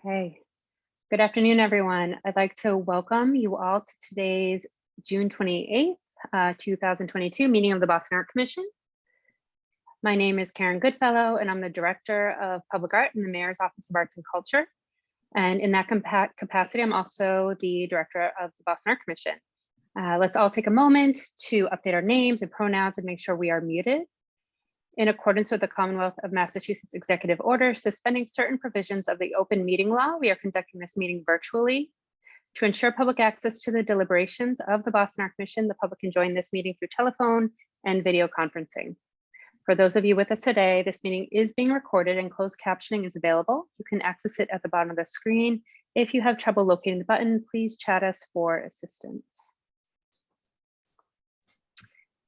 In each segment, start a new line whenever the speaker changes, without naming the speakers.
Okay. Good afternoon, everyone. I'd like to welcome you all to today's June 28th, 2022 meeting of the Boston Art Commission. My name is Karen Goodfellow, and I'm the Director of Public Art in the Mayor's Office of Arts and Culture. And in that capacity, I'm also the Director of the Boston Art Commission. Let's all take a moment to update our names and pronouns and make sure we are muted. In accordance with the Commonwealth of Massachusetts Executive Order suspending certain provisions of the open meeting law, we are conducting this meeting virtually. To ensure public access to the deliberations of the Boston Art Commission, the public can join this meeting through telephone and video conferencing. For those of you with us today, this meeting is being recorded and closed captioning is available. You can access it at the bottom of the screen. If you have trouble locating the button, please chat us for assistance.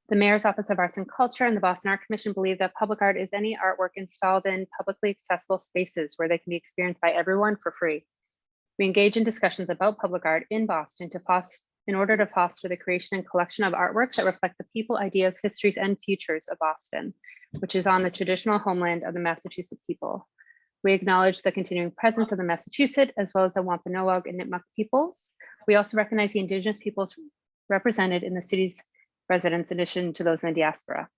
The Mayor's Office of Arts and Culture and the Boston Art Commission believe that public art is any artwork installed in publicly accessible spaces where they can be experienced by everyone for free. We engage in discussions about public art in Boston in order to foster the creation and collection of artworks that reflect the people, ideas, histories, and futures of Boston, which is on the traditional homeland of the Massachusetts people. We acknowledge the continuing presence of the Massachusetts as well as the Wampanoag and Nipmuc peoples. We also recognize the Indigenous peoples represented in the city's residents in addition to those in the diaspora.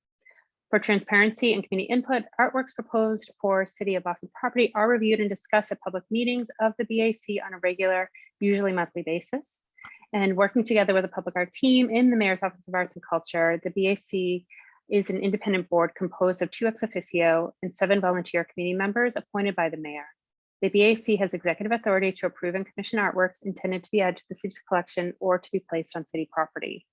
For transparency and community input, artworks proposed for City of Boston property are reviewed and discussed at public meetings of the BAC on a regular, usually monthly basis. And working together with the public art team in the Mayor's Office of Arts and Culture, the BAC is an independent board composed of 2 ex officio and 7 volunteer committee members appointed by the mayor. The BAC has executive authority to approve and commission artworks intended to be added to the city's collection or to be placed on city property.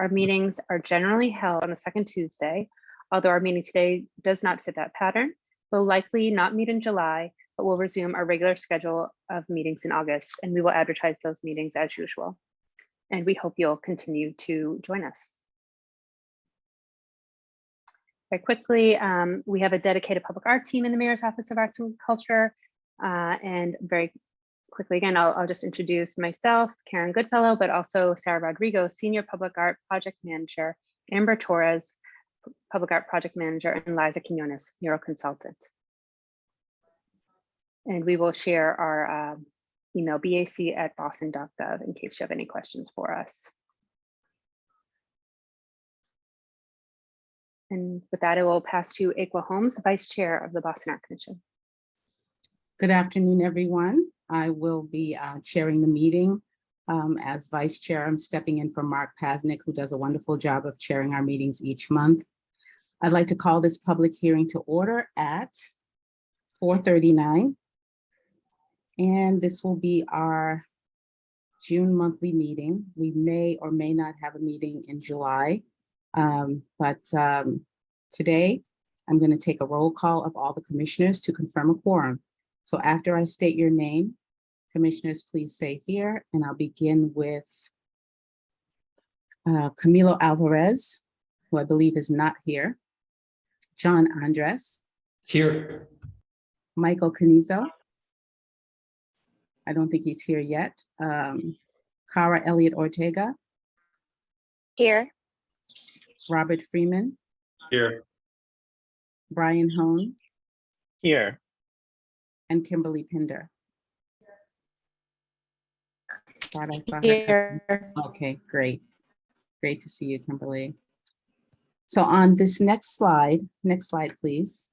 Our meetings are generally held on the second Tuesday, although our meeting today does not fit that pattern. We'll likely not meet in July, but we'll resume our regular schedule of meetings in August, and we will advertise those meetings as usual. And we hope you'll continue to join us. Very quickly, we have a dedicated public art team in the Mayor's Office of Arts and Culture, and very quickly, again, I'll just introduce myself, Karen Goodfellow, but also Sarah Rodrigo, Senior Public Art Project Manager, Amber Torres, Public Art Project Manager, and Liza Quinones, Mural Consultant. And we will share our email, bac@boston.gov, in case you have any questions for us. And with that, I will pass to Aqua Holmes, Vice Chair of the Boston Art Commission.
Good afternoon, everyone. I will be chairing the meeting. As Vice Chair, I'm stepping in for Mark Pasnick, who does a wonderful job of chairing our meetings each month. I'd like to call this public hearing to order at 4:39. And this will be our June monthly meeting. We may or may not have a meeting in July, but today I'm going to take a roll call of all the commissioners to confirm a quorum. So after I state your name, commissioners, please say here, and I'll begin with Camilo Alvarez, who I believe is not here. John Andres.
Here.
Michael Canizo. I don't think he's here yet. Cara Eliot Ortega.
Here.
Robert Freeman.
Here.
Brian Hone.
Here.
And Kimberly Pinder.
Here.
Okay, great. Great to see you, Kimberly. So on this next slide, please.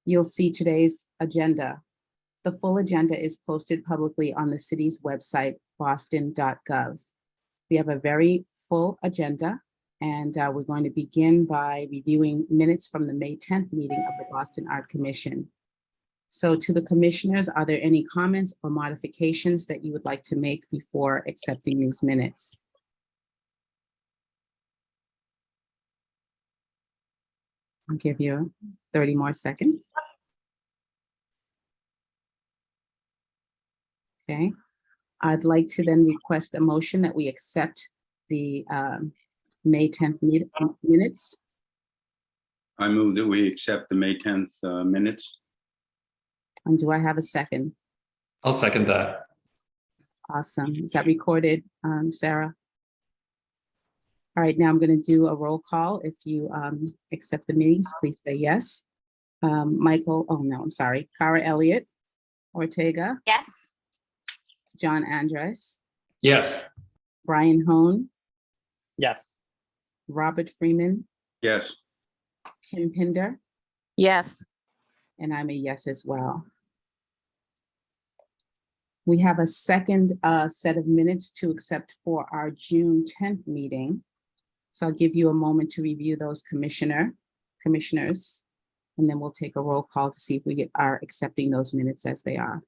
You'll see today's agenda. The full agenda is posted publicly on the city's website, boston.gov. We have a very full agenda, and we're going to begin by reviewing minutes from the May 10th meeting of the Boston Art Commission. So to the commissioners, are there any comments or modifications that you would like to make before accepting these minutes? I'll give you 30 more seconds. Okay, I'd like to then request a motion that we accept the May 10th minutes.
I move that we accept the May 10th minutes.
And do I have a second?
I'll second that.
Awesome. Is that recorded, Sarah? All right, now I'm going to do a roll call. If you accept the meetings, please say yes. Cara Elliott Ortega,
Yes.
John Andres,
Yes.
Brian Hone,
Yes.
Robert Freeman,
Yes.
Kim Pinder,
Yes.
and I'm a yes as well. We have a second set of minutes to accept for our June 10th meeting. So I'll give you a moment to review those commissioners, and then we'll take a roll call to see if we are accepting those minutes as they are.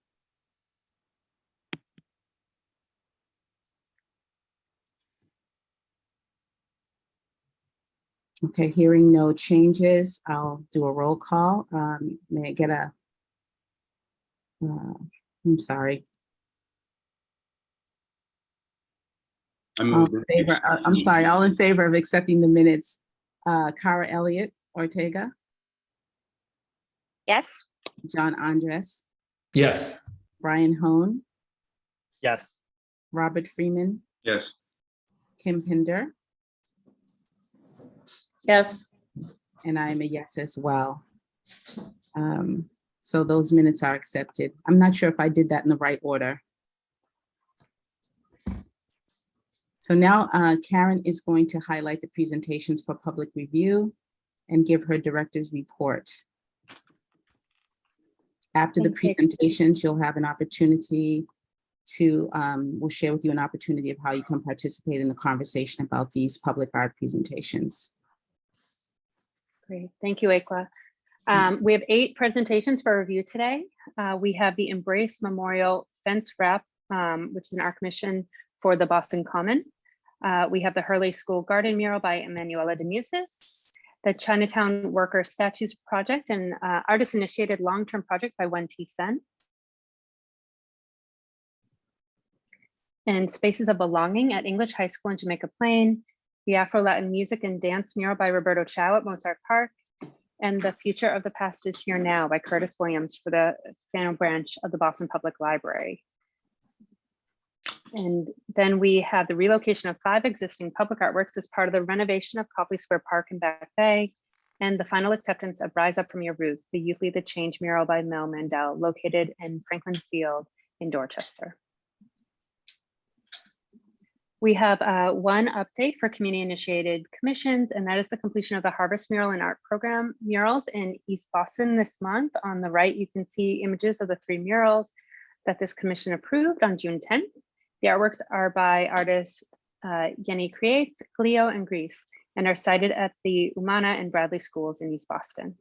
Okay, hearing no changes, I'll do a roll call. May I get a, I'm sorry. All in favor, I'm sorry, all in favor of accepting the minutes. Cara Elliott Ortega,
Yes.
John Andres,
Yes.
Brian Hone,
Yes.
Robert Freeman,
Yes.
Kim Pinder,
Yes.
and I'm a yes as well. So those minutes are accepted. I'm not sure if I did that in the right order. So now Karen is going to highlight the presentations for public review and give her director's report. After the
Thanks, Vic.
presentations, you'll have an opportunity to, we'll share with you an opportunity of how you can participate in the conversation about these public art presentations.
Great, thank you, Ekwa. We have 8 presentations for review today. We have the Embrace Memorial Fence Wrap, which is an art commission for the Boston Common. We have the Hurley School Garden Mural by Emanuela Demusis, the Chinatown Worker Statues Project, an artist-initiated long-term project by Wen-ti Tsen, and Spaces of Belonging at English High School in Jamaica Plain, the Afro-Latin Music and Dance Mural by Roberto Chao at Mozart Park, and The Future of the Past is Here Now by Curtis Williams for the Faneuil branch of the Boston Public Library. And then we have the relocation of 5 existing public artworks as part of the renovation of Copley Square Park in Back Bay, and the final acceptance of Rise Up From Your Roots, the Youth Lead the Change mural by Mel Mandel, located in Franklin Field in Dorchester. We have one update for community-initiated commissions, and that is the completion of the Harvest Mural and Art Program murals in East Boston this month. On the right, you can see images of the 3 murals that this commission approved on June 10th. The artworks are by artists Yenny Creates, Cleo, and Grease, and are cited at the Umana and Bradley schools in East Boston.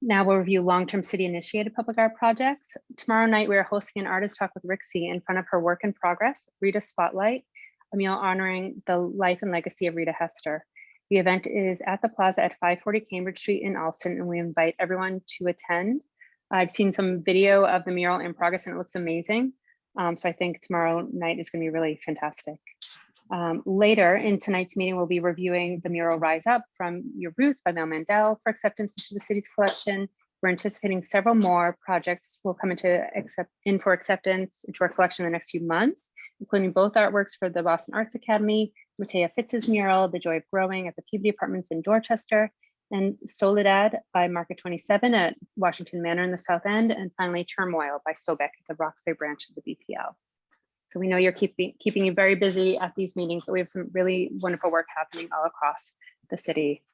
Now we'll review long-term city-initiated public art projects. Tomorrow night, we are hosting an artist talk with Rixie in front of her work in progress, Rita Spotlight, a meal honoring the life and legacy of Rita Hester. The event is at the Plaza at 540 Cambridge Street in Allston, and we invite everyone to attend. I've seen some video of the mural in progress and it looks amazing. So I think tomorrow night is going to be really fantastic. Later in tonight's meeting, we'll be reviewing the mural Rise Up From Your Roots by Mel Mandel for acceptance into the city's collection. We're anticipating several more projects will come in for acceptance into our collection in the next few months, including both artworks for the Boston Arts Academy, Matea Fitz's mural, The Joy of Growing at the Peabody Apartments in Dorchester, and Soledad by Market 27 at Washington Manor in the South End, and finally Turmoil by Sobek at the Roxbury branch of the BPL. So we know you're keeping you very busy at these meetings, but we have some really wonderful work happening all across the city.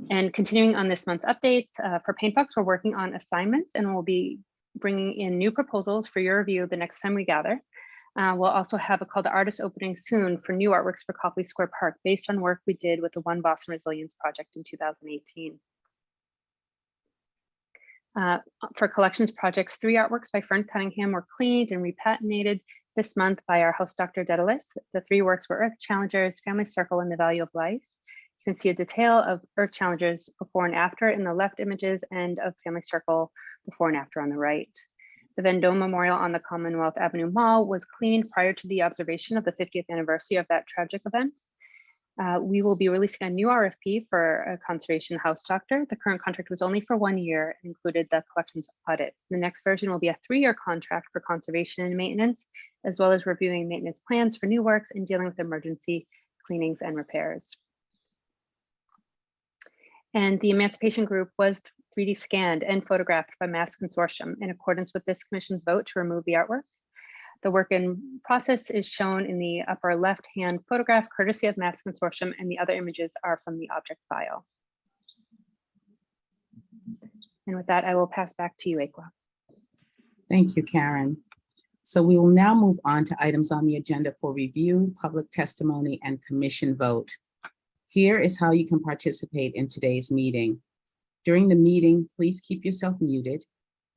And continuing on this month's updates, for Paintbox, we're working on assignments and we'll be bringing in new proposals for your review the next time we gather. We'll also have a call to artists opening soon for new artworks for Copley Square Park based on work we did with the One Boston Resilience Project in 2018. For collections projects, 3 artworks by Fern Cunningham were cleaned and repatinated this month by our host, Dr. Daedalus. The 3 works were Earth Challengers, Family Circle, and The Value of Life. You can see a detail of Earth Challengers before and after in the left images and of Family Circle before and after on the right. The Vendome Memorial on the Commonwealth Avenue Mall was cleaned prior to the observation of the 50th anniversary of that tragic event. We will be releasing a new RFP for a conservation house doctor. The current contract was only for 1 year and included the collections audit. The next version will be a 3-year contract for conservation and maintenance, as well as reviewing maintenance plans for new works and dealing with emergency cleanings and repairs. And the Emancipation Group was 3D scanned and photographed by Mass Consortium in accordance with this commission's vote to remove the artwork. The work in process is shown in the upper left-hand photograph, courtesy of Mass Consortium, and the other images are from the object file. And with that, I will pass back to you, Ekwa.
Thank you, Karen. So we will now move on to items on the agenda for review, public testimony, and commission vote. Here is how you can participate in today's meeting. During the meeting, please keep yourself muted.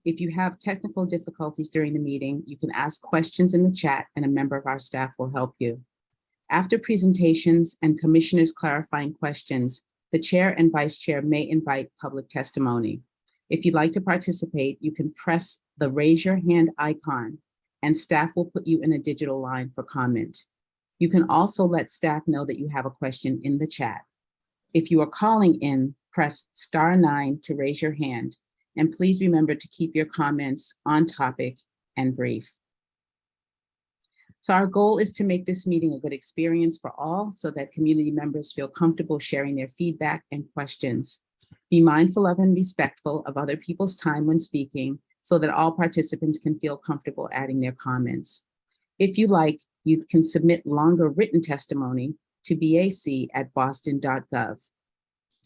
If you have technical difficulties during the meeting, you can ask questions in the chat and a member of our staff will help you. After presentations and commissioners clarifying questions, the chair and vice chair may invite public testimony. If you'd like to participate, you can press the raise your hand icon and staff will put you in a digital line for comment. You can also let staff know that you have a question in the chat. If you are calling in, press *9 to raise your hand. And please remember to keep your comments on topic and brief. So our goal is to make this meeting a good experience for all so that community members feel comfortable sharing their feedback and questions. Be mindful of and respectful of other people's time when speaking so that all participants can feel comfortable adding their comments. If you like, you can submit longer written testimony to bac@boston.gov.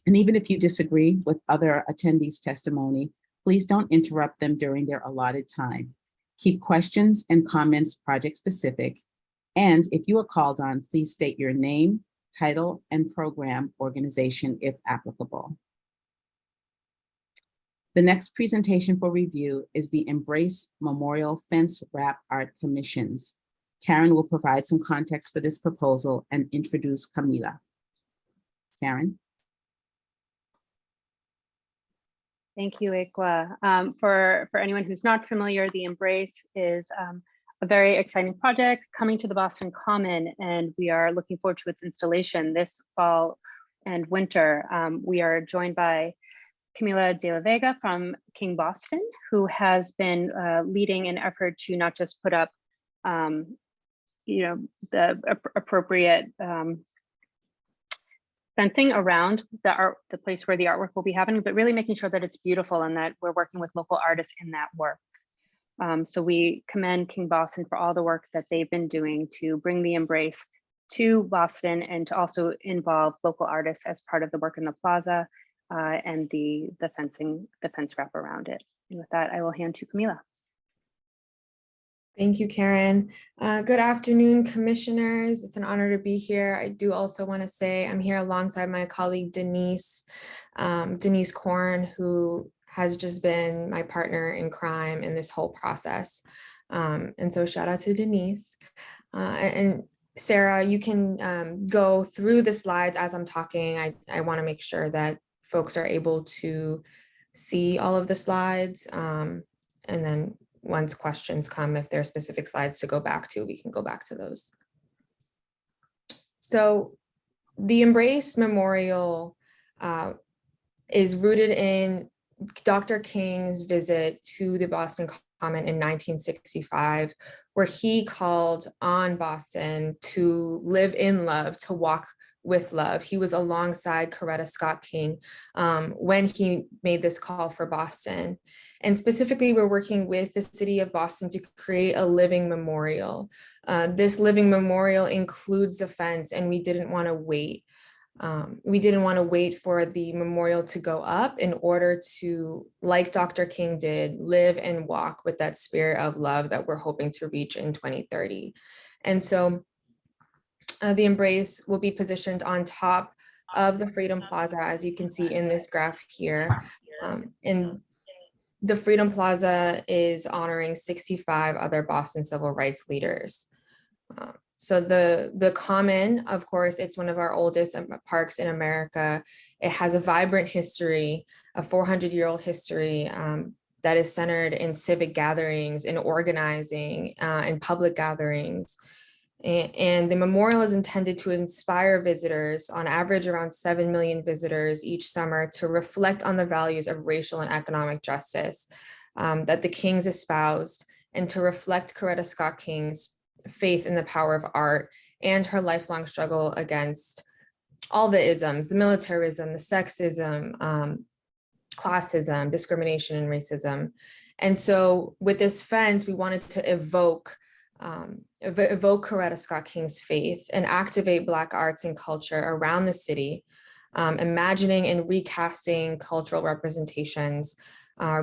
And even if you disagree with other attendees' testimony, please don't interrupt them during their allotted time. Keep questions and comments project specific. And if you are called on, please state your name, title, and program organization if applicable. The next presentation for review is the Embrace Memorial Fence Wrap Art Commissions. Karen will provide some context for this proposal and introduce Camila. Karen.
Thank you, Ekwa. For anyone who's not familiar, the Embrace is a very exciting project coming to the Boston Common, and we are looking forward to its installation this fall and winter. We are joined by Camila de la Vega from King Boston, who has been leading an effort to not just put up the appropriate fencing around the place where the artwork will be happening, but really making sure that it's beautiful and that we're working with local artists in that work. So we commend King Boston for all the work that they've been doing to bring the Embrace to Boston and to also involve local artists as part of the work in the plaza and the fence wrap around it. And with that, I will hand to Camila.
Thank you, Karen. Good afternoon, commissioners. It's an honor to be here. I do also want to say I'm here alongside my colleague, Denise Korn, who has just been my partner in crime in this whole process. And so shout out to Denise. And Sarah, you can go through the slides as I'm talking. I want to make sure that folks are able to see all of the slides. And then once questions come, if there are specific slides to go back to, we can go back to those. So the Embrace Memorial is rooted in Dr. King's visit to the Boston Common in 1965, where he called on Boston to live in love, to walk with love. He was alongside Coretta Scott King when he made this call for Boston. And specifically, we're working with the city of Boston to create a living memorial. This living memorial includes the fence, and we didn't want to wait. We didn't want to wait for the memorial to go up in order to, like Dr. King did, live and walk with that spirit of love that we're hoping to reach in 2030. And so the Embrace will be positioned on top of the Freedom Plaza, as you can see in this graph here. And the Freedom Plaza is honoring 65 other Boston civil rights leaders. So the Common, of course, it's one of our oldest parks in America. It has a vibrant history, a 400-year-old history that is centered in civic gatherings, in organizing, in public gatherings. And the memorial is intended to inspire visitors, on average around 7 million visitors each summer, to reflect on the values of racial and economic justice that the Kings espoused, and to reflect Coretta Scott King's faith in the power of art and her lifelong struggle against all the isms, the militarism, the sexism, classism, discrimination, and racism. And so with this fence, we wanted to evoke Coretta Scott King's faith and activate Black arts and culture around the city, imagining and recasting cultural representations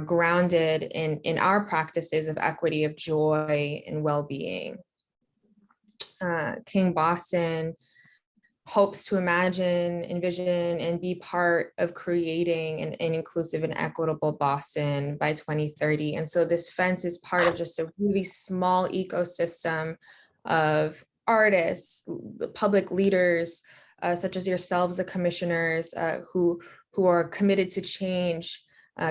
grounded in our practices of equity, of joy, and well-being. King Boston hopes to imagine, envision, and be part of creating an inclusive and equitable Boston by 2030. And so this fence is part of just a really small ecosystem of artists, public leaders, such as yourselves, the commissioners, who are committed to change.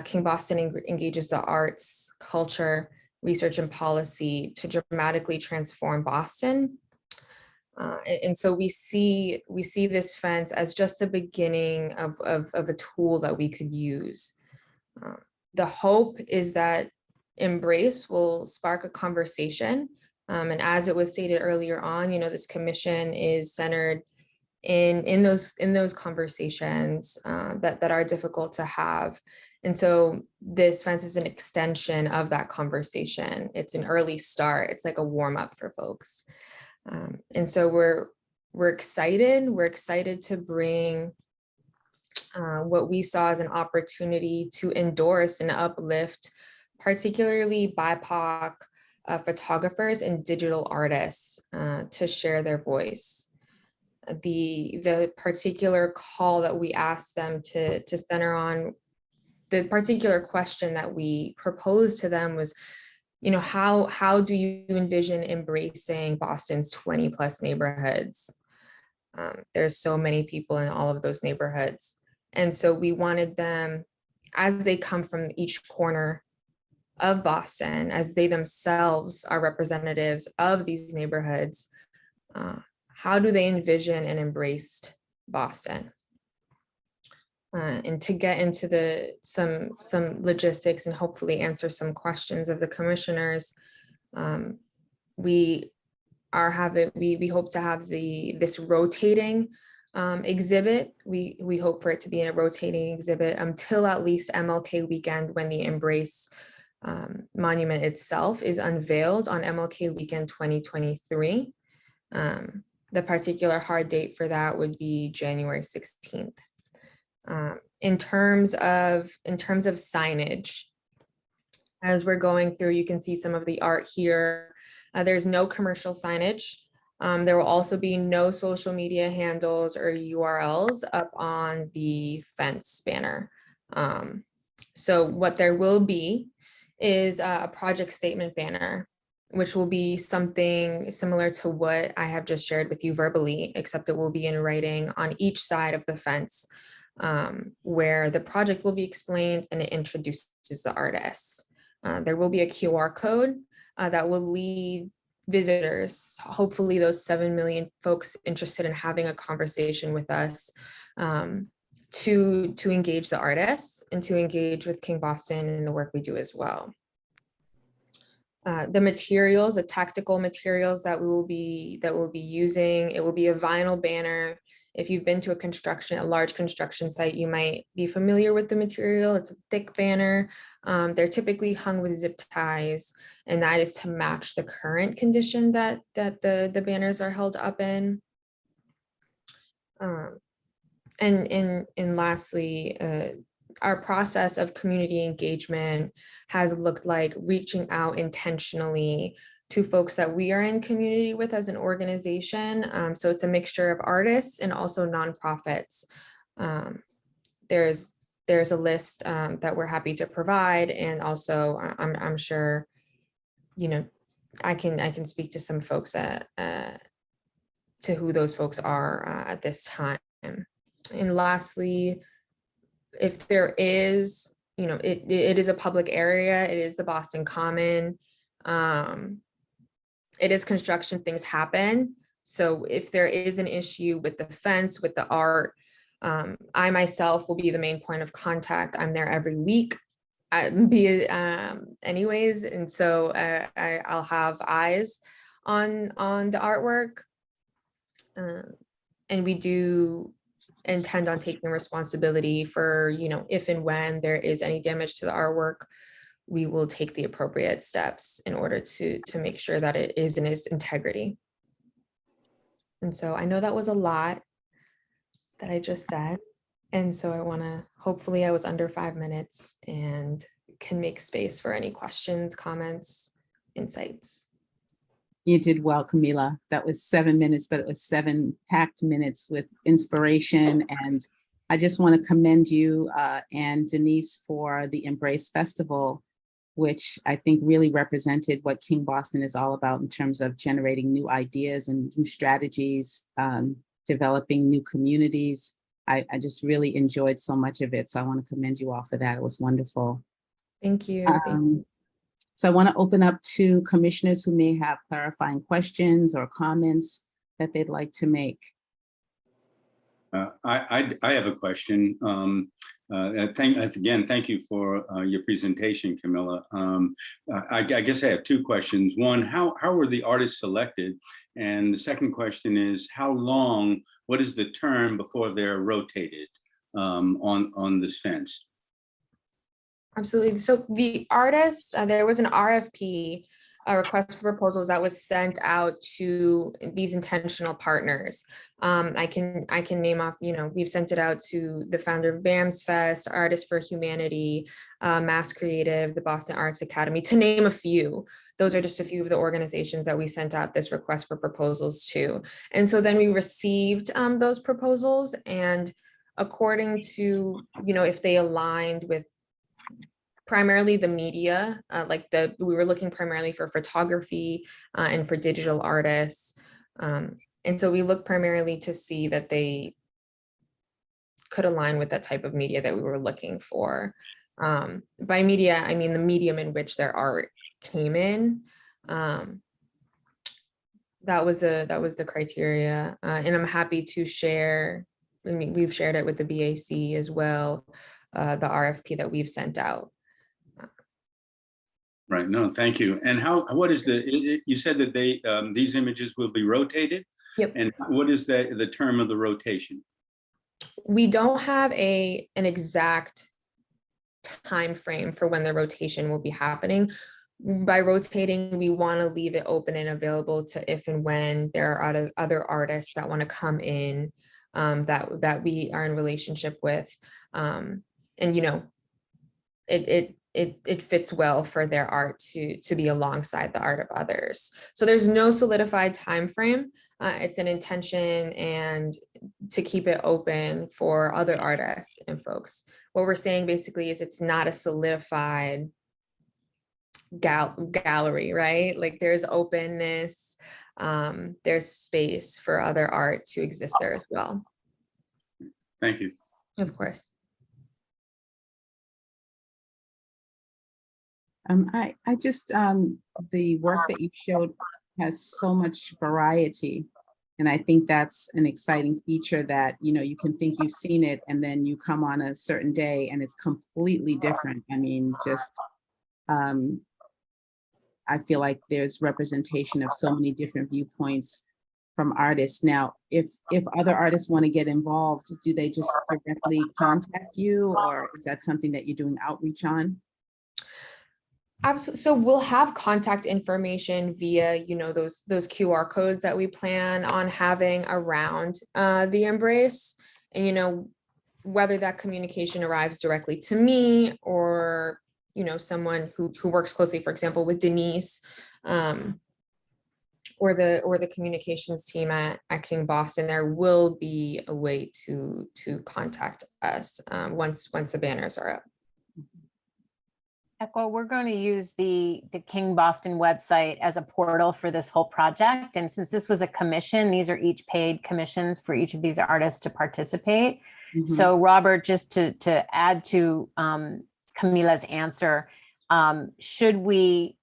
King Boston engages the arts, culture, research, and policy to dramatically transform Boston. And so we see this fence as just the beginning of a tool that we could use. The hope is that Embrace will spark a conversation. And as it was stated earlier on, this commission is centered in those conversations that are difficult to have. And so this fence is an extension of that conversation. It's an early start. It's like a warm up for folks. And so we're excited to bring what we saw as an opportunity to endorse and uplift, particularly BIPOC photographers and digital artists to share their voice. The particular call that we asked them to center on, the particular question that we proposed to them was, how do you envision embracing Boston's 20 plus neighborhoods? There's so many people in all of those neighborhoods. And so we wanted them, as they come from each corner of Boston, as they themselves are representatives of these neighborhoods, how do they envision and embrace Boston? And to get into some logistics and hopefully answer some questions of the commissioners, we hope to have this rotating exhibit. We hope for it to be in a rotating exhibit until at least MLK weekend, when the Embrace monument itself is unveiled on MLK weekend 2023. The particular hard date for that would be January 16th. In terms of signage, as we're going through, you can see some of the art here. There's no commercial signage. There will also be no social media handles or URLs up on the fence banner. So what there will be is a project statement banner, which will be something similar to what I have just shared with you verbally, except it will be in writing on each side of the fence, where the project will be explained and it introduces the artists. There will be a QR code that will lead visitors, hopefully those 7 million folks interested in having a conversation with us, to engage the artists and to engage with King Boston and the work we do as well. The materials, the tactical materials that we will be using, it will be a vinyl banner. If you've been to a large construction site, you might be familiar with the material. It's a thick banner. They're typically hung with zip ties, and that is to match the current condition that the banners are held up in. And lastly, our process of community engagement has looked like reaching out intentionally to folks that we are in community with as an organization. So it's a mixture of artists and also nonprofits. There's a list that we're happy to provide, and also I'm sure, I can speak to some folks to who those folks are at this time. And lastly, if there is, it is a public area, it is the Boston Common. It is construction, things happen. So if there is an issue with the fence, with the art, I myself will be the main point of contact. I'm there every week, anyways. And so I'll have eyes on the artwork. And we do intend on taking responsibility for, if and when there is any damage to the artwork, we will take the appropriate steps in order to make sure that it is in its integrity. And so I know that was a lot that I just said. And so hopefully I was under 5 minutes and can make space for any questions, comments, insights.
You did well, Camila. That was 7 minutes, but it was 7 packed minutes with inspiration. And I just want to commend you and Denise for the Embrace Festival, which I think really represented what King Boston is all about in terms of generating new ideas and new strategies, developing new communities. I just really enjoyed so much of it. So I want to commend you all for that. It was wonderful.
Thank you.
So I want to open up to commissioners who may have clarifying questions or comments that they'd like to make.
I have a question. Thank you for your presentation, Camilla. I guess I have 2 questions. One, how were the artists selected? And the second question is, how long, what is the term before they're rotated on this fence?
Absolutely. So the artists, there was an RFP, a request for proposals that was sent out to these intentional partners. I can name off, we've sent it out to the founder of BAMS Fest, Artists for Humanity, Mass Creative, the Boston Arts Academy, to name a few. Those are just a few of the organizations that we sent out this request for proposals to. And so then we received those proposals, and according to, if they aligned with primarily the media, we were looking primarily for photography and for digital artists. And so we looked primarily to see that they could align with that type of media that we were looking for. By media, I mean the medium in which their art came in. That was the criteria. And I'm happy to share, we've shared it with the BAC as well, the RFP that we've sent out.
Right. No, thank you. And what is you said that these images will be rotated?
Yep.
And what is the term of the rotation?
We don't have an exact time frame for when the rotation will be happening. By rotating, we want to leave it open and available to if and when there are other artists that want to come in that we are in relationship with. And it fits well for their art to be alongside the art of others. So there's no solidified time frame. It's an intention and to keep it open for other artists and folks. What we're saying basically is it's not a solidified gallery, right? Like there's openness, there's space for other art to exist there as well.
Thank you.
Of course.
I just, the work that you showed has so much variety. And I think that's an exciting feature that, you can think you've seen it and then you come on a certain day and it's completely different. I mean, just, I feel like there's representation of so many different viewpoints from artists. Now, if other artists want to get involved, do they just directly contact you, or is that something that you're doing outreach on?
Absolutely. So we'll have contact information via, those QR codes that we plan on having around the Embrace, and whether that communication arrives directly to me or someone who works closely, for example, with Denise, or the communications team at King Boston. There will be a way to contact us once the banners are up.
Echo, we're going to use the King Boston website as a portal for this whole project. And since this was a commission, these are each paid commissions for each of these artists to participate. Mm-hmm. So Robert, just to add to Camila's answer, should we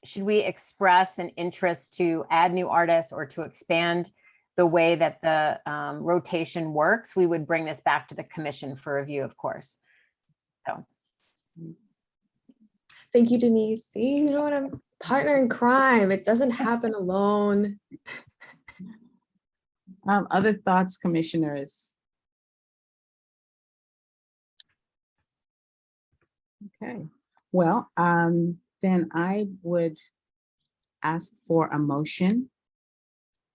express an interest to add new artists or to expand the way that the rotation works, we would bring this back to the commission for review, of course. So.
Thank you, Denise. See, I'm Partner in crime. It doesn't happen alone.
Other thoughts, commissioners? Okay, well, then I would ask for a motion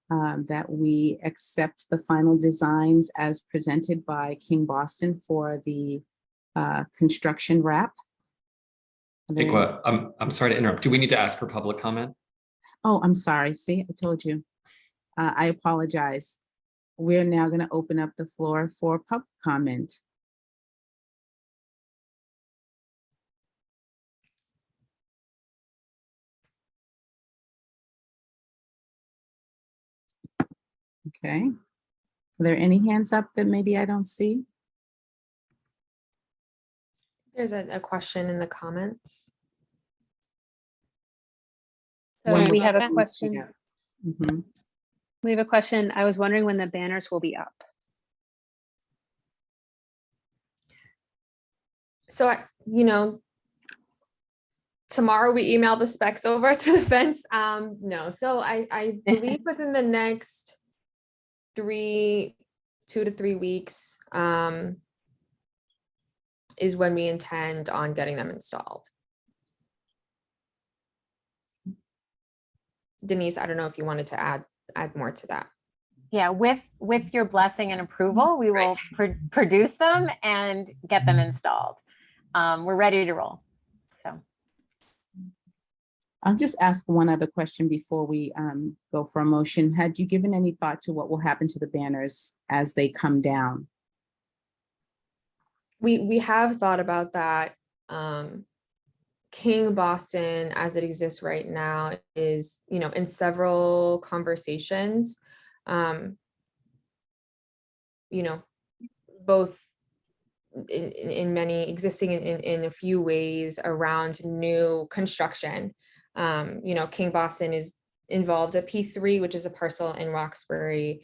that we accept the final designs as presented by King Boston for the construction wrap. Are there any-
TakeOne, I'm sorry to interrupt. Do we need to ask for public comment?
Oh, I'm sorry. See, I told you. I apologize. We're now going to open up the floor for public comment. Okay. Are there any hands up that maybe I don't see?
There's a question in the comments.
So
One
we
more
have a
thing.
question.
Yeah. Mhm.
We have a question. I was wondering when the banners will be up.
So, tomorrow we email the specs over to the fence. No, so I believe within the next 2 to 3 weeks is when we intend on getting them installed. Denise, I don't know if you wanted to add more to that.
Yeah, with your blessing and approval, we will produce them and get them installed. We're ready to roll. So
I'll just ask one other question before we go for a motion. Had you given any thought to what will happen to the banners as they come down?
We have thought about that. King Boston, as it exists right now, is, in several conversations, both in many existing in a few ways around new construction. King Boston is involved at P3, which is a parcel in Roxbury.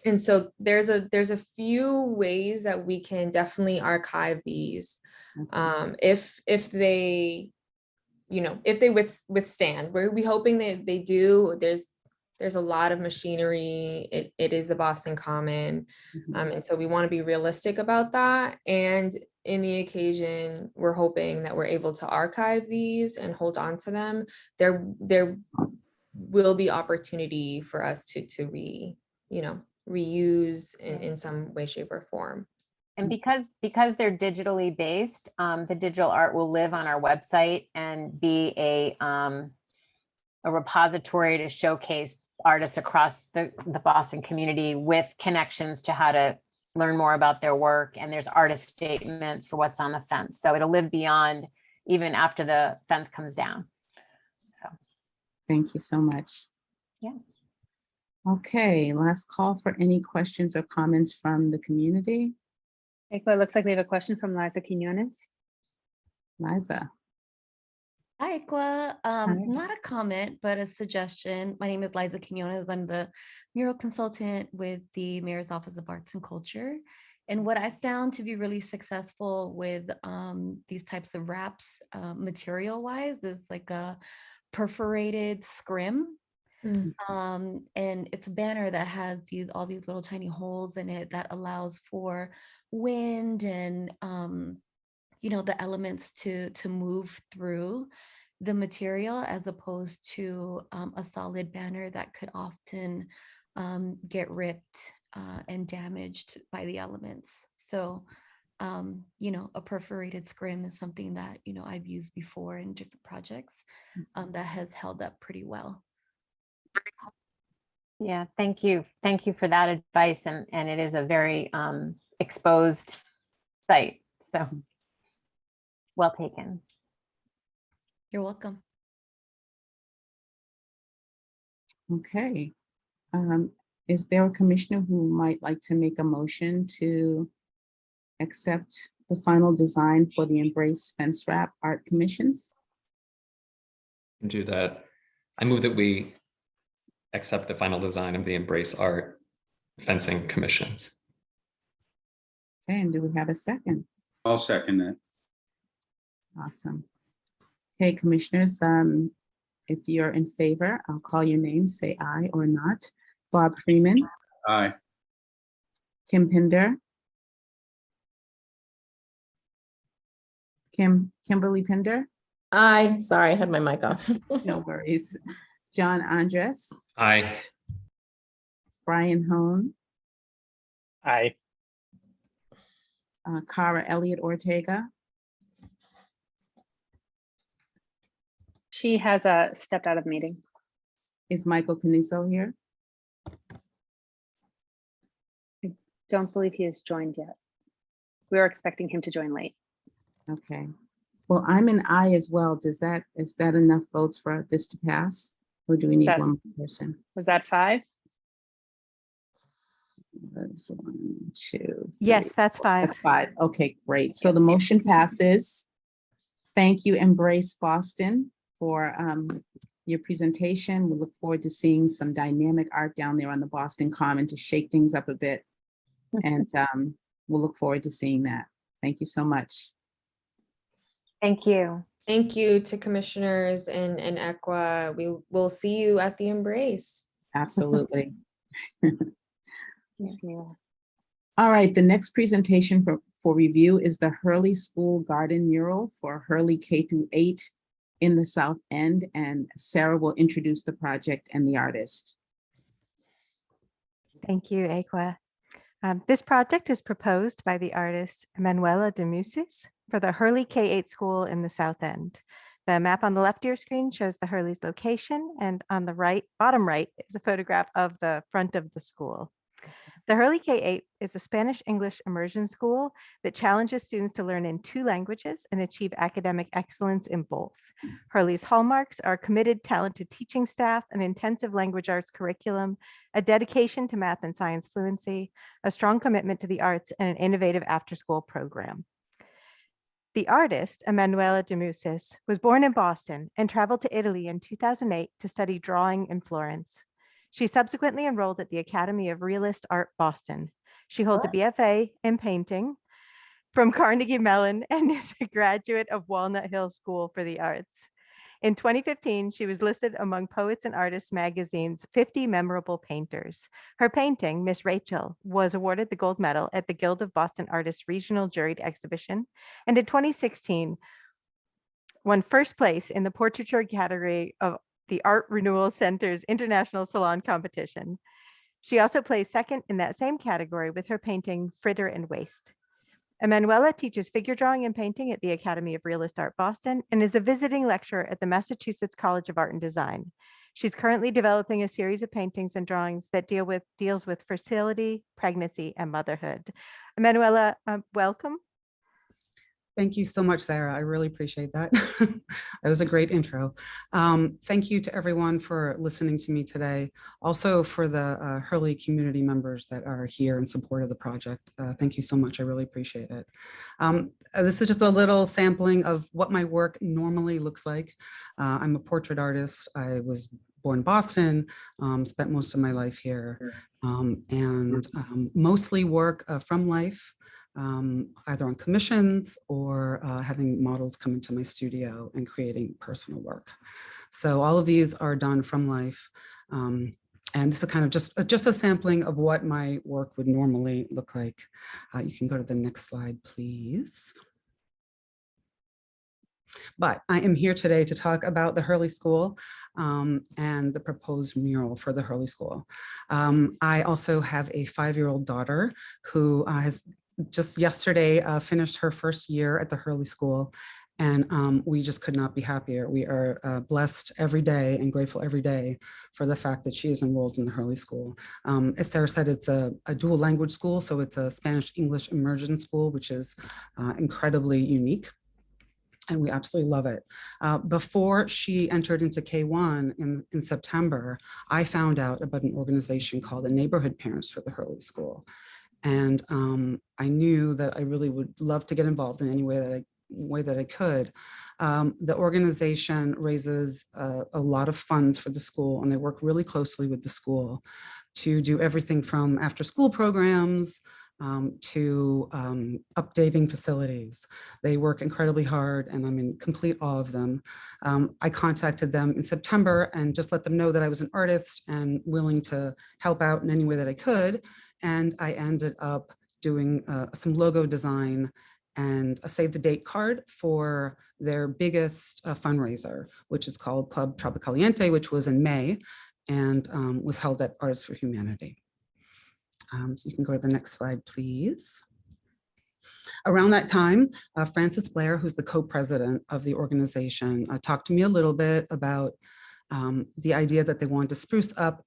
And so there's a few ways that we can definitely archive these. If they, if they withstand, we hoping that they do. There's a lot of machinery. It is the Boston Common. And so we want to be realistic about that. And in the occasion, we're hoping that we're able to archive these and hold on to them. There will be opportunity for us to reuse in some way, shape, or form.
and because they're digitally based, the digital art will live on our website and be a repository to showcase artists across the Boston community with connections to how to learn more about their work. And there's artist statements for what's on the fence. So it'll live beyond even after the fence comes down. So
Thank you so much.
Yeah.
Okay, last call for any questions or comments from the community.
It looks like we have a question from Liza Quinones.
Liza.
Hi, Aqua. Not a comment, but a suggestion. My name is Liza Quinones. I'm the mural consultant with the Mayor's Office of Arts and Culture. And what I found to be really successful with these types of wraps, material-wise, is like a perforated scrim. And it's a banner that has all these little tiny holes in it that allows for wind and the elements to move through the material, as opposed to a solid banner that could often get ripped and damaged by the elements. So a perforated scrim is something that I've used before in different projects that has held up pretty well.
yeah, thank you for that advice. And it is a very exposed site. So well taken.
You're welcome.
Okay. Is there a commissioner who might like to make a motion to accept the final design for the Embrace Fence Wrap Art Commissions?
Do that. I move that we accept the final design of the Embrace Art fencing commissions.
Okay, and do we have a second?
I'll second that.
Awesome. Okay, commissioners, if you're in favor, I'll call your name, say aye or not. Bob Freeman,
Aye.
Kim Pinder, Kimberly Pinder,
Aye, sorry, I had my mic off.
no worries. John Andres,
Aye.
Brian Hone,
Aye.
Cara Elliott Ortega,
She has stepped out of the meeting.
is Michael Caniso here?
Don't believe he has joined yet. We are expecting him to join late.
Okay. Well, I'm an aye as well. Is that enough votes for this to pass? Or do we need
That-
one more person?
Was that 5?
That's 1, 2,
Yes,
3,
that's 5.
That's 5. Okay, great. So the motion passes. Thank you, Embrace Boston, for your presentation. We look forward to seeing some dynamic art down there on the Boston Common to shake things up a bit. And we'll look forward to seeing that. Thank you so much.
Thank you.
Thank you to commissioners and Equa. We will see you at the Embrace.
Absolutely.
Yes, Mila.
All right, the next presentation for review is the Hurley School Garden Mural for Hurley K-8 in the South End, and Sarah will introduce the project and the artist.
Thank you, Aqua. This project is proposed by the artist Emanuela Demusis for the Hurley K-8 school in the South End. The map on the left of your screen shows the Hurley's location, and on the bottom right is a photograph of the front of the school. The Hurley K-8 is a Spanish-English immersion school that challenges students to learn in 2 languages and achieve academic excellence in both. Hurley's hallmarks are committed, talented teaching staff, an intensive language arts curriculum, a dedication to math and science fluency, a strong commitment to the arts, and an innovative after-school program. The artist, Emanuela Demusis, was born in Boston and traveled to Italy in 2008 to study drawing in Florence. She subsequently enrolled at the Academy of Realist Art Boston. She holds a BFA in painting from Carnegie Mellon and is a graduate of Walnut Hill School for the Arts. In 2015, she was listed among Poets and Artists magazine's 50 memorable painters. Her painting, Miss Rachel, was awarded the gold medal at the Guild of Boston Artists Regional Juried Exhibition, and in 2016, won first place in the portraiture category of the Art Renewal Center's International Salon Competition. She also placed second in that same category with her painting Fritter and Waste. Emanuela teaches figure drawing and painting at the Academy of Realist Art Boston and is a visiting lecturer at the Massachusetts College of Art and Design. She's currently developing a series of paintings and drawings that deals with fertility, pregnancy, and motherhood. Emanuela, welcome.
Thank you so much, Sarah. I really appreciate that. That was a great intro. Thank you to everyone for listening to me today. Also for the Hurley community members that are here in support of the project. Thank you so much. I really appreciate it. This is just a little sampling of what my work normally looks like. I'm a portrait artist. I was born in Boston, spent most of my life here, and mostly work from life. Either on commissions or having models come into my studio and creating personal work. So all of these are done from life. And this is kind of just a sampling of what my work would normally look like. You can go to the next slide, please. But I am here today to talk about the Hurley School and the proposed mural for the Hurley School. I also have a 5-year-old daughter who has just yesterday finished her first year at the Hurley School, and we just could not be happier. We are blessed every day and grateful every day for the fact that she is enrolled in the Hurley School. As Sarah said, it's a dual language school, so it's a Spanish-English immersion school, which is incredibly unique. And we absolutely love it. Before she entered into K-1 in September, I found out about an organization called the Neighborhood Parents for the Hurley School. And I knew that I really would love to get involved in any way that I could. The organization raises a lot of funds for the school, and they work really closely with the school to do everything from after school programs, to updating facilities. They work incredibly hard and I'm in complete awe of them. I contacted them in September and just let them know that I was an artist and willing to help out in any way that I could. And I ended up doing some logo design and a save the date card for their biggest fundraiser, which is called Club Tropicaliente, which was in May and was held at Artists for Humanity. So you can go to the next slide, please. Around that time, Frances Blair, who's the co-president of the organization, talked to me a little bit about the idea that they wanted to spruce up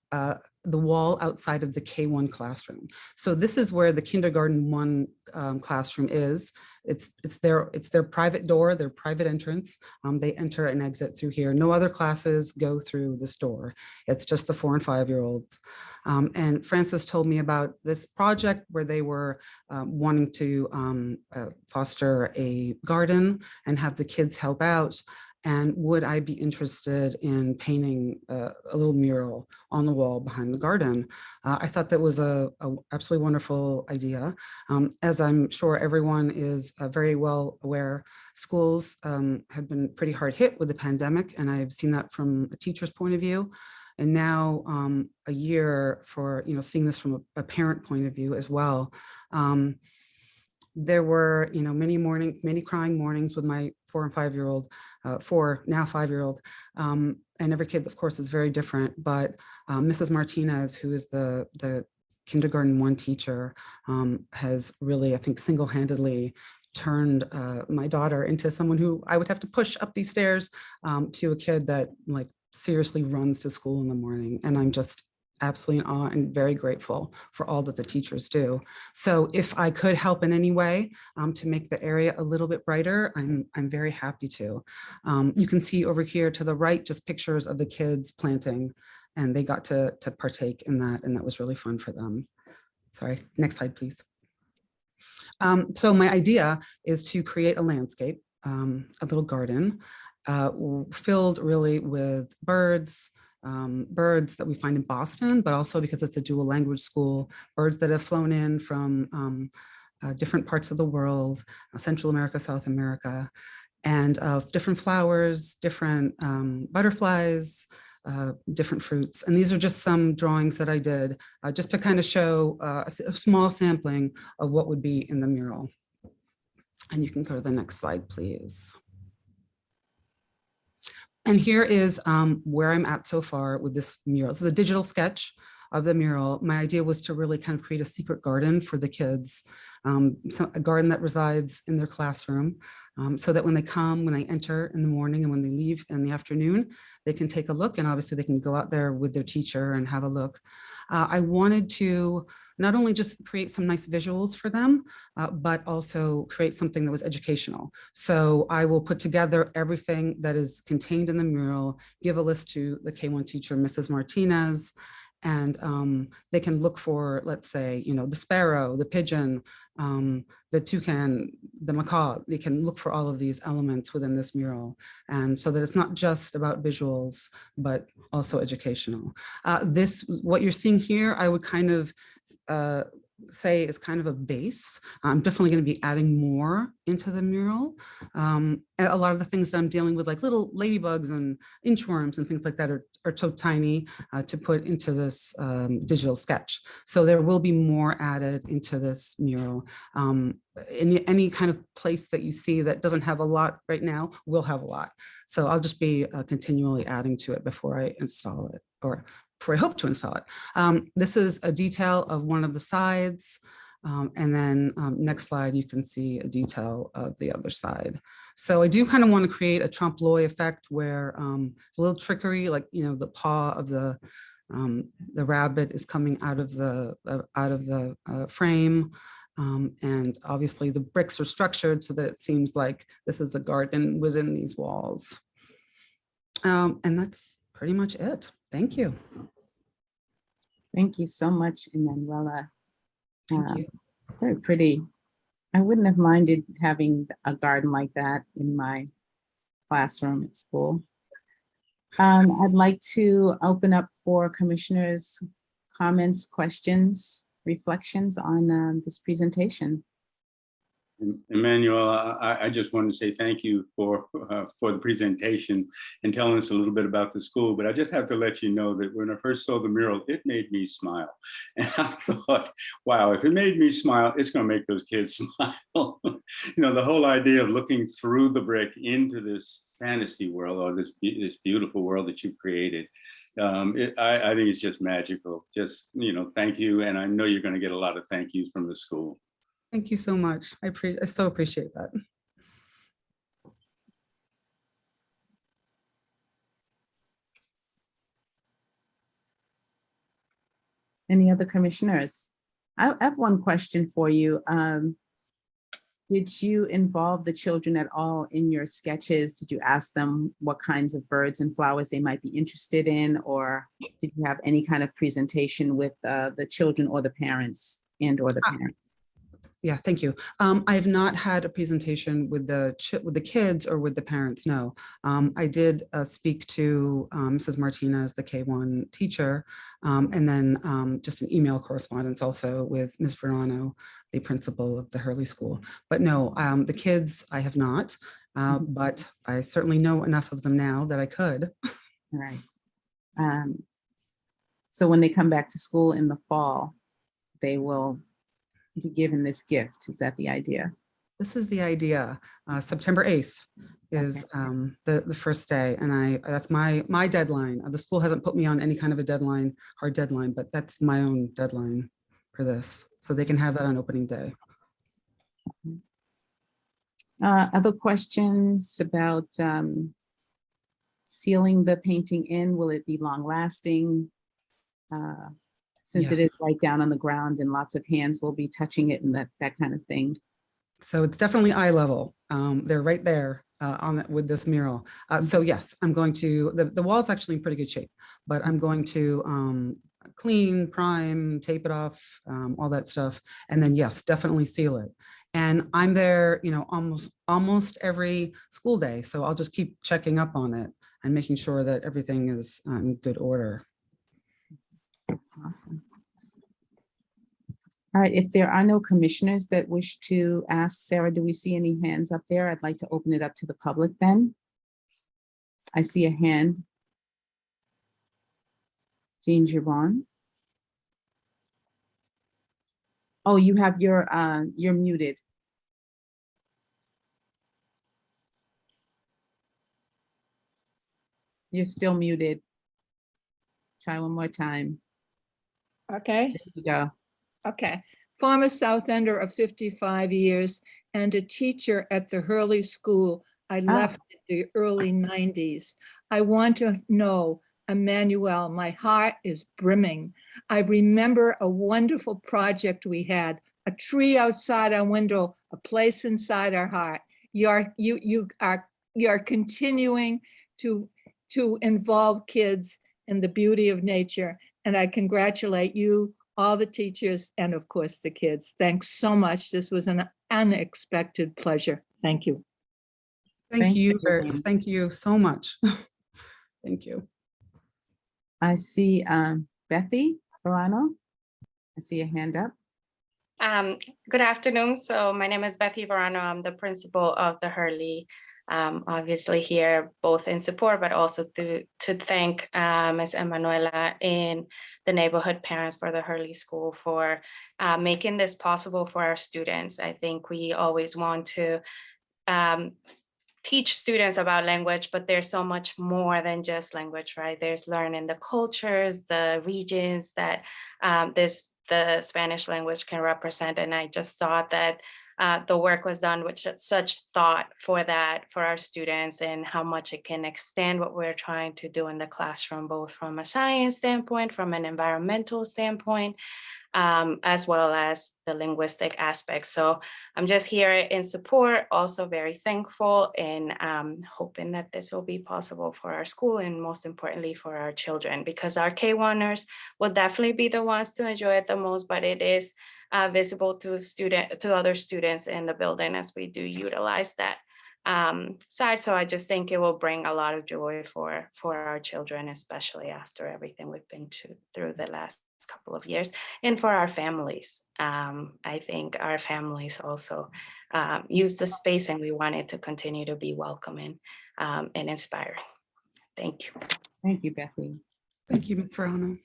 the wall outside of the K1 classroom. So this is where the kindergarten 1 classroom is. It's their private door, their private entrance. They enter and exit through here. No other classes go through this door. It's just the 4 and 5-year-olds. And Frances told me about this project where they were wanting to foster a garden and have the kids help out. And would I be interested in painting a little mural on the wall behind the garden? I thought that was a absolutely wonderful idea. As I'm sure everyone is very well aware, schools have been pretty hard hit with the pandemic, and I've seen that from a teacher's point of view. And now a year for seeing this from a parent point of view as well. There were, many crying mornings with my 4 and 5-year-old, 4, now 5-year-old. And every kid, of course, is very different. But Mrs. Martinez, who is the kindergarten 1 teacher, has really, I think, single-handedly turned my daughter into someone who I would have to push up these stairs to a kid that seriously runs to school in the morning. And I'm just absolutely in awe and very grateful for all that the teachers do. So if I could help in any way to make the area a little bit brighter, I'm very happy to. You can see over here to the right, just pictures of the kids planting, and they got to partake in that, and that was really fun for them. Sorry, next slide, please. So my idea is to create a landscape, a little garden, filled really with birds, birds that we find in Boston, but also because it's a dual language school, birds that have flown in from different parts of the world, Central America, South America, and different flowers, different butterflies, different fruits. And these are just some drawings that I did just to kind of show a small sampling of what would be in the mural. And you can go to the next slide, please. And here is where I'm at so far with this mural. This is a digital sketch of the mural. My idea was to really kind of create a secret garden for the kids, a garden that resides in their classroom, so that when they come, when they enter in the morning and when they leave in the afternoon, they can take a look, and obviously they can go out there with their teacher and have a look. I wanted to not only just create some nice visuals for them, but also create something that was educational. So I will put together everything that is contained in the mural, give a list to the K1 teacher, Mrs. Martinez, and they can look for, let's say, the sparrow, the pigeon, the toucan, the macaw. They can look for all of these elements within this mural. And so that it's not just about visuals, but also educational. What you're seeing here, I would kind of say is kind of a base. I'm definitely going to be adding more into the mural. A lot of the things that I'm dealing with, like little ladybugs and inchworms and things like that, are so tiny to put into this digital sketch. So there will be more added into this mural. Any kind of place that you see that doesn't have a lot right now will have a lot. So I'll just be continually adding to it before I install it, or before I hope to install it. This is a detail of one of the sides. And then next slide, you can see a detail of the other side. So I do kind of want to create a trompe l'oeil effect where a little trickery, like, the paw of the rabbit is coming out of the frame. And obviously the bricks are structured so that it seems like this is the garden within these walls. And that's pretty much it. Thank you.
Thank you so much, Emanuela.
Thank you.
Very pretty. I wouldn't have minded having a garden like that in my classroom at school. I'd like to open up for commissioners' comments, questions, reflections on this presentation?
Emanuela, I just wanted to say thank you for the presentation and telling us a little bit about the school. But I just have to let you know that when I first saw the mural, it made me smile. And I thought, wow, if it made me smile, it's going to make those kids smile. You know, the whole idea of looking through the brick into this fantasy world, or this beautiful world that you've created. I think it's just magical. Just, you know, thank you. And I know you're going to get a lot of thank yous from the school.
Thank you so much. I so appreciate that.
Any other commissioners? I have one question for you. Did you involve the children at all in your sketches? Did you ask them what kinds of birds and flowers they might be interested in? Or did you have any kind of presentation with the children or the parents or the parents?
Yeah, thank you. I have not had a presentation with the kids or with the parents, no. I did speak to Mrs. Martinez, the K1 teacher, and then just an email correspondence also with Ms. Verano, the principal of the Hurley School. But no, the kids I have not, but I certainly know enough of them now that I could.
All right. So when they come back to school in the fall, they will be given this gift. Is that the idea?
This is the idea. September 8th is the first day, and that's my deadline. The school hasn't put me on any kind of a deadline, hard deadline, but that's my own deadline for this, so they can have that on opening day.
Other questions about sealing the painting in? Will it be long lasting? Since it is right down on the ground and lots of hands will be touching it and that kind of thing.
So it's definitely eye level. They're right there with this mural. So yes, I'm going to, the wall's actually in pretty good shape, but I'm going to clean, prime, tape it off, all that stuff. And then yes, definitely seal it. And I'm there, you know, almost every school day. So I'll just keep checking up on it and making sure that everything is in good order.
Awesome. All right, if there are no commissioners that wish to ask, Sarah, do we see any hands up there? I'd like to open it up to the public then. I see a hand. Jean Girbon. Oh, you have you're muted. You're still muted. Try one more time.
Okay.
There you go.
Okay. Former South Ender of 55 years and a teacher at the Hurley School. I left in the early 90s. I want to know, Emanuela, my heart is brimming. I remember a wonderful project we had, a tree outside our window, a place inside our heart. You are continuing to involve kids in the beauty of nature. And I congratulate you, all the teachers, and of course the kids. Thanks so much. This was an unexpected pleasure. Thank you.
Thank you. Thank you so much. Thank you.
I see Bethy Verano. I see a hand up.
Good afternoon. So my name is Bethy Verano. I'm the principal of the Hurley. Obviously here both in support, but also to thank Ms. Emanuela and the neighborhood parents for the Hurley School for making this possible for our students. I think we always want to teach students about language, but there's so much more than just language, right? There's learning the cultures, the regions that the Spanish language can represent. And I just thought that the work was done with such thought for our students and how much it can extend what we're trying to do in the classroom, both from a science standpoint, from an environmental standpoint, as well as the linguistic aspect. So I'm just here in support, also very thankful, and hoping that this will be possible for our school and most importantly for our children, because our K1ers will definitely be the ones to enjoy it the most, but it is visible to other students in the building as we do utilize that side. So I just think it will bring a lot of joy for our children, especially after everything we've been through the last couple of years, and for our families. I think our families also use the space, and we want it to continue to be welcoming and inspiring. Thank you.
Thank you, Becky.
Thank you, Ms. Farona.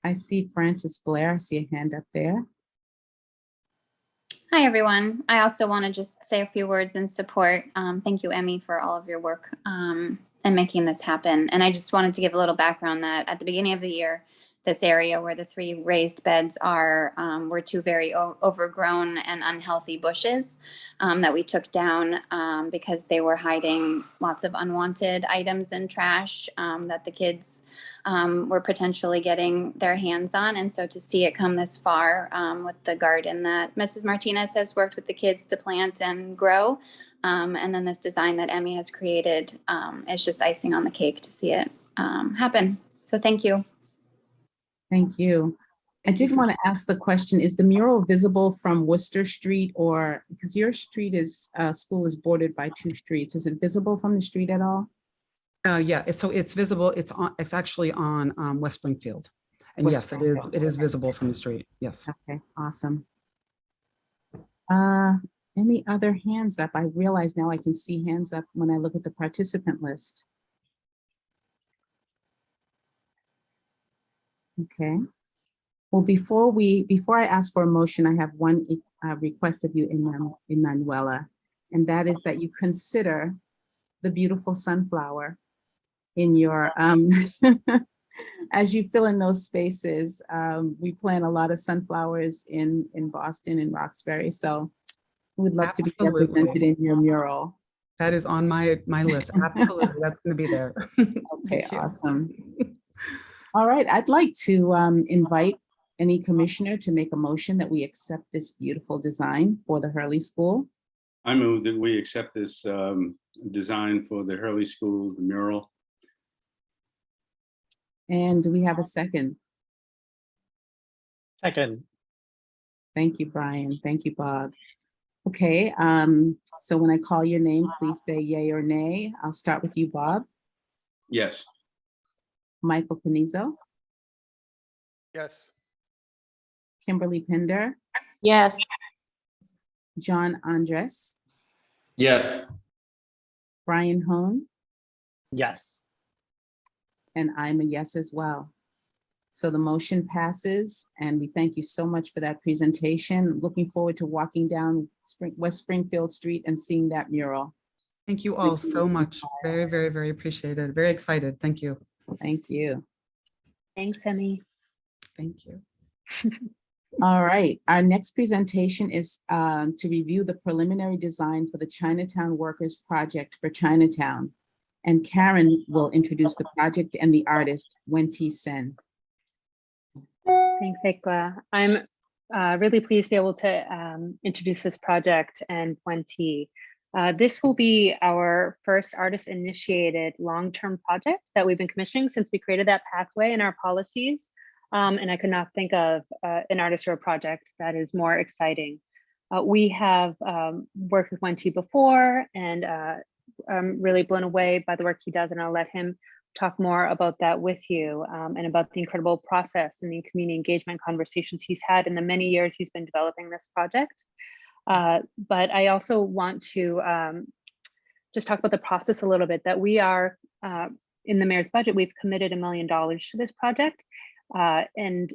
I see Francis Blair. I see a hand up there.
Hi, everyone. I also want to just say a few words in support. Thank you, Emmy, for all of your work and making this happen. And I just wanted to give a little background that at the beginning of the year, this area where the 3 raised beds are were 2 very overgrown and unhealthy bushes that we took down because they were hiding lots of unwanted items and trash that the kids were potentially getting their hands on. And so to see it come this far with the garden that Mrs. Martinez has worked with the kids to plant and grow, and then this design that Emmy has created, is just icing on the cake to see it happen. So thank you.
Thank you. I did want to ask the question, is the mural visible from Worcester Street, or because your street is, school is bordered by 2 streets, is it visible from the street at all?
Yeah, so it's visible. It's actually on West Springfield. And
West
yes,
Springfield.
it is visible from the street. Yes.
Okay, awesome. Any other hands up? I realize now I can see hands up when I look at the participant list. Okay. Well, before I ask for a motion, I have one request of you, Emanuela, and that is that you consider the beautiful sunflower in your, as you fill in those spaces. We plant a lot of sunflowers in Boston and Roxbury, so we'd love to be represented in your mural.
That is on my list. Absolutely, that's going to be there.
Okay, awesome. All right, I'd like to invite any commissioner to make a motion that we accept this beautiful design for the Hurley School.
I move that we accept this design for the Hurley School, the mural.
And do we have a second?
Second.
Thank you, Brian. Thank you, Bob. Okay, so when I call your name, please say yay or nay. I'll start with you, Bob.
Yes.
Michael Canizo.
Yes.
Kimberly Pinder.
Yes.
John Andres.
Yes.
Brian Hone.
Yes.
And I'm a yes as well. So the motion passes, and we thank you so much for that presentation. Looking forward to walking down West Springfield Street and seeing that mural.
Thank you all so much. Very, very, very appreciated. Very excited. Thank you.
Thank you.
Thanks, Emmy.
Thank you.
All right, our next presentation is to review the preliminary design for the Chinatown Workers Project for Chinatown. And Karen will introduce the project and the artist, Wen-ti Tsen.
Thanks, Ekwa. I'm really pleased to be able to introduce this project and Wen-ti. This will be our first artist-initiated long-term project that we've been commissioning since we created that pathway in our policies. And I could not think of an artist or a project that is more exciting. We have worked with Wen-ti before, and I'm really blown away by the work he does, and I'll let him talk more about that with you and about the incredible process and the community engagement conversations he's had in the many years he's been developing this project. But I also want to just talk about the process a little bit, that we are in the mayor's budget, we've committed $1 million to this project. And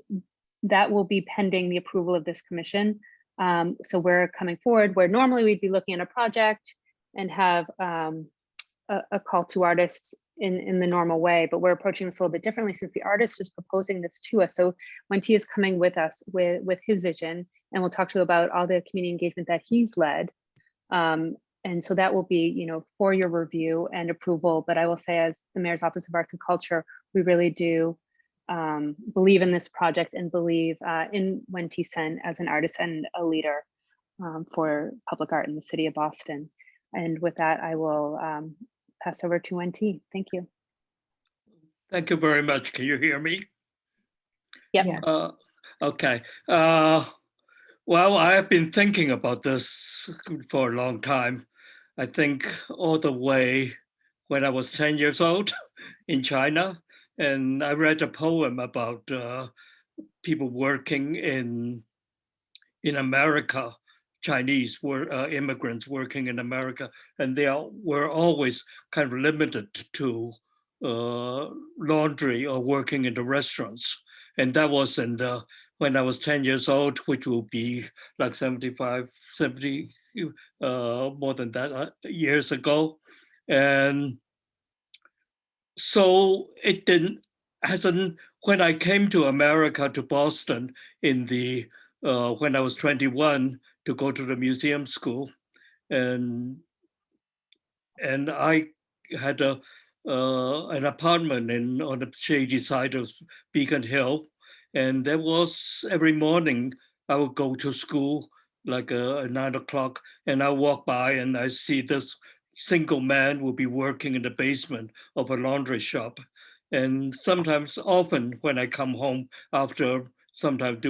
that will be pending the approval of this commission. So we're coming forward where normally we'd be looking at a project and have a call to artists in the normal way, but we're approaching this a little bit differently since the artist is proposing this to us. So Wen-ti is coming with us with his vision, and we'll talk to you about all the community engagement that he's led. And so that will be, you know, for your review and approval. But I will say, as the Mayor's Office of Arts and Culture, we really do believe in this project and believe in Wen-ti Tsen as an artist and a leader for public art in the city of Boston. And with that, I will pass over to Wen-ti. Thank you.
Thank you very much. Can you hear me?
Yep.
Yeah.
Okay. Well, I have been thinking about this for a long time. I think all the way when I was 10 years old in China. And I read a poem about people working in America, Chinese immigrants working in America, and they were always kind of limited to laundry or working in the restaurants. And that was when I was 10 years old, which will be like 75, 70, more than that years ago. And so it hasn't, when I came to America, to Boston when I was 21 to go to the museum school, and I had an apartment on the shady side of Beacon Hill, and there was every morning I would go to school like at 9 o'clock, and I walk by and I see this single man will be working in the basement of a laundry shop. And sometimes, often when I come home after sometimes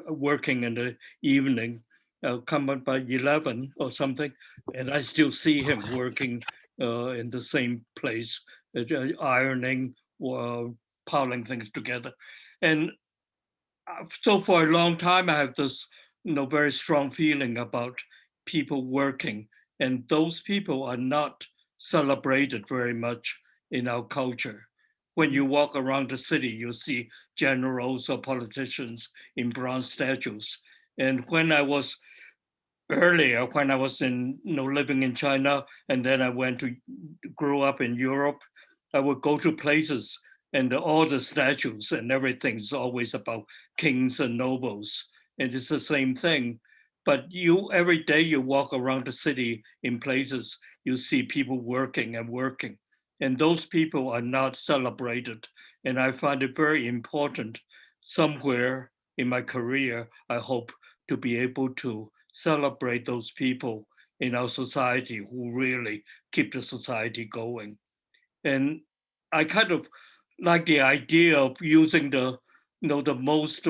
working in the evening, I'll come up by 11 or something, and I still see him working in the same place, ironing or piling things together. And so for a long time, I have this very strong feeling about people working, and those people are not celebrated very much in our culture. When you walk around the city, you see generals or politicians in bronze statues. And when I was earlier, when I was living in China, and then I grew up in Europe, I would go to places and all the statues and everything's always about kings and nobles. And it's the same thing. But every day you walk around the city in places, you see people working and working. And those people are not celebrated. And I find it very important somewhere in my career, I hope to be able to celebrate those people in our society who really keep the society going. And I kind of like the idea of using the most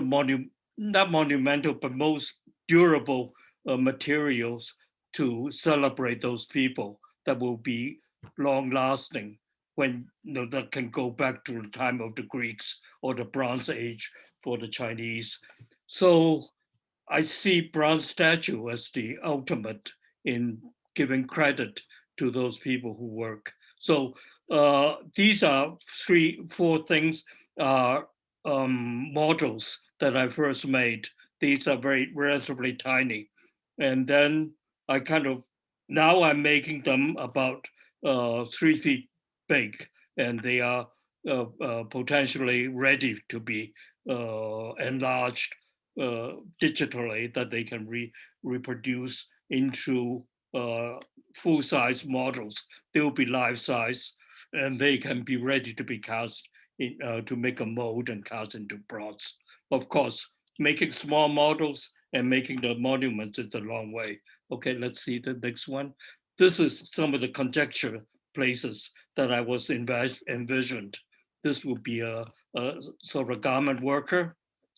not monumental, but most durable materials to celebrate those people that will be long lasting, when that can go back to the time of the Greeks or the Bronze Age for the Chinese. So I see bronze statue as the ultimate in giving credit to those people who work. So these are 4 things, models that I first made. These are relatively tiny. And then I now I'm making them about 3 feet big, and they are potentially ready to be enlarged digitally, that they can reproduce into full-size models. They will be life-size, and they can be ready to be cast to make a mold and cast into bronze. Of course, making small models and making the monuments is a long way. Okay, let's see the next one. This is some of the conjecture places that I was envisioned. This would be a sort of a garment worker,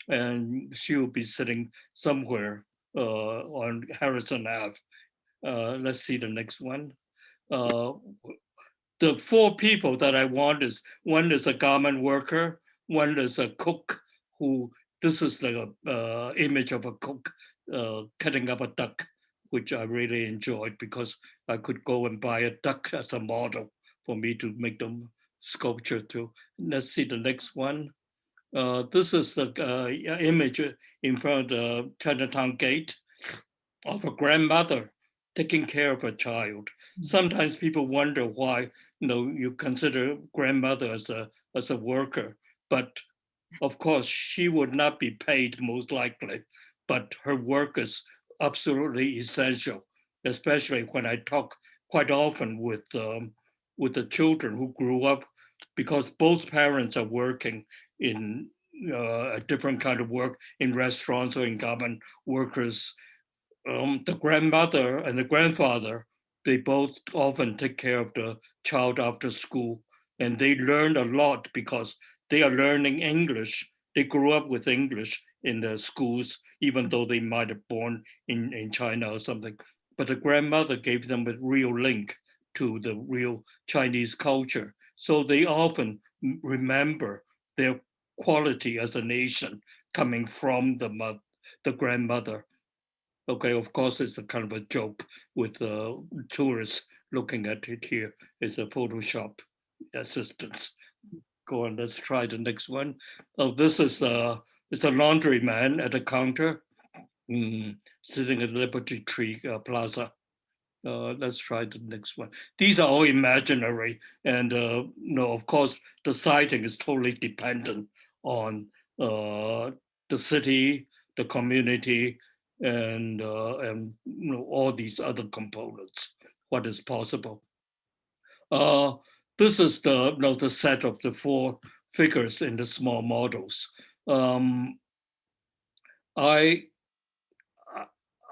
and she will be sitting somewhere on Harrison Ave. Let's see the next one. The 4 people that I want is, one is a garment worker, one is a cook this is like a image of a cook cutting up a duck, which I really enjoyed because I could go and buy a duck as a model for me to make them sculpture to. Let's see the next one. This is the image in front of the Chinatown gate of a grandmother taking care of a child. Sometimes people wonder why you consider grandmother as a worker, but of course she would not be paid most likely, but her work is absolutely essential, especially when I talk quite often with the children who grew up, because both parents are working in a different kind of work in restaurants or in garment workers. The grandmother and the grandfather, they both often take care of the child after school, and they learn a lot because they are learning English. They grew up with English in the schools, even though they might have born in China or something. but the grandmother gave them a real link to the real Chinese culture. So they often remember their quality as a nation coming from the grandmother. Okay, of course, it's a kind of a joke with tourists looking at it here. It's a Photoshop assistance. Go on, let's try the next one. Oh, this is it's a laundry man at a counter sitting at Liberty Tree Plaza. Let's try the next one. These are all imaginary, and no, of course, the sighting is totally dependent on the city, the community, and all these other components. What is possible? This is the set of the 4 figures in the small models.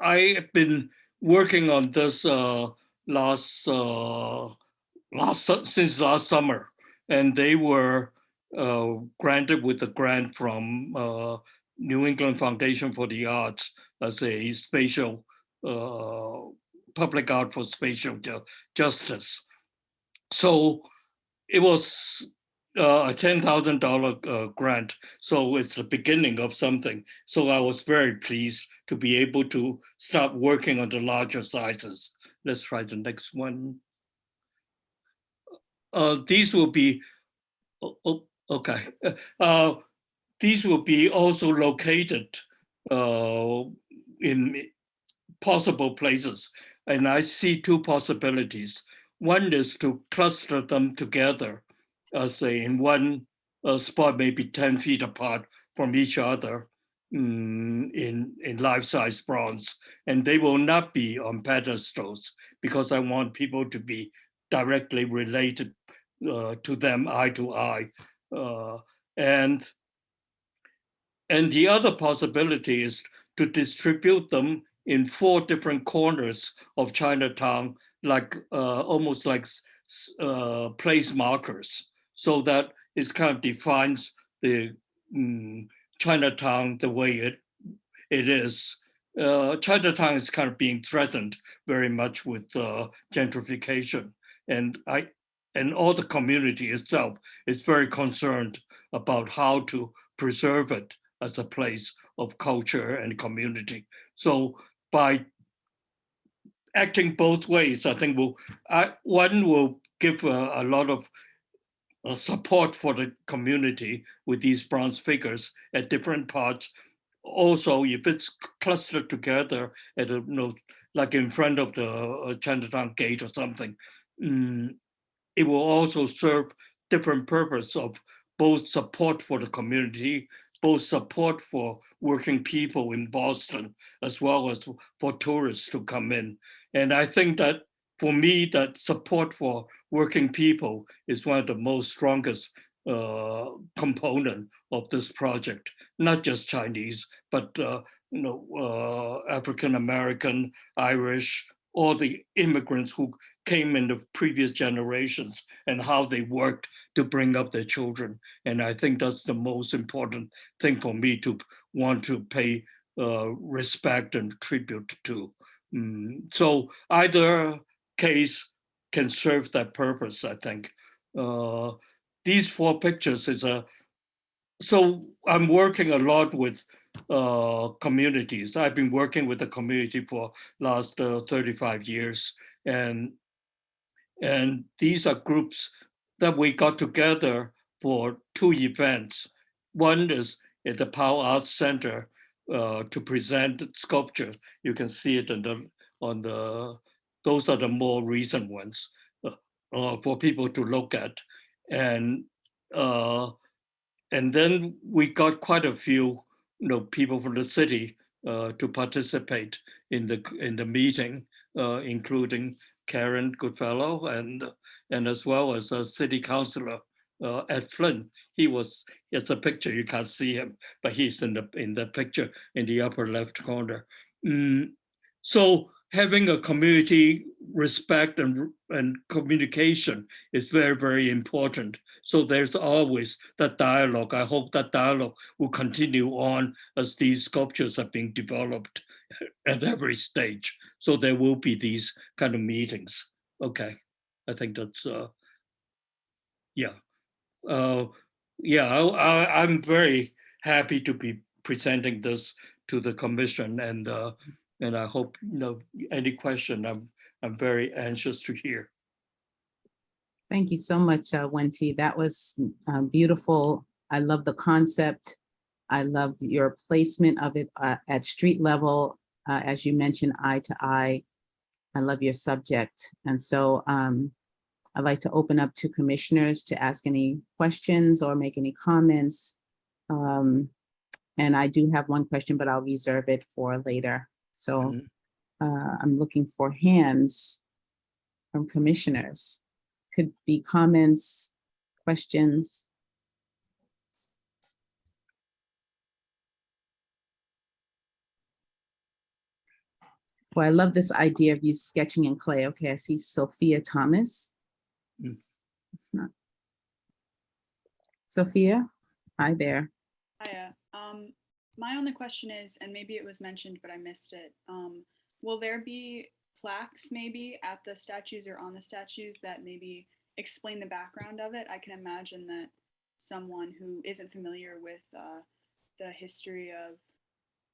I have been working on this since last summer, and they were granted with a grant from New England Foundation for the Arts as a spatial public art for spatial justice. So it was a $10,000 grant. So it's the beginning of something. So I was very pleased to be able to start working on the larger sizes. Let's try the next one. These will be, okay. These will be also located in possible places. And I see 2 possibilities. One is to cluster them together, say in one spot, maybe 10 feet apart from each other in life-size bronze. And they will not be on pedestals because I want people to be directly related to them eye to eye. And the other possibility is to distribute them in 4 different corners of Chinatown, like almost like place markers, so that it kind of defines the Chinatown the way it is. Chinatown is kind of being threatened very much with gentrification, and all the community itself is very concerned about how to preserve it as a place of culture and community. So by acting both ways, I think one will give a lot of support for the community with these bronze figures at different parts. Also, if it's clustered together at like in front of the Chinatown gate or something, it will also serve different purpose of both support for the community, both support for working people in Boston, as well as for tourists to come in. And I think that for me, that support for working people is one of the most strongest component of this project, not just Chinese, but African-American, Irish, all the immigrants who came in the previous generations and how they worked to bring up their children. And I think that's the most important thing for me to want to pay respect and tribute to. So either case can serve that purpose, I think. These 4 pictures is so I'm working a lot with communities. I've been working with the community for last 35 years. And these are groups that we got together for 2 events. One is at the Powell Arts Center to present sculpture. You can see it on the those are the more recent ones for people to look at. And then we got quite a few people from the city to participate in the meeting, including Karen Goodfellow and as well as a city councilor Ed Flynn. It's a picture, you can't see him, but he's in the picture in the upper left corner. So having a community respect and communication is very, very important. So there's always that dialogue. I hope that dialogue will continue on as these sculptures are being developed. at every stage. So there will be these kind of meetings. Okay, I think that's, yeah. I'm very happy to be presenting this to the commission, and I hope, any question, I'm very anxious to hear.
Thank you so much, Wen-ti. That was beautiful. I love the concept. I love your placement of it at street level, as you mentioned, eye to eye. I love your subject. And so I'd like to open up to commissioners to ask any questions or make any comments. And I do have one question, but I'll reserve it for later. So I'm looking for hands from commissioners. Could be comments, questions. Well, I love this idea of you sketching in clay. Okay, I see Sophia Thomas. It's not. Sophia, hi there.
Hiya. My only question is, and maybe it was mentioned, but I missed it. Will there be plaques maybe at the statues or on the statues that maybe explain the background of it? I can imagine that someone who isn't familiar with the history of,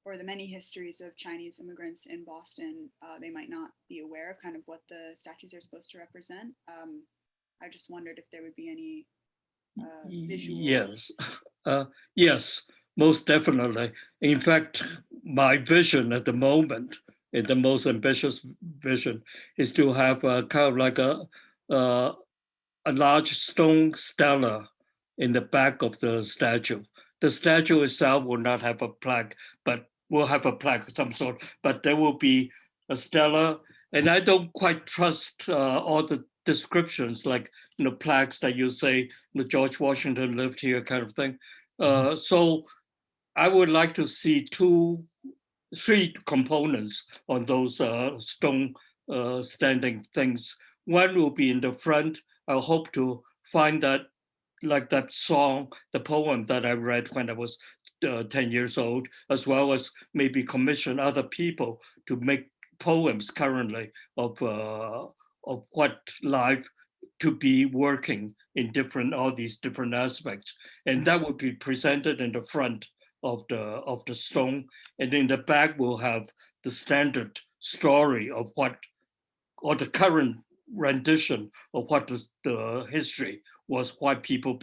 or the many histories of Chinese immigrants in Boston, they might not be aware of kind of what the statues are supposed to represent. I just wondered if there would be any visual.
Yes, yes, most definitely. In fact, my vision at the moment, and the most ambitious vision, is to have kind of like a large stone stela in the back of the statue. The statue itself will not have a plaque, but will have a plaque of some sort, but there will be a stela. And I don't quite trust all the descriptions, like plaques that you say the George Washington lived here kind of thing. So I would like to see three components on those stone standing things. One will be in the front. I hope to find that, like that song, the poem that I read when I was 10 years old, as well as maybe commission other people to make poems currently of what life to be working in all these different aspects. And that would be presented in the front of the stone. And in the back, we'll have the standard story of what, or the current rendition of what the history was, why people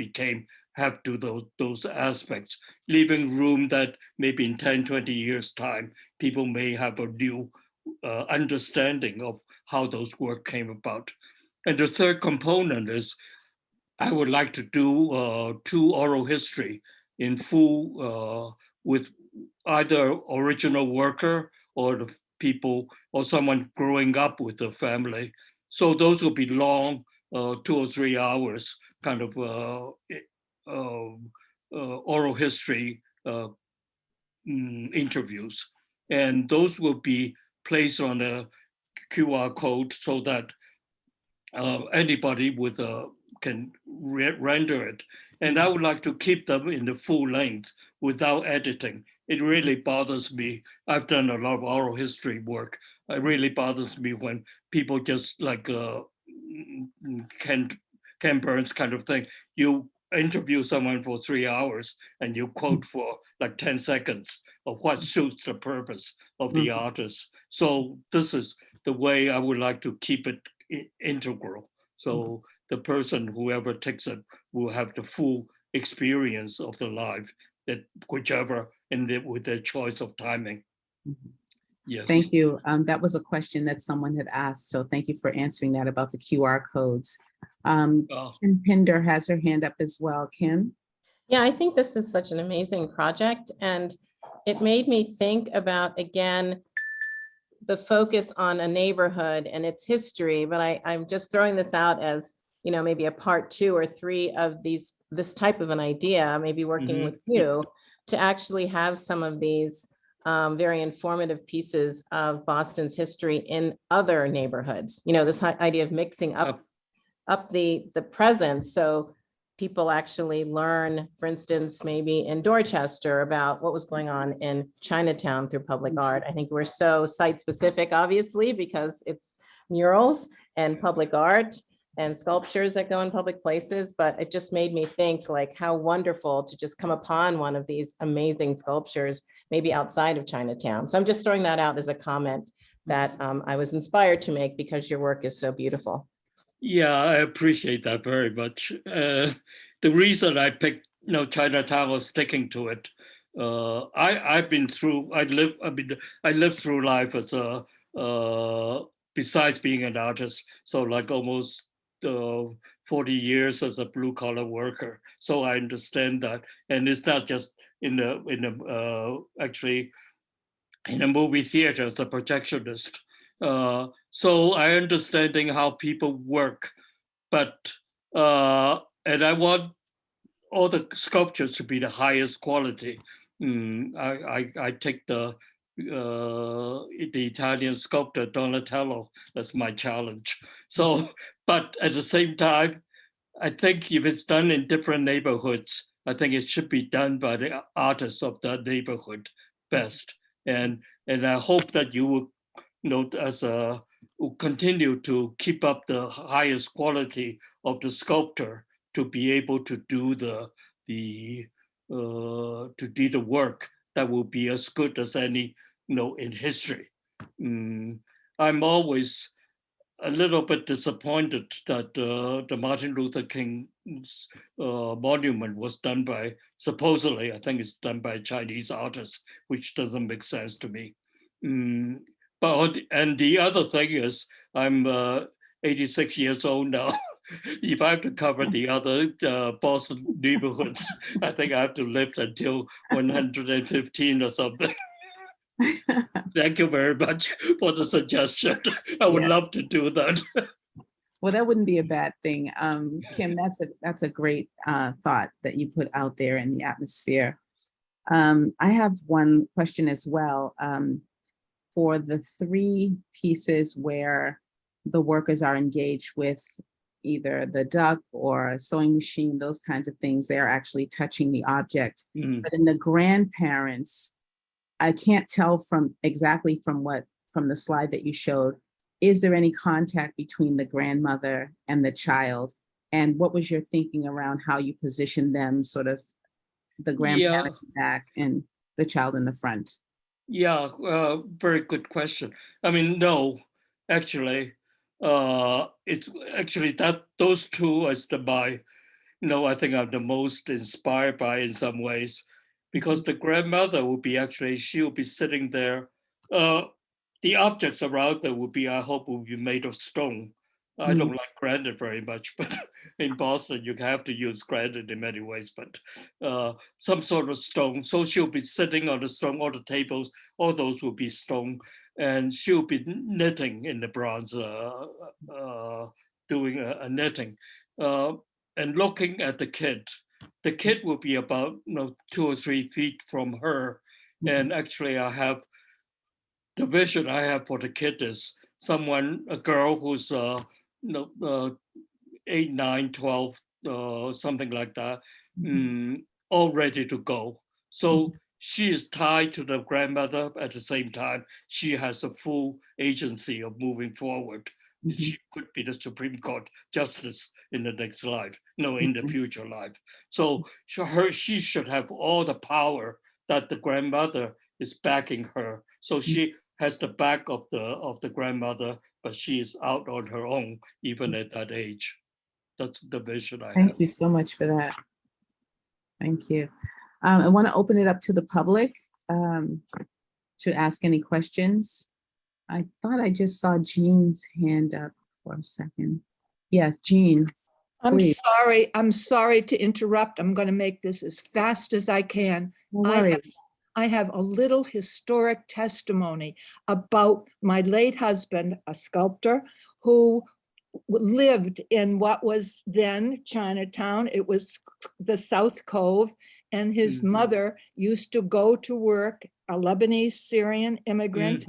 have to those aspects, leaving room that maybe in 10, 20 years time, people may have a new understanding of how those work came about. And the third component is I would like to do 2 oral history in full with either original worker or the people or someone growing up with the family. So those will be long, 2 or 3 hours kind of oral history interviews. And those will be placed on a QR code so that anybody with can render it. And I would like to keep them in the full length without editing. It really bothers me. I've done a lot of oral history work. It really bothers me when people just like Ken Burns kind of thing. You interview someone for 3 hours and you quote for like 10 seconds of what suits the purpose of the artist. So this is the way I would like to keep it integral. So the person, whoever takes it, will have the full experience of the life, that whichever, and with their choice of timing. Yes.
Thank you. That was a question that someone had asked. So thank you for answering that about the QR codes. Kim Pinder has her hand up as well. Kim?
Yeah, I think this is such an amazing project, and it made me think about, again, the focus on a neighborhood and its history, but I'm just throwing this out as, maybe a part 2 or 3 of this type of an idea, maybe working with you to actually have some of these very informative pieces of Boston's history in other neighborhoods. This idea of mixing up the presence, so people actually learn, for instance, maybe in Dorchester about what was going on in Chinatown through public art. I think we're so site specific, obviously, because it's murals and public art and sculptures that go in public places, but it just made me think like how wonderful to just come upon one of these amazing sculptures, maybe outside of Chinatown. So I'm just throwing that out as a comment that I was inspired to make because your work is so beautiful.
Yeah, I appreciate that very much. The reason I picked, Chinatown was sticking to it. I lived through life as a besides being an artist, so like almost 40 years as a blue collar worker. So I understand that, and it's not just actually in a movie theater as a projectionist. So I understanding how people work, but and I want all the sculptures to be the highest quality. I take the Italian sculptor Donatello as my challenge. So, but at the same time, I think if it's done in different neighborhoods, I think it should be done by the artists of that neighborhood best. And I hope that you will, will continue to keep up the highest quality of the sculptor to be able to do the work that will be as good as any in history. I'm always a little bit disappointed that the Martin Luther King's monument was done by, supposedly, I think it's done by a Chinese artist, which doesn't make sense to me. And the other thing is, I'm 86 years old now. If I have to cover the other Boston neighborhoods, I think I have to live until 115 or something. Thank you very much for the suggestion. I would love to do that.
Well, that wouldn't be a bad thing. Kim, that's a great thought that you put out there in the atmosphere. I have one question as well. For the 3 pieces where the workers are engaged with either the duck or a sewing machine, those kinds of things, they're actually touching the object. But in the grandparents, I can't tell from the slide that you showed, is there any contact between the grandmother and the child? And what was your thinking around how you position them, sort of the grandparent back and the child in the front?
Yeah, very good question. I mean, no, actually, it's actually that those two is I think I'm the most inspired by in some ways, because the grandmother will be she will be sitting there. The objects around her will be, I hope, will be made of stone. I don't like granite very much, but in Boston, you have to use granite in many ways, but some sort of stone. So she'll be sitting on the stone, all the tables, all those will be stone, and she'll be knitting in the bronze, doing a knitting, and looking at the kid. The kid will be about 2 or 3 feet from her, and actually I have the vision I have for the kid is a girl who's 8, 9, 12, something like that, all ready to go. So she is tied to the grandmother. At the same time, she has a full agency of moving forward. She could be the Supreme Court justice in the next life, in the future life. So she should have all the power that the grandmother is backing her. So she has the back of the grandmother, but she is out on her own, even at that age. That's the vision I have.
Thank you so much for that. Thank you. I want to open it up to the public to ask any questions. I thought I just saw Jean's hand up for a second. Yes, Jean. Please.
I'm sorry to interrupt. I'm going to make this as fast as I can.
No worries.
I have a little historic testimony about my late husband, a sculptor, who lived in what was then Chinatown. It was the South Cove, and his mother used to go to work, a Lebanese Syrian immigrant,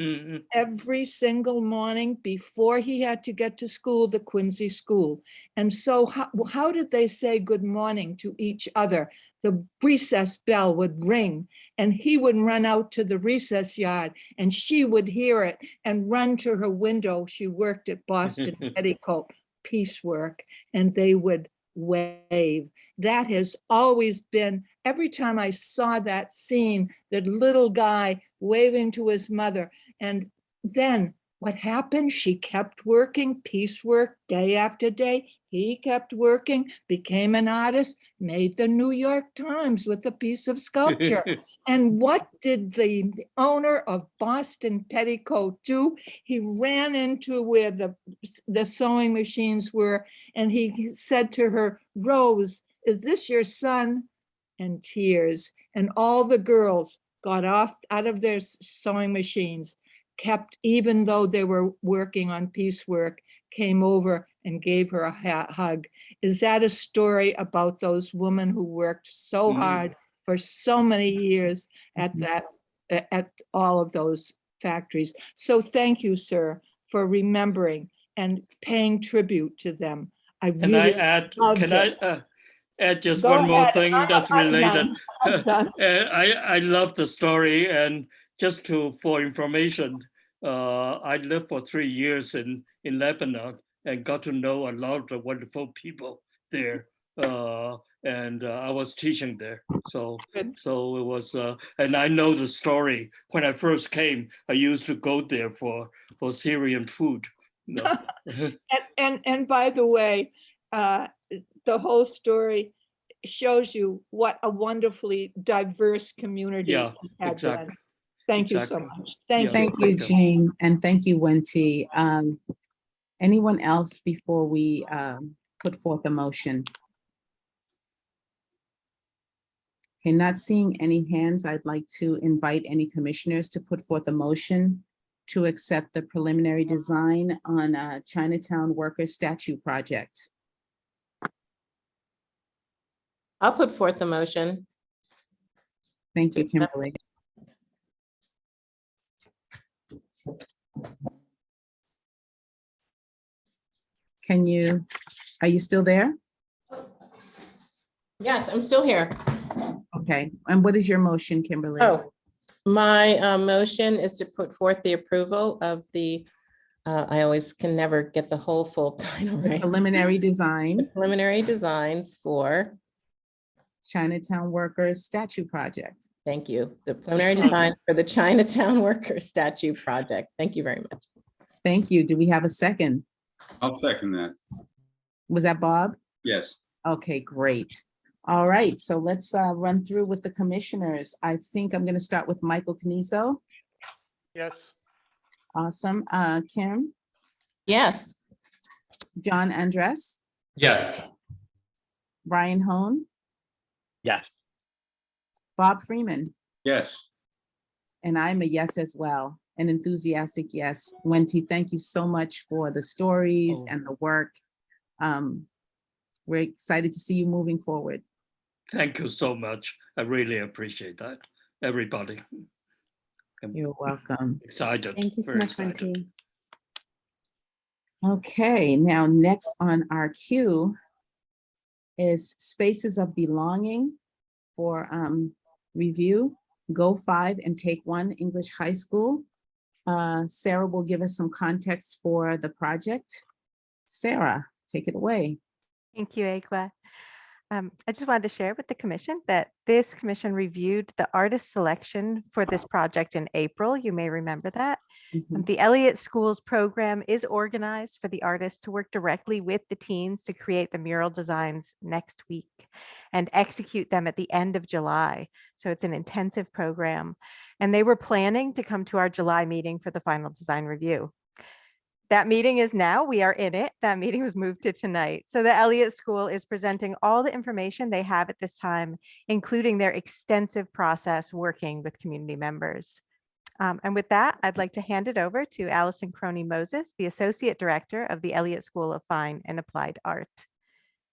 every single morning before he had to get to school, the Quincy School. And so how did they say good morning to each other? The recess bell would ring and he would run out to the recess yard and she would hear it and run to her window. She worked at Boston Petticoat Piecework, and they would wave. That has always been, every time I saw that scene, that little guy waving to his mother. And then what happened? She kept working piecework day after day. He kept working, became an artist, made the New York Times with a piece of sculpture. And what did the owner of Boston Petticoat do? He ran into where the sewing machines were, and he said to her, "Rose, is this your son?" And tears. And all the girls got off out of their sewing machines, kept, even though they were working on piecework, came over and gave her a hug. Is that a story about those women who worked so hard for so many years at all of those factories? So thank you, sir, for remembering and paying tribute to them. I really
add just
Go
one more
ahead.
thing that's
I'm
related?
done. I'm done.
I love the story, and just for information, I lived for 3 years in Lebanon and got to know a lot of the wonderful people there. And I was teaching there. So it was, and I know the story. When I first came, I used to go there for Syrian food. You know?
and by the way, the whole story shows you what a wonderfully diverse community it had been. Thank you so much.
Thank you, Jean, and thank you, Wen-ti. Anyone else before we put forth a motion? Okay, not seeing any hands, I'd like to invite any commissioners to put forth a motion to accept the preliminary design on Chinatown Workers Statue Project.
I'll put forth the motion.
Thank you, Kimberly. Are you still there?
Yes, I'm still here.
Okay, and what is your motion, Kimberly?
Oh, my motion is to put forth the approval of the, I always can never get the whole full title right.
Preliminary design.
The preliminary designs for
Chinatown Workers Statue Project.
Thank you. The preliminary design for the Chinatown Workers Statue Project. Thank you very much.
Thank you. Do we have a second?
I'll second that.
Was that Bob?
Yes.
Okay, great. All right, so let's run through with the commissioners. I think I'm going to start with Michael Canizo.
Yes.
Awesome. Kim?
Yes.
John Andres?
Yes.
Brian Hone?
Yes.
Bob Freeman?
Yes.
And I'm a yes as well, an enthusiastic yes. Wen-ti, thank you so much for the stories and the work. We're excited to see you moving forward.
Thank you so much. I really appreciate that, everybody.
You're welcome.
Excited.
Thank you so much, Wen-ti.
Okay, now next on our queue is Spaces of Belonging for review, GoFive and TakeOne English High School. Sarah will give us some context for the project. Sarah, take it away.
Thank you, Aqua. I just wanted to share with the commission that this commission reviewed the artist selection for this project in April. You may remember that. The Eliot Schools program is organized for the artists to work directly with the teens to create the mural designs next week and execute them at the end of July. So it's an intensive program. And they were planning to come to our July meeting for the final design review. That meeting is now, we are in it. That meeting was moved to tonight. So the Eliot School is presenting all the information they have at this time, including their extensive process working with community members. And with that, I'd like to hand it over to Allison Croney-Moses, the Associate Director of the Eliot School of Fine and Applied Art.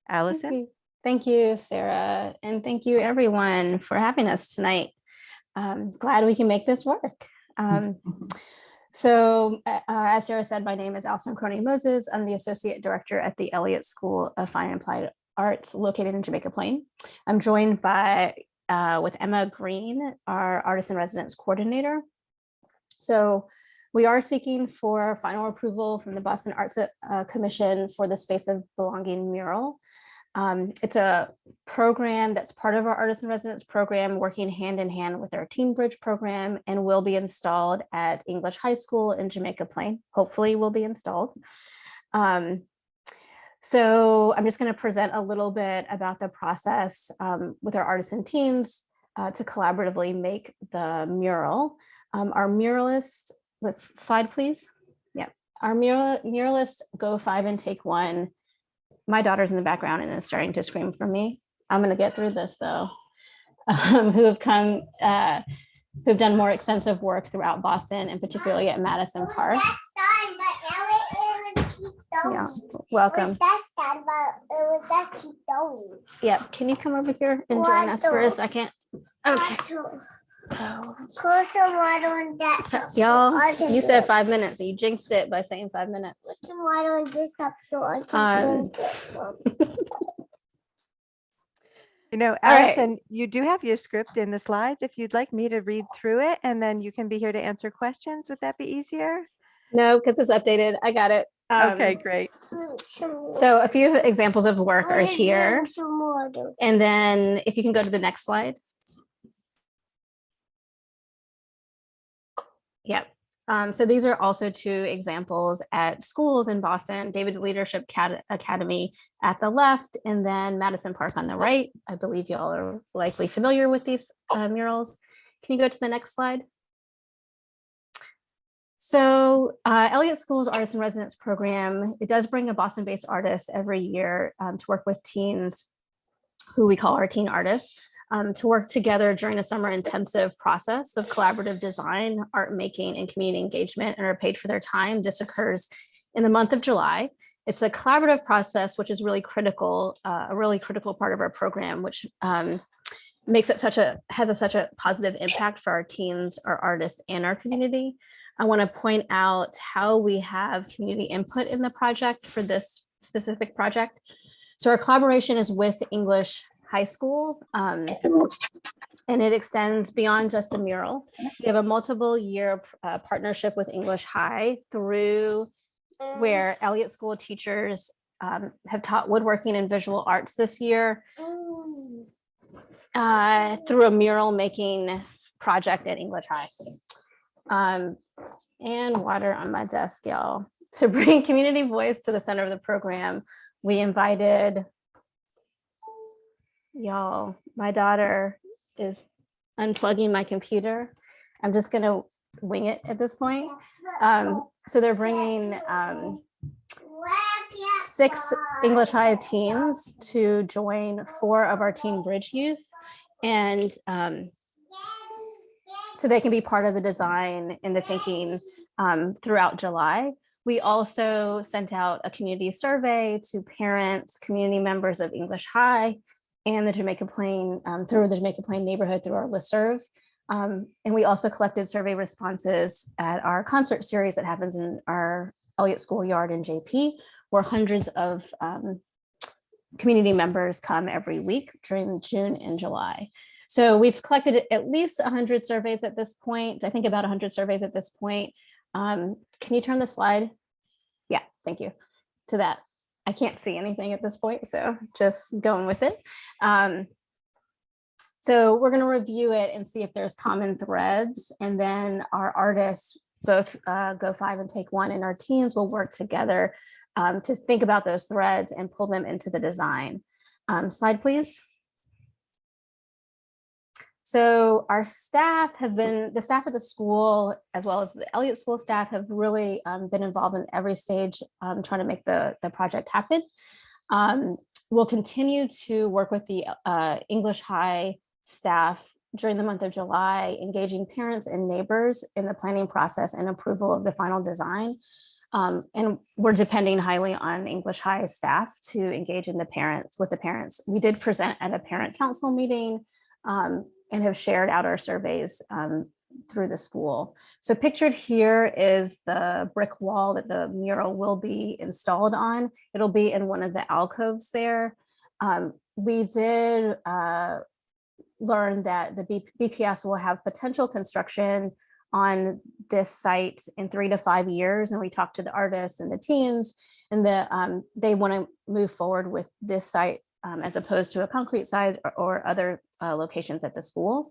Allison?
Thank you, Sarah, and thank you everyone for having us tonight. Glad we can make this work. As Sarah said, my name is Alison Moses. I'm the Associate Director at the Eliot School of Fine and Applied Arts located in Jamaica Plain. I'm joined with Emma Green, our Artist in Residence Coordinator. So we are seeking for final approval from the Boston Arts Commission for the Space of Belonging mural. It's a program that's part of our Artist in Residence program, working hand in hand with our Teen Bridge program, and will be installed at English High School in Jamaica Plain. Hopefully will be installed. So I'm just going to present a little bit about the process with our artists and teams to collaboratively make the mural. Our muralist, let's slide please. Yeah, our muralist GoFive and TakeOne. My daughter's in the background and is starting to scream for me. I'm going to get through this though. Who've done more extensive work throughout Boston and particularly at Madison Park. Yeah, welcome. Yeah, can you come over here and join us for a second? Okay. So, y'all, you said 5 minutes, and you jinxed it by saying 5 minutes.
You know, Allison, you do have your script in the slides. If you'd like me to read through it, and then you can be here to answer questions, would that be easier?
No, because it's updated. I got it.
Okay, great.
So a few examples of work are here. And then if you can go to the next slide. Yep. So these are also 2 examples at schools in Boston, David Leadership Academy at the left, and then Madison Park on the right. I believe y'all are likely familiar with these murals. Can you go to the next slide? So Eliot School's Artist in Residence program, it does bring a Boston-based artist every year to work with teens who we call our teen artists. To work together during a summer intensive process of collaborative design, art making, and community engagement, and are paid for their time. This occurs in the month of July. It's a collaborative process, which is really critical, a really critical part of our program, which makes it such a positive impact for our teens, our artists, and our community. I want to point out how we have community input in the project for this specific project. So our collaboration is with English High School, and it extends beyond just the mural. We have a multiple year partnership with English High through where Eliot School teachers have taught woodworking and visual arts this year through a mural making project at English High. And water on my desk, y'all. To bring community voice to the center of the program, we invited y'all, my daughter is unplugging my computer. I'm just gonna wing it at this point. So they're bringing 6 English High teens to join 4 of our Teen Bridge youth. And so they can be part of the design and the thinking throughout July. We also sent out a community survey to parents, community members of English High, and the Jamaica Plain, through the Jamaica Plain neighborhood through our listserv. And we also collected survey responses at our concert series that happens in our Eliot Schoolyard in JP, where hundreds of community members come every week during June and July. So we've collected at least 100 surveys at this point. I think about 100 surveys at this point. Can you turn the slide? Yeah, thank you to that. I can't see anything at this point, so just going with it. So we're going to review it and see if there's common threads, and then our artists, both GoFive and TakeOne, and our teams will work together to think about those threads and pull them into the design. Slide, please. So our staff have been, the staff at the school, as well as the Eliot School staff, have really been involved in every stage trying to make the project happen. We'll continue to work with the English High staff during the month of July, engaging parents and neighbors in the planning process and approval of the final design. And we're depending highly on English High staff to engage in with the parents. We did present at a parent council meeting and have shared out our surveys through the school. So pictured here is the brick wall that the mural will be installed on. It'll be in one of the alcoves there. We did learn that the BPS will have potential construction on this site in 3 to 5 years. And we talked to the artists and the teens, and they want to move forward with this site as opposed to a concrete site or other locations at the school.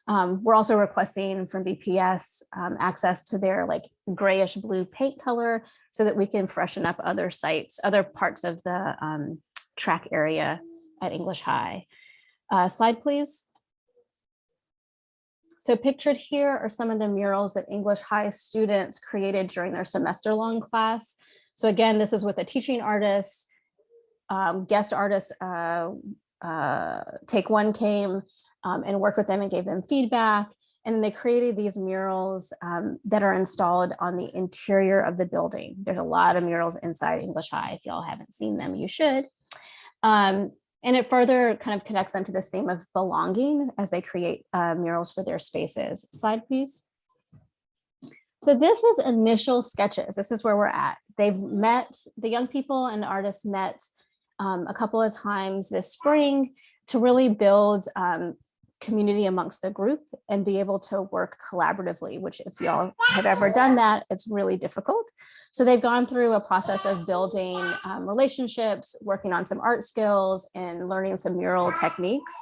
We're also requesting from BPS access to their like grayish blue paint color so that we can freshen up other sites, other parts of the track area at English High. Slide, please. So pictured here are some of the murals that English High students created during their semester-long class. So again, this is with a teaching artist, guest artist, TakeOne came and worked with them and gave them feedback. And they created these murals that are installed on the interior of the building. There's a lot of murals inside English High. If y'all haven't seen them, you should. And it further kind of connects them to this theme of belonging as they create murals for their spaces. Slide, please. So this is initial sketches. This is where we're at. They've met, the young people and the artists met a couple of times this spring to really build community amongst the group and be able to work collaboratively, which if y'all have ever done that, it's really difficult. So they've gone through a process of building relationships, working on some art skills and learning some mural techniques.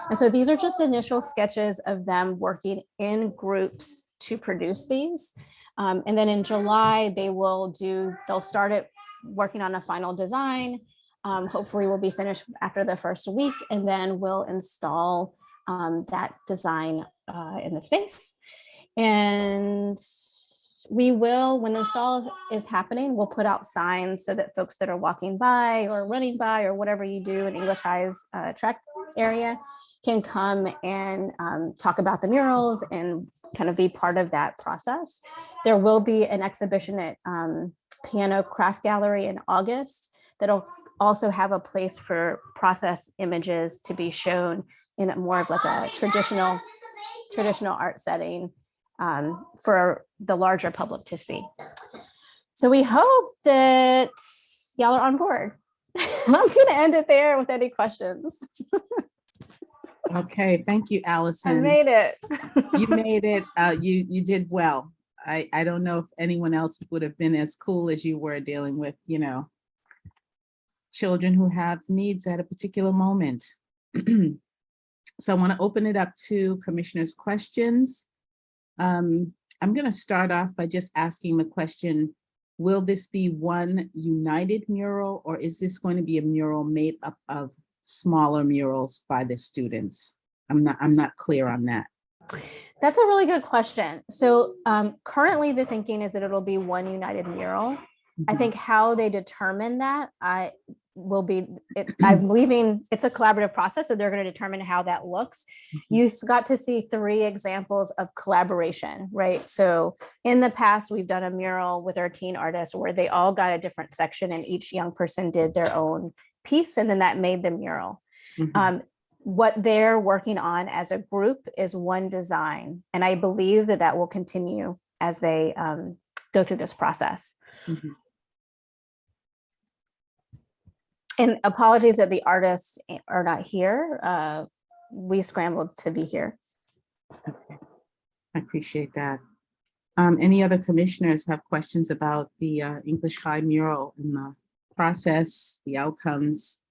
And so these are just initial sketches of them working in groups to produce these. And then in July, they'll start it working on a final design. Hopefully we'll be finished after the first week, and then we'll install that design in the space. And we will, when the install is happening, we'll put out signs so that folks that are walking by or running by or whatever you do in English High's track area can come and talk about the murals and kind of be part of that process. There will be an exhibition at Piano Craft Gallery in August that'll also have a place for process images to be shown in a more of like a traditional art setting for the larger public to see. So we hope that y'all are on board. I'm gonna end it there with any questions.
Okay, thank you, Allison.
I made it.
You made it. You did well. I don't know if anyone else would have been as cool as you were dealing with, you know, children who have needs at a particular moment. So I want to open it up to commissioners' questions. I'm going to start off by just asking the question, will this be one united mural, or is this going to be a mural made up of smaller murals by the students? I'm not clear on that.
That's a really good question. So currently the thinking is that it'll be one united mural. I think how they determine that, I'm believing it's a collaborative process, so they're going to determine how that looks. You got to see 3 examples of collaboration, right? So in the past, we've done a mural with our teen artists where they all got a different section and each young person did their own piece, and then that made the mural. What they're working on as a group is one design, and I believe that that will continue as they go through this process. And apologies that the artists are not here. We scrambled to be here.
Okay. I appreciate that. Any other commissioners have questions about the English High mural and the process, the outcomes?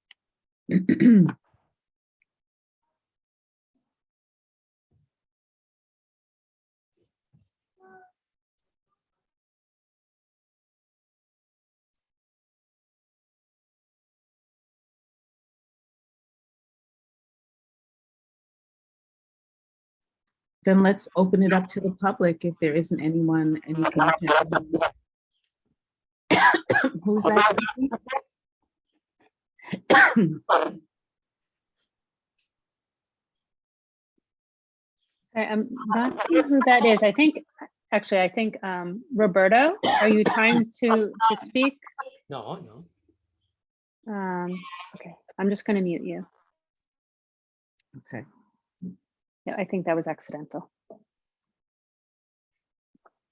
Then let's open it up to the public if there isn't anyone, any commissioner. Who's that?
Sorry, I'm not seeing who that is. I think Actually, I think, Roberto, are you trying to speak?
No.
Okay, I'm just going to mute you.
Okay.
Yeah, I think that was accidental.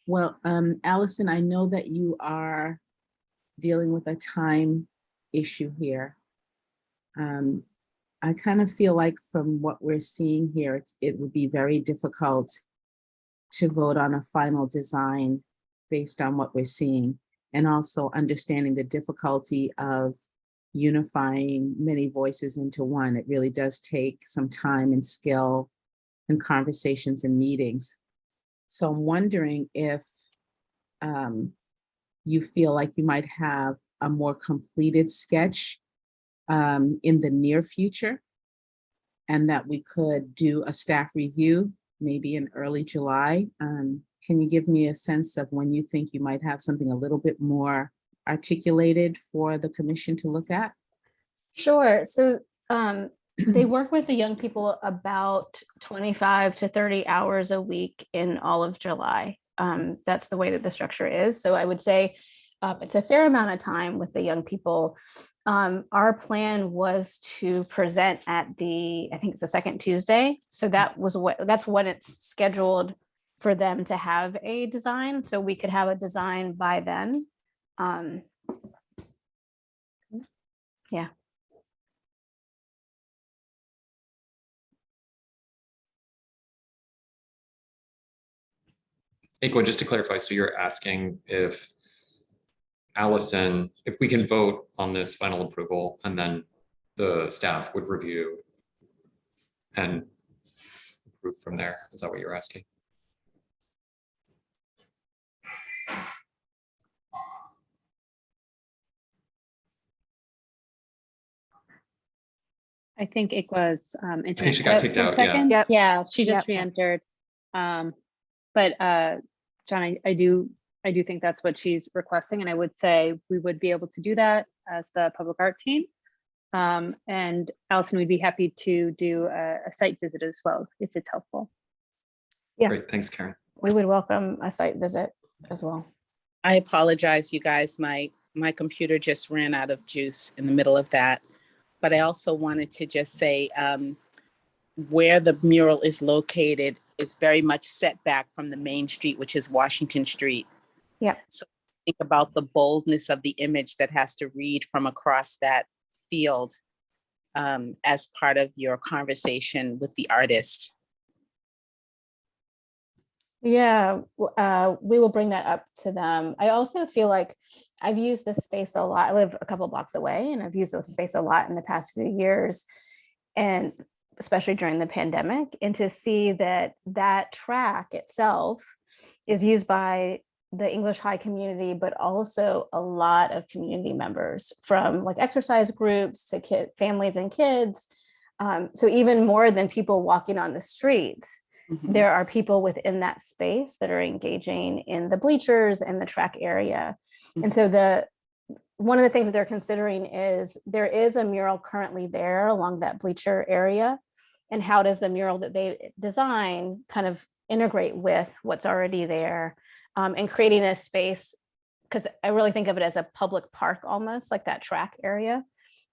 Well, Allison, I know that you are dealing with a time issue here. I kind of feel like from what we're seeing here, it would be very difficult to vote on a final design based on what we're seeing, and also understanding the difficulty of unifying many voices into one. It really does take some time and skill and conversations and meetings. So I'm wondering if you feel like you might have a more completed sketch in the near future, and that we could do a staff review maybe in early July. Can you give me a sense of when you think you might have something a little bit more articulated for the commission to look at?
Sure. So they work with the young people about 25 to 30 hours a week in all of July. That's the way that the structure is. So I would say it's a fair amount of time with the young people. Our plan was to present at I think it's the second Tuesday. So that's when it's scheduled for them to have a design. So we could have a design by then. Yeah.
TakeOne, just to clarify, so you're asking if Allison, if we can vote on this final approval and then the staff would review and approve from there. Is that what you're asking?
I think it was
I think she got kicked out.
Yeah, she just re-entered. But John, I do think that's what she's requesting, and I would say we would be able to do that as the public art team. And Allison, we'd be happy to do a site visit as well if it's helpful.
Yeah.
Great, thanks, Karen.
We would welcome a site visit as well.
I apologize, you guys. My computer just ran out of juice in the middle of that. But I also wanted to just say where the mural is located is very much set back from the main street, which is Washington Street.
Yeah.
So think about the boldness of the image that has to read from across that field as part of your conversation with the artist.
Yeah, we will bring that up to them. I also feel like I've used this space a lot. I live a couple blocks away, and I've used this space a lot in the past few years, and especially during the pandemic. And to see that track itself is used by the English High community, but also a lot of community members, from like exercise groups to families and kids. So even more than people walking on the streets. There are people within that space that are engaging in the bleachers and the track area. And so one of the things that they're considering is there is a mural currently there along that bleacher area. And how does the mural that they design kind of integrate with what's already there, and creating a space, because I really think of it as a public park, almost like that track area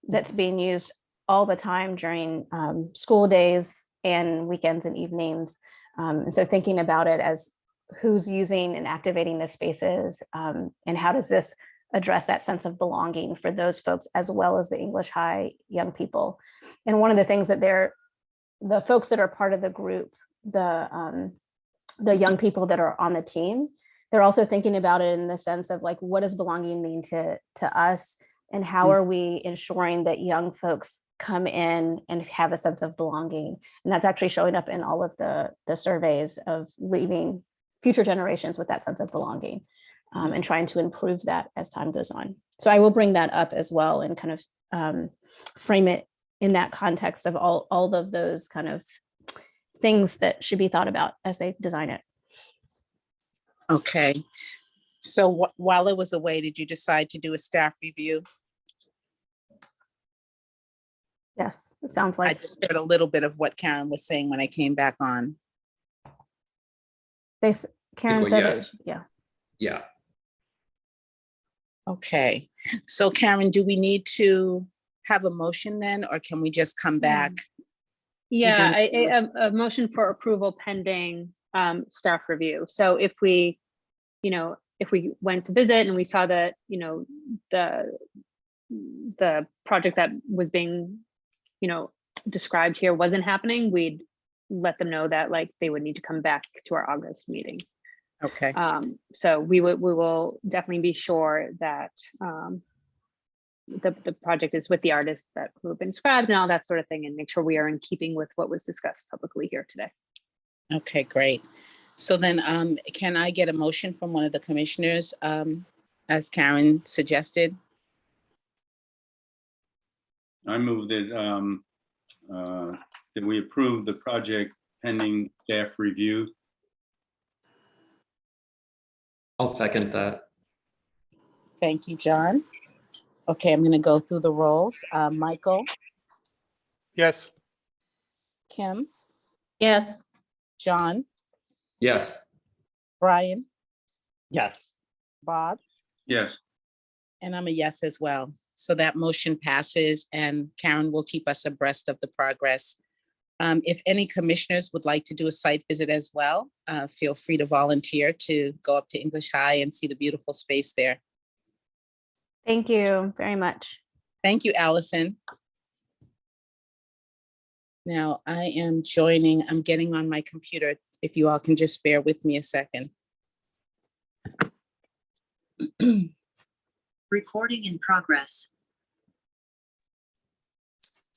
that's being used all the time during school days and weekends and evenings. And so thinking about it as who's using and activating the spaces, and how does this address that sense of belonging for those folks, as well as the English High young people. And one of the things that the folks that are part of the group, the young people that are on the team, they're also thinking about it in the sense of like, what does belonging mean to us? And how are we ensuring that young folks come in and have a sense of belonging? And that's actually showing up in all of the surveys of leaving future generations with that sense of belonging, and trying to improve that as time goes on. So I will bring that up as well and kind of frame it in that context of all of those kind of things that should be thought about as they design it.
Okay. So while it was away, did you decide to do a staff review?
Yes, it sounds like.
I just heard a little bit of what Karen was saying when I came back on.
Karen
Pickle,
said
yes.
it, yeah.
Yeah.
Okay, so Karen, do we need to have a motion then, or can we just come back?
Yeah, a motion for approval pending staff review. So if we, if we went to visit and we saw that, the project that was being, described here wasn't happening, we'd let them know that like they would need to come back to our August meeting.
Okay.
So we will definitely be sure that the project is with the artists that who have been described and all that sort of thing, and make sure we are in keeping with what was discussed publicly here today.
Okay, great. So then can I get a motion from one of the commissioners as Karen suggested?
I move that that we approve the project pending staff review.
I'll second that.
Thank you, John. Okay, I'm going to go through the roles. Michael?
Yes.
Kim?
Yes.
John?
Yes.
Brian?
Yes.
Bob?
Yes.
And I'm a yes as well. So that motion passes, and Karen will keep us abreast of the progress. If any commissioners would like to do a site visit as well, feel free to volunteer to go up to English High and see the beautiful space there.
Thank you very much.
Thank you, Allison. Now I am I'm getting on my computer. If you all can just bear with me a second.
Recording in progress.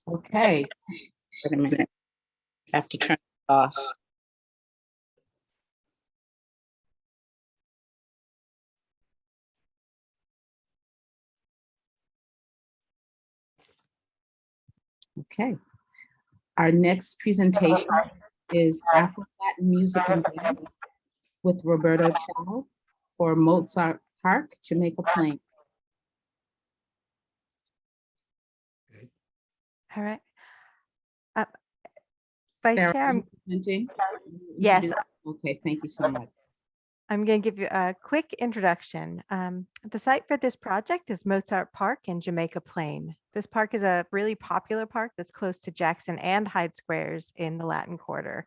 Okay. Wait a minute. I have to turn it off. Okay. Our next presentation is Afro-Latin music and dance with Roberto Chao for Mozart Park, Jamaica Plain.
All right. Vice
Sarah,
Chair,
are you presenting?
yes.
Okay, thank you so much.
I'm going to give you a quick introduction. The site for this project is Mozart Park in Jamaica Plain. This park is a really popular park that's close to Jackson and Hyde Squares in the Latin Quarter.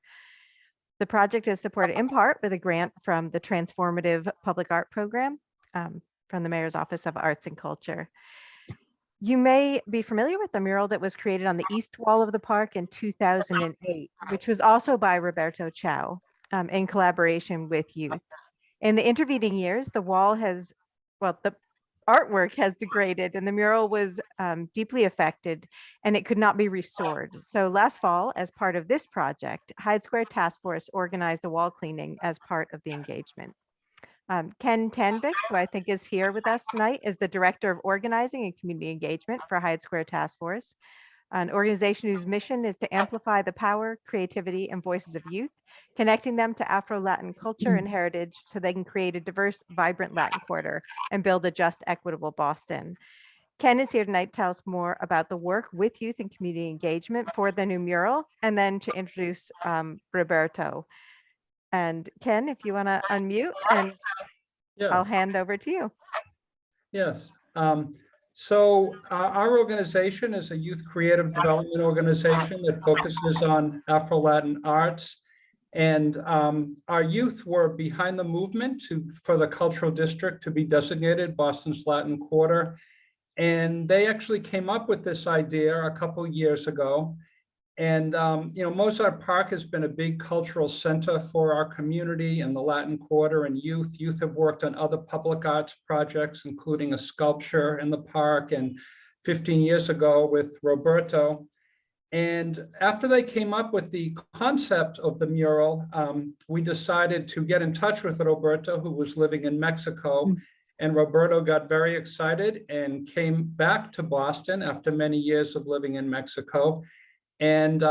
The project is supported in part with a grant from the Transformative Public Art Program from the Mayor's Office of Arts and Culture. You may be familiar with the mural that was created on the east wall of the park in 2008, which was also by Roberto Chao in collaboration with youth. In the intervening years, the artwork has degraded and the mural was deeply affected and it could not be restored. So last fall, as part of this project, Hyde Square Task Force organized a wall cleaning as part of the engagement. Ken Tanvik, who I think is here with us tonight, is the Director of Organizing and Community Engagement for Hyde Square Task Force, an organization whose mission is to amplify the power, creativity, and voices of youth, connecting them to Afro-Latin culture and heritage so they can create a diverse, vibrant Latin Quarter and build a just, equitable Boston. Ken is here tonight to tell us more about the work with youth and community engagement for the new mural, and then to introduce Roberto. And Ken, if you want to unmute, and I'll hand over to you.
Yes. So our organization is a youth creative development organization that focuses on Afro-Latin arts. And our youth were behind the movement for the cultural district to be designated Boston's Latin Quarter. And they actually came up with this idea a couple years ago. And, Mozart Park has been a big cultural center for our community and the Latin Quarter and youth. Youth have worked on other public arts projects, including a sculpture in the park, and 15 years ago with Roberto. And after they came up with the concept of the mural, we decided to get in touch with Roberto, who was living in Mexico. And Roberto got very excited and came back to Boston after many years of living in Mexico. And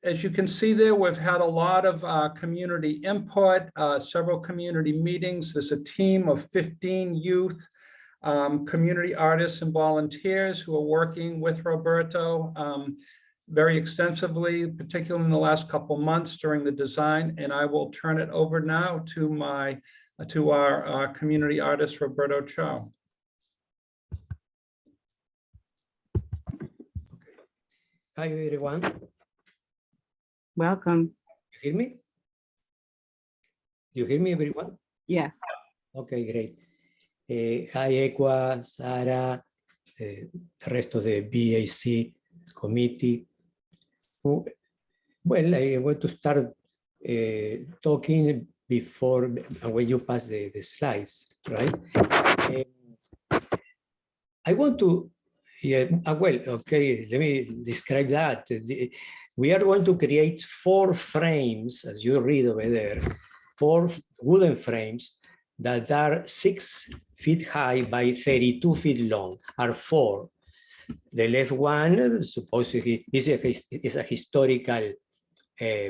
as you can see there, we've had a lot of community input, several community meetings. There's a team of 15 youth, community artists and volunteers who are working with Roberto. very extensively, particularly in the last couple months during the design. And I will turn it over now to our community artist, Roberto Chao.
Hi, everyone.
Welcome.
You hear me? You hear me, everyone?
Yes.
Okay, great. Hi, Equa, Sara, the rest of the BAC committee. Well, I want to start talking before when you pass the slides, right? I want to, well, okay, let me describe that. We are going to create 4 frames, as you read over there, 4 wooden frames that are 6 feet high by 32 feet long, are 4. The left one supposedly is a historical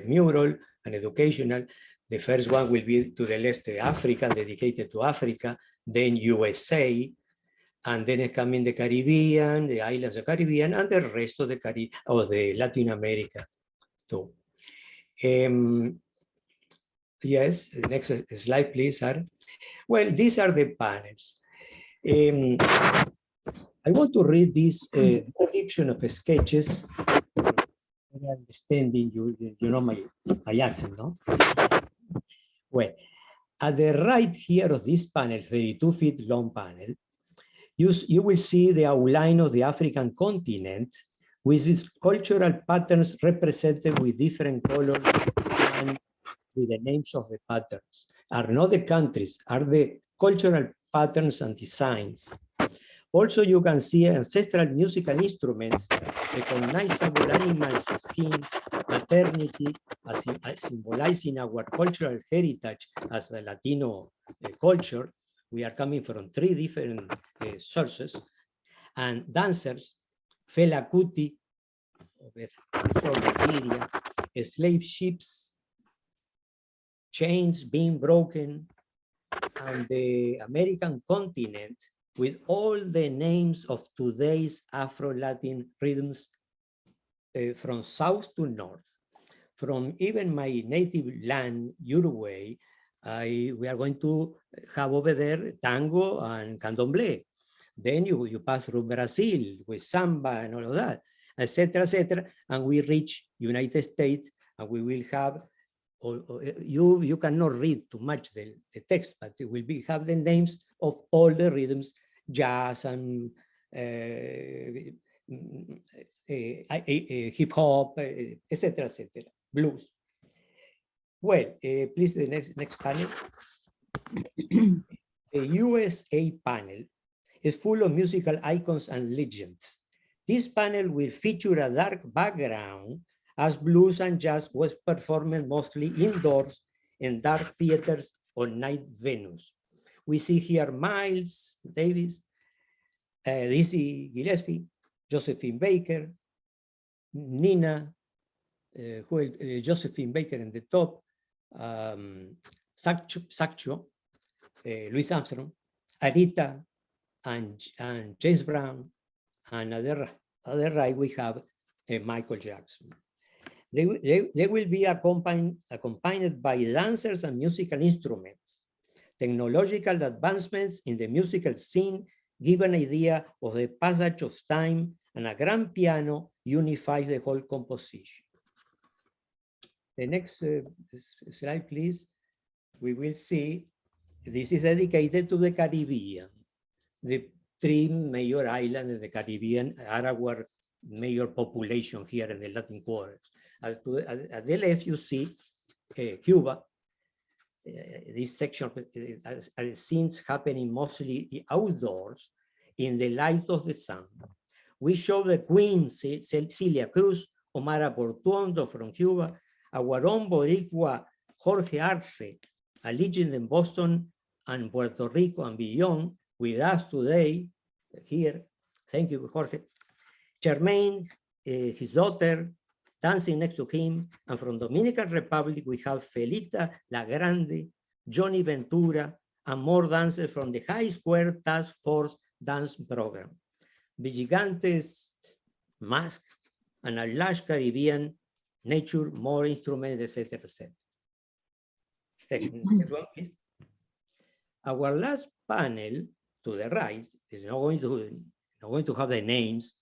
mural and educational. The first one will be to the left, Africa, dedicated to Africa, then USA, and then it's coming the Caribbean, the islands of the Caribbean, and the rest of the Latin America too. Yes, next slide, please, Sarah. Well, these are the panels. I want to read this description of sketches. Understanding you know my accent, no? Well, at the right here of this panel, 32 feet long panel, you will see the outline of the African continent with its cultural patterns represented with different colors and with the names of the patterns. Are not the countries, are the cultural patterns and designs. Also, you can see ancestral musical instruments, recognizable animals, skins, maternity, as symbolizing our cultural heritage as a Latino culture. We are coming from 3 different sources. And dancers, Fela Kuti, from Nigeria, slave ships, chains being broken, and the American continent with all the names of today's Afro-Latin rhythms from south to north. From even my native land, Uruguay, we are going to have over there tango and candomblé. Then you pass through Brazil with samba and all of that, etc., and we reach United States, and we will have, you cannot read too much the text, but it will have the names of all the rhythms, jazz and hip hop, etc., blues. Well, please, the next panel. The USA panel is full of musical icons and legends. This panel will feature a dark background as blues and jazz was performed mostly indoors in dark theaters or night venues. We see here Miles Davis, Dizzy Gillespie, Josephine Baker, Nina, Josephine Baker in the top, Sacho, Louis Armstrong, Arita, and James Brown, and other right we have Michael Jackson. They will be accompanied by dancers and musical instruments. Technological advancements in the musical scene give an idea of the passage of time, and a grand piano unifies the whole composition. The next slide, please. We will see, this is dedicated to the Caribbean. The 3 major islands in the Caribbean are our major population here in the Latin quarter. At the left, you see Cuba. This section are scenes happening mostly outdoors in the light of the sun. We show the Queen Celia Cruz, Omar Portuondo from Cuba, our own Boricua Jorge Arce, a legend in Boston and Puerto Rico and beyond, with us today here. Thank you, Jorge. Charmaine, his daughter, dancing next to him, and from Dominican Republic, we have Felita La Grande, Johnny Ventura, and more dancers from the High Square Task Force dance program. Vigilantes, Mask, and a large Caribbean nature, more instruments, etc., etc. Next one, please. Our last panel to the right is not going to have the names.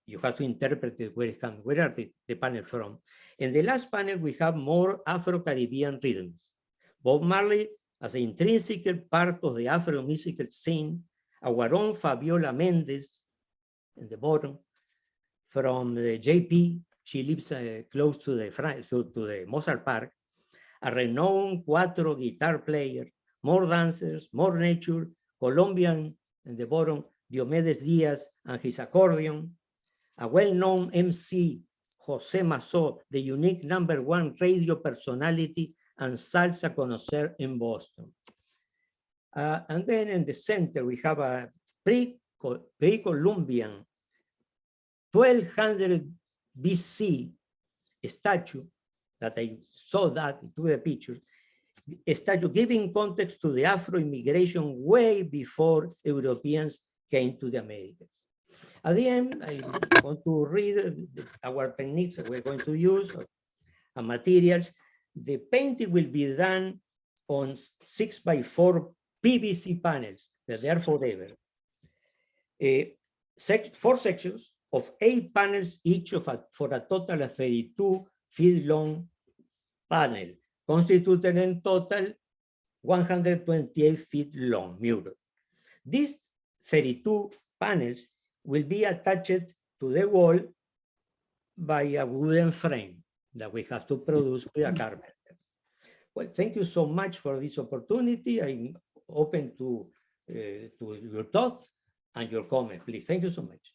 You have to interpret it where it comes, where are the panel from. In the last panel, we have more Afro-Caribbean rhythms. Bob Marley as an intrinsic part of the Afro musical scene, our own Fabiola Mendes in the bottom, from the JP, she lives close to the Mozart Park, a renowned cuatro guitar player, more dancers, more nature, Colombian in the bottom, Diomedes Diaz and his accordion, a well-known MC, Jose Mazó, the unique #1 radio personality and salsa connoisseur in Boston. And then in the center, we have a pre-Columbian 1200 BC statue that I saw that through the picture, a statue giving context to the Afro immigration way before Europeans came to the Americas. At the end, I want to read our techniques that we're going to use and materials. The painting will be done on 6x4 PVC panels that they are forever. 4 sections of 8 panels each for a total of 32 feet long panel, constituted in total 128 feet long mural. These 32 panels will be attached to the wall by a wooden frame that we have to produce with a carpenter. Well, thank you so much for this opportunity. I'm open to your thoughts and your comments, please. Thank you so much.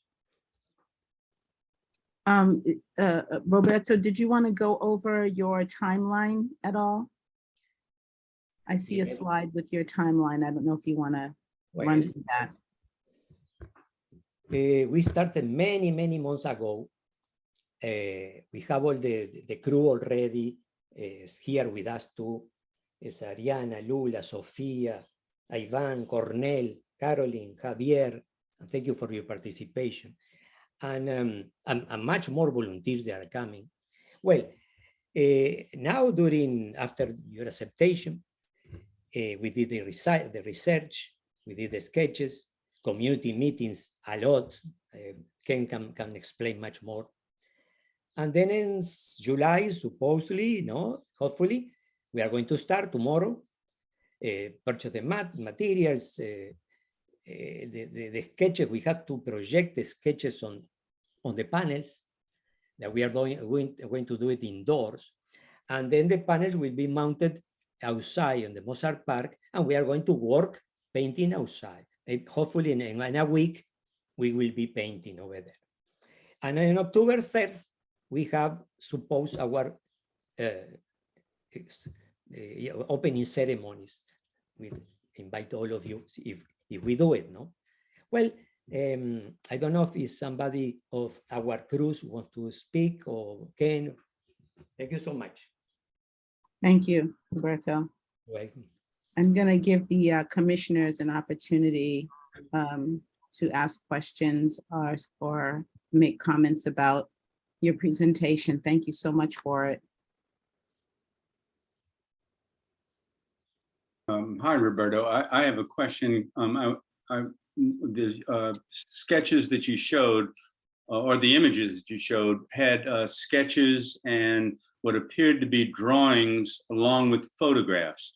Roberto, did you want to go over your timeline at all? I see a slide with your timeline. I don't know if you want to run through that.
We started many months ago. We have all the crew already is here with us too. It's Ariana, Lula, Sofia, Ivan, Cornel, Caroline, Javier. And thank you for your participation. And much more volunteers that are coming. Well, now after your acceptation, we did the research, we did the sketches, community meetings a lot. Ken can explain much more. And then in July, supposedly, hopefully, we are going to start tomorrow, purchase the materials, the sketches. We have to project the sketches on the panels that we are going to do it indoors. And then the panels will be mounted outside on the Mozart Park, and we are going to work painting outside. Hopefully in a week, we will be painting over there. And on October 3rd, we have supposed our opening ceremonies. We invite all of you if we do it, no? Well, I don't know if somebody of our crews wants to speak or Ken. Thank you so much.
Thank you, Roberto.
Welcome.
I'm going to give the commissioners an opportunity to ask questions or make comments about your presentation. Thank you so much for it.
Hi, Roberto. I have a question. The sketches that you showed, or the images that you showed, had sketches and what appeared to be drawings along with photographs.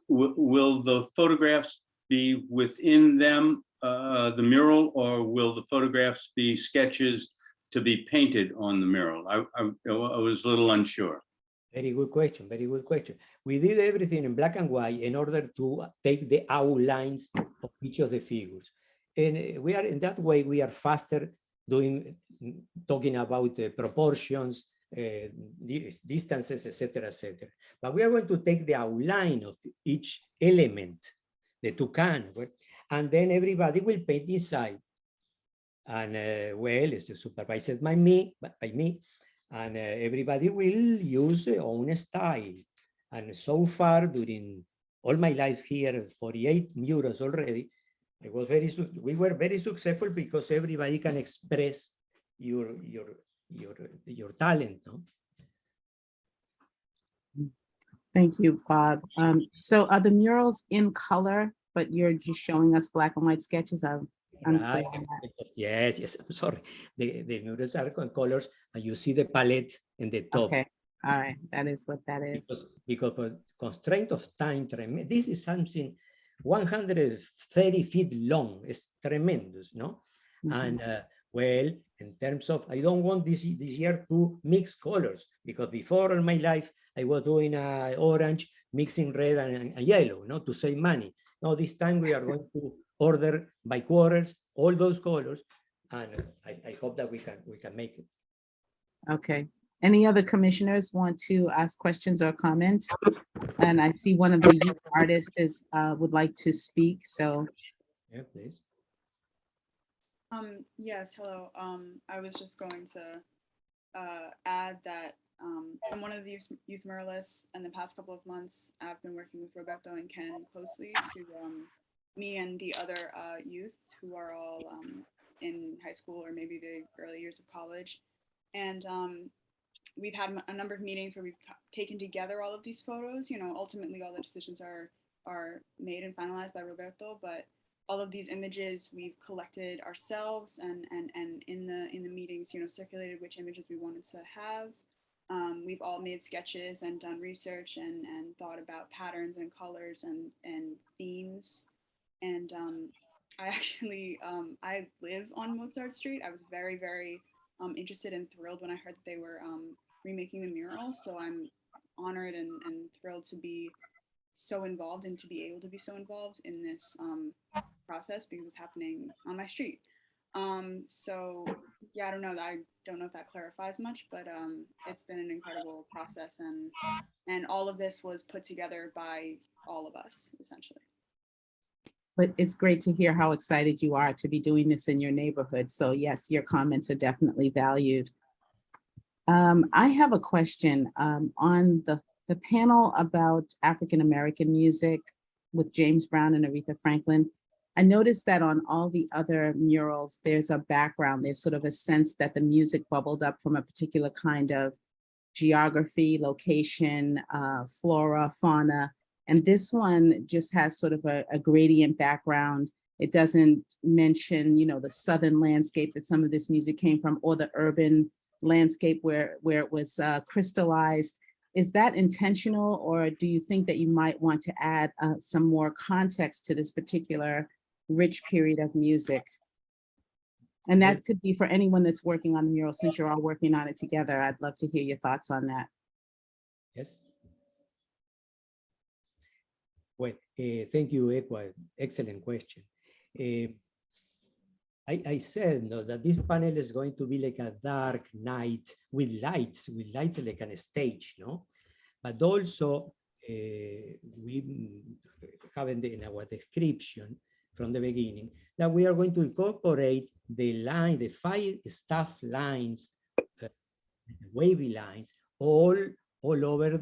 Will the photographs be within them, the mural, or will the photographs be sketches to be painted on the mural? I was a little unsure.
Very good question, very good question. We did everything in black and white in order to take the outlines of each of the figures. And we are, in that way, we are faster talking about proportions, distances, etc., etc. But we are going to take the outline of each element, the toucan, and then everybody will paint inside. And well, it's supervised by me, and everybody will use their own style. And so far, during all my life here, 48 murals already, we were very successful because everybody can express your talent, no?
Thank you, Bob. So are the murals in color, but you're just showing us black and white sketches? I'm
Right.
clear on that.
Yes, I'm sorry. The murals are in colors, and you see the palette in the top.
Okay, all right, that is what that is.
Because of constraint of time, this is something 130 feet long. It's tremendous, no? And well, in terms of, I don't want this year to mix colors, because before in my life, I was doing orange, mixing red and yellow, no, to save money. Now this time we are going to order by quarters, all those colors, and I hope that we can make it.
Okay. Any other commissioners want to ask questions or comment? And I see one of the youth artists is would like to speak, so.
Yeah, please.
Yes, hello. I was just going to add that I'm one of the youth muralists, and the past couple of months I've been working with Roberto and Ken closely to me and the other youth who are all in high school or maybe the early years of college. And we've had a number of meetings where we've taken together all of these photos. You know, ultimately all the decisions are made and finalized by Roberto, but all of these images we've collected ourselves, and in the meetings, you know, circulated which images we wanted to have. We've all made sketches and done research and thought about patterns and colors and themes. And I actually, I live on Mozart Street. I was very, very interested and thrilled when I heard that they were remaking the mural. So I'm honored and thrilled to be so involved and to be able to be so involved in this process, because it's happening on my street. So yeah, I don't know if that clarifies much, but it's been an incredible process, and all of this was put together by all of us, essentially.
But it's great to hear how excited you are to be doing this in your neighborhood. So yes, your comments are definitely valued. I have a question on the panel about African-American music with James Brown and Aretha Franklin. I noticed that on all the other murals, there's a background, there's sort of a sense that the music bubbled up from a particular kind of geography, location, flora, fauna. And this one just has sort of a gradient background. It doesn't mention, you know, the southern landscape that some of this music came from, or the urban landscape where it was crystallized. Is that intentional, or do you think that you might want to add some more context to this particular rich period of music? And that could be for anyone that's working on the mural. Since you're all working on it together, I'd love to hear your thoughts on that.
Yes. Well, thank you, Ekwa. Excellent question. I said, no, that this panel is going to be like a dark night with lights like on a stage, no? But also, we have in our description from the beginning that we are going to incorporate the 5 staff lines, wavy lines, all over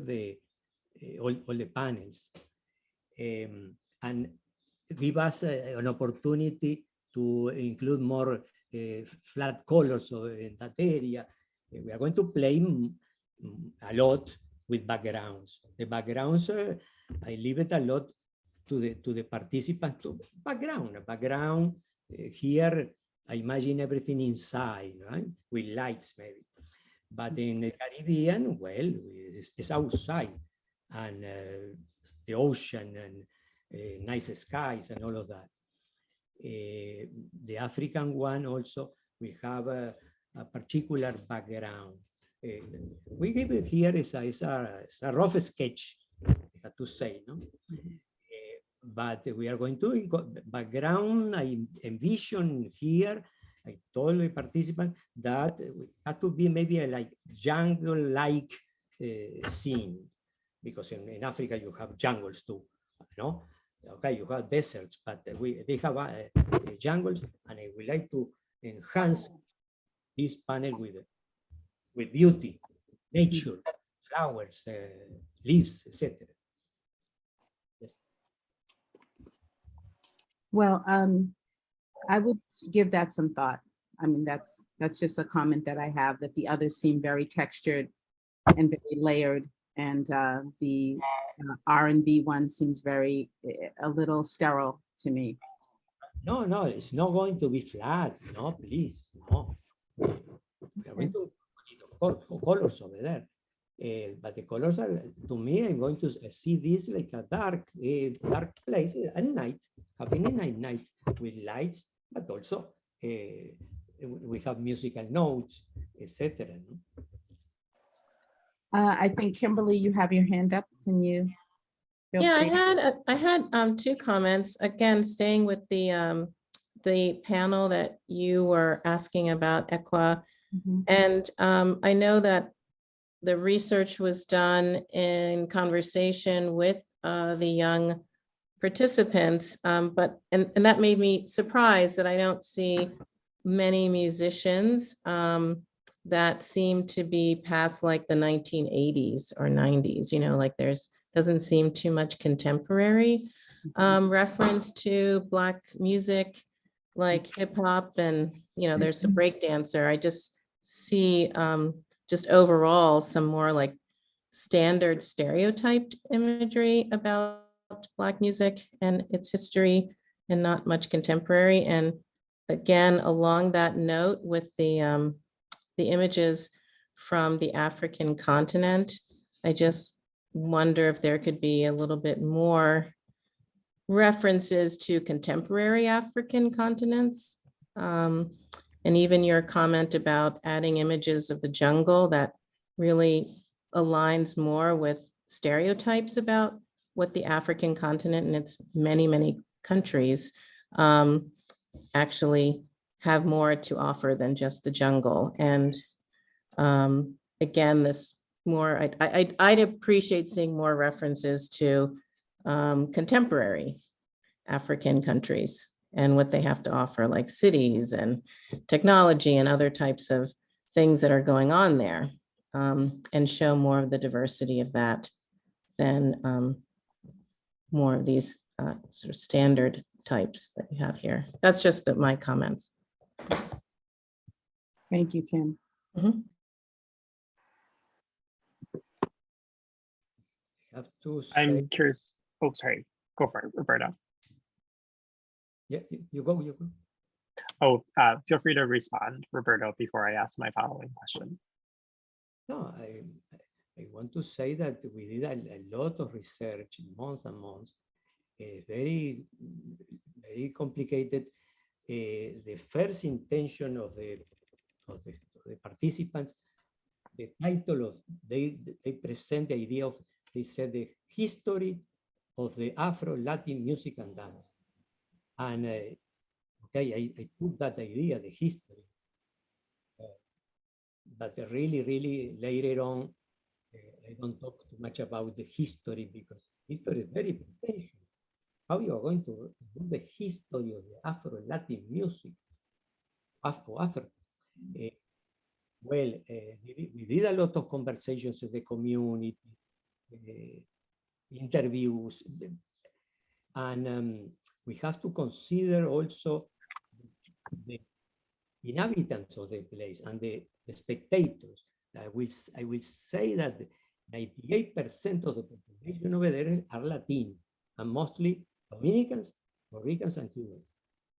all the panels, and give us an opportunity to include more flat colors in that area. We are going to play a lot with backgrounds. The backgrounds, I leave it a lot to the participants. To background here, I imagine everything inside, right? With lights maybe. But in the Caribbean, well, it's outside, and the ocean and nice skies and all of that. The African one also, we have a particular background. We give it here is a rough sketch, I have to say, no? But we are going to background. I envision here, I told the participant that we have to be maybe a like jungle-like scene, because in Africa you have jungles too, no? Okay, you have deserts, but they have jungles, and I would like to enhance this panel with beauty, nature, flowers, leaves, etc. Yes.
Well, I would give that some thought. I mean, that's just a comment that I have, that the others seem very textured and very layered. And the R&B one seems a little sterile to me.
No, no, it's not going to be flat. No, please, no. We are going to put colors over there. But the colors are, to me, I'm going to see this like a dark place at night, happening at night with lights, but also we have musical notes, etc.
I think Kimberly, you have your hand up. Can you?
Yeah, I had two comments. Again, staying with the panel that you were asking about, Equa. And I know that the research was done in conversation with the young participants, but that made me surprised that I don't see many musicians that seem to be past like the 1980s or 90s, you know, like doesn't seem too much contemporary reference to Black music, like hip hop, and, you know, there's a break dancer. I just see just overall some more like standard stereotyped imagery about Black music and its history, and not much contemporary. And again, along that note, with the images from the African continent, I just wonder if there could be a little bit more references to contemporary African continents. And even your comment about adding images of the jungle, that really aligns more with stereotypes about what the African continent and its many, many countries actually have more to offer than just the jungle. And again, this more, I'd appreciate seeing more references to contemporary African countries and what they have to offer, like cities and technology and other types of things that are going on there, and show more of the diversity of that than more of these sort of standard types that you have here. That's just my comments.
Thank you, Kim.
I'm curious. Oh, sorry. Go for it, Roberto.
Yeah, you go.
Oh, feel free to respond, Roberto, before I ask my following question.
No, I want to say that we did a lot of research, months and months, very, very complicated. The first intention of the participants, the title of, they present the idea of, they said, the history of the Afro-Latin music and dance. And okay, I took that idea, the history, but really, really later on, I don't talk too much about the history, because history is very pretentious. How you are going to do the history of the Afro-Latin music, Afro? Well, we did a lot of conversations with the community, interviews, and we have to consider also the inhabitants of the place and the spectators. I will say that 98% of the population over there are Latin, and mostly Dominicans, Puerto Ricans, and Cubans.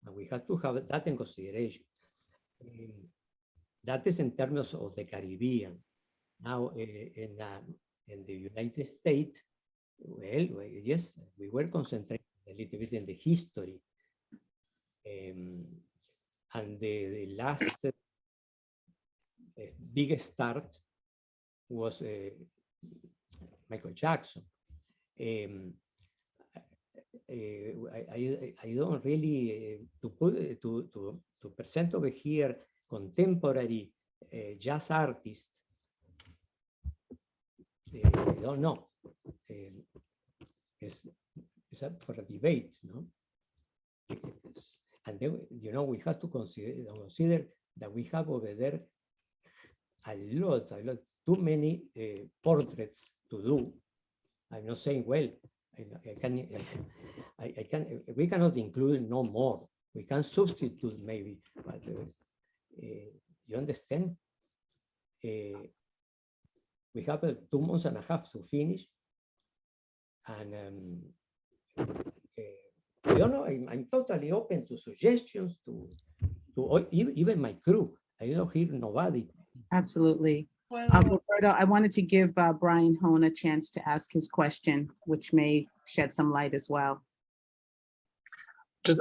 And we have to have that in consideration. That is in terms of the Caribbean. Now, in the United States, well, yes, we were concentrating a little bit in the history. And the last big start was Michael Jackson. I don't really to present over here contemporary jazz artists. I don't know. It's up for a debate, no? And then, you know, we have to consider that we have over there a lot, too many portraits to do. I'm not saying, well, we cannot include no more. We can substitute maybe, but You understand? We have 2 months and a half to finish. And you know, I'm totally open to suggestions, to even my crew. I don't hear nobody.
Absolutely. Roberto, I wanted to give Brian Hone a chance to ask his question, which may shed some light as well.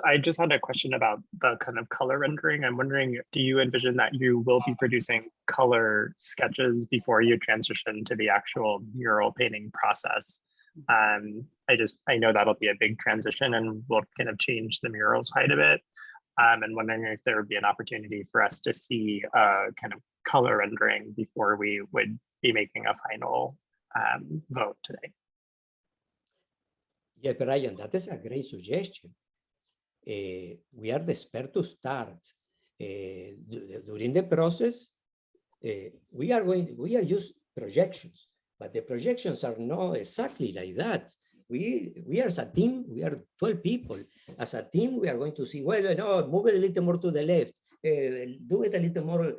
I just had a question about the kind of color rendering. I'm wondering, do you envision that you will be producing color sketches before you transition to the actual mural painting process? I know that'll be a big transition and will kind of change the murals quite a bit. And wondering if there would be an opportunity for us to see a kind of color rendering before we would be making a final vote today.
Yeah, Brian, that is a great suggestion. We are desperate to start. During the process, we are use projections, but the projections are not exactly like that. We are as a team, we are 12 people. As a team, we are going to see, well, no, move it a little more to the left, do it a little more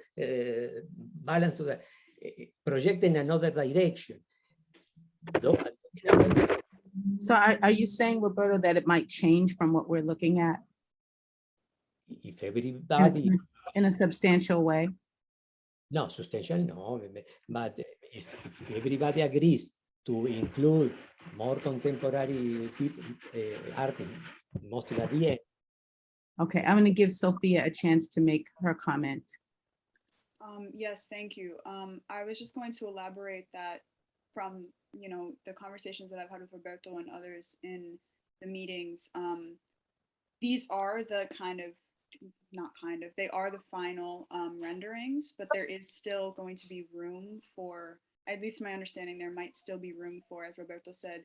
balanced to the, project in another direction.
So are you saying, Roberto, that it might change from what we're looking at?
If everybody...
In a substantial way?
No, substantial no, but if everybody agrees to include more contemporary art, mostly at the end.
Okay, I'm going to give Sophia a chance to make her comment.
Yes, thank you. I was just going to elaborate that from, you know, the conversations that I've had with Roberto and others in the meetings, these are the they are the final renderings, but there is still going to be room for, at least my understanding, there might still be room for, as Roberto said,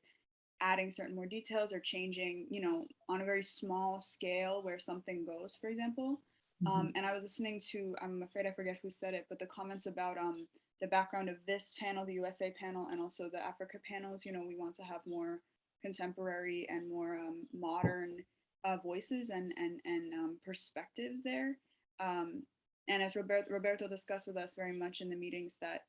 adding certain more details or changing, you know, on a very small scale where something goes, for example. And I was listening to, I'm afraid I forget who said it, but the comments about the background of this panel, the USA panel, and also the Africa panels. You know, we want to have more contemporary and more modern voices and perspectives there. And as Roberto discussed with us very much in the meetings, that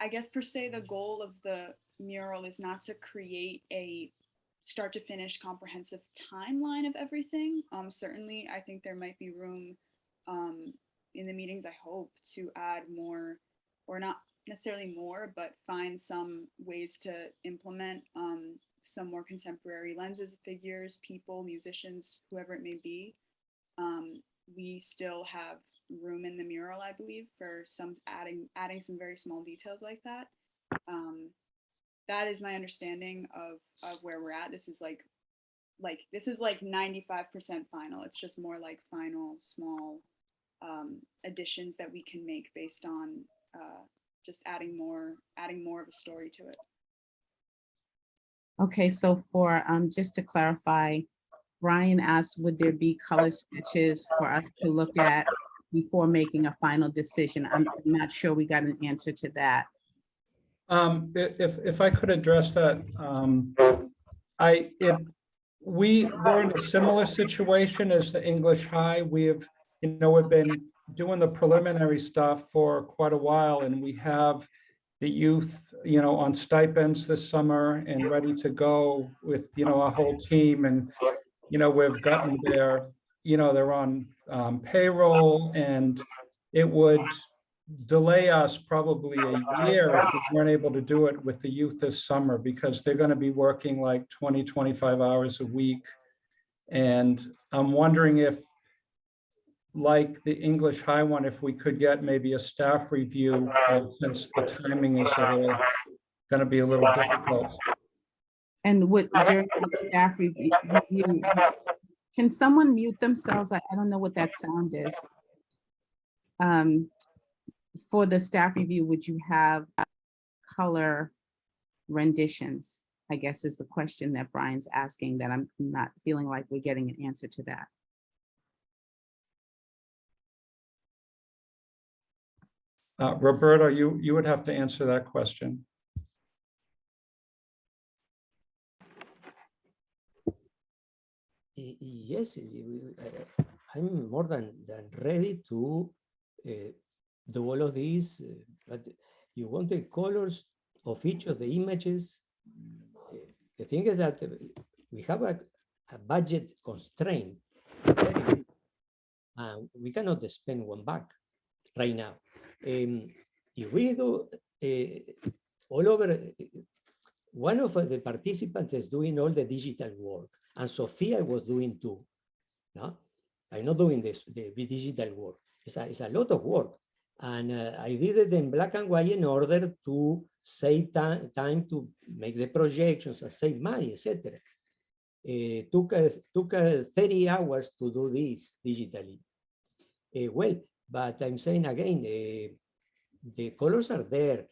I guess per se the goal of the mural is not to create a start to finish comprehensive timeline of everything. Certainly, I think there might be room in the meetings, I hope, to add more, or not necessarily more, but find some ways to implement some more contemporary lenses, figures, people, musicians, whoever it may be. We still have room in the mural, I believe, for some adding some very small details like that. That is my understanding of where we're at. This is like 95% final. It's just more like final small additions that we can make based on just adding more of a story to it.
Okay, so for just to clarify, Brian asked, would there be color sketches for us to look at before making a final decision? I'm not sure we got an answer to that.
If I could address that, we were in a similar situation as the English High. We've been doing the preliminary stuff for quite a while, and we have the youth, on stipends this summer and ready to go with, a whole team. And, we've gotten there, they're on payroll, and it would delay us probably a year if we weren't able to do it with the youth this summer, because they're going to be working like 20, 25 hours a week. And I'm wondering if, like the English High one, if we could get maybe a staff review, since the timing is going to be a little difficult.
And during the staff review, can someone mute themselves? I don't know what that sound is. For the staff review, would you have color renditions? I guess is the question that Brian's asking, that I'm not feeling like we're getting an answer to that.
Roberto, you would have to answer that question.
Yes, I'm more than ready to do all of these. But you want the colors of each of the images. The thing is that we have a budget constraint. We cannot spend $1 right now. If we do all over, one of the participants is doing all the digital work, and Sophia was doing too. No, I'm not doing the digital work. It's a lot of work, and I did it in black and white in order to save time to make the projections and save money, etc. Took 30 hours to do this digitally. Well, but I'm saying again, the colors are there.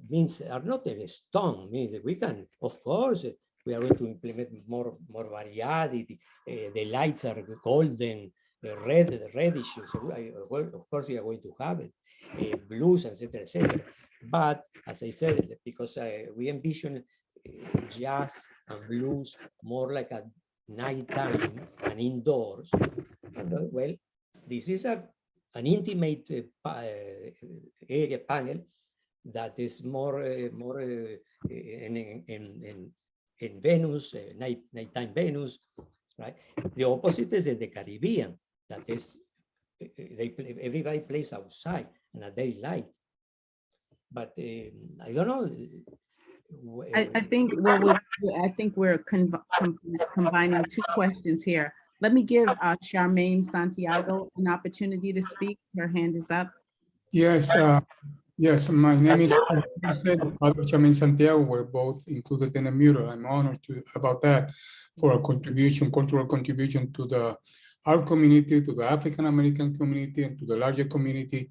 Means are not in stone. Means we can, of course, we are going to implement more variety. The lights are golden, reddish. So well, of course, we are going to have it, blues, etc., etc. But as I said, because we envision jazz and blues more like a nighttime and indoors. And well, this is an intimate area panel that is more in Venus, nighttime Venus, right? The opposite is in the Caribbean. That is, everybody plays outside and at daylight. But I don't know.
I think we're combining two questions here. Let me give Charmaine Santiago an opportunity to speak. Her hand is up.
Yes, yes, my name is Charmaine Santiago. We're both included in the mural. I'm honored about that for a contribution, cultural contribution to our community, to the African American community, and to the larger community.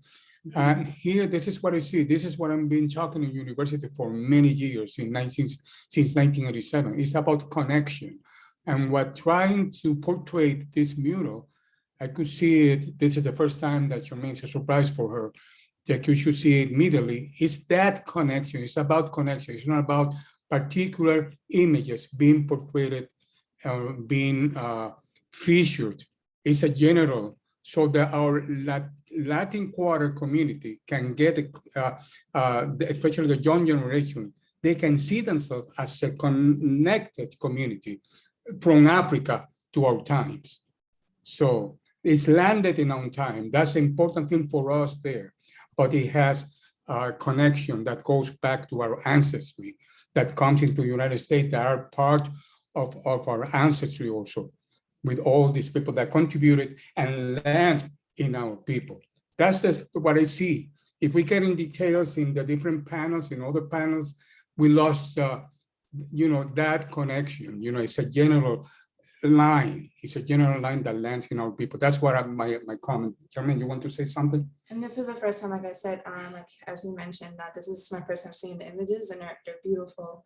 And here, this is what I see. This is what I've been talking in university for many years, since 1987. It's about connection. And what trying to portray this mural, I could see it. This is the first time that Charmaine's a surprise for her, that you should see it immediately. It's that connection. It's about connection. It's not about particular images being portrayed, being featured. It's a general, so that our Latin Quarter community can get, especially the young generation, they can see themselves as a connected community from Africa to our times. So it's landed in our time. That's the important thing for us there. But it has a connection that goes back to our ancestry, that comes into the United States, that are part of our ancestry also, with all these people that contributed and land in our people. That's what I see. If we get in details in the different panels, in other panels, we lost, that connection. It's a general line. It's a general line that lands in our people. That's what my comment. Charmaine, you want to say something?
And this is the first time, like I said, like as you mentioned, that this is my first time seeing the images, and they're beautiful.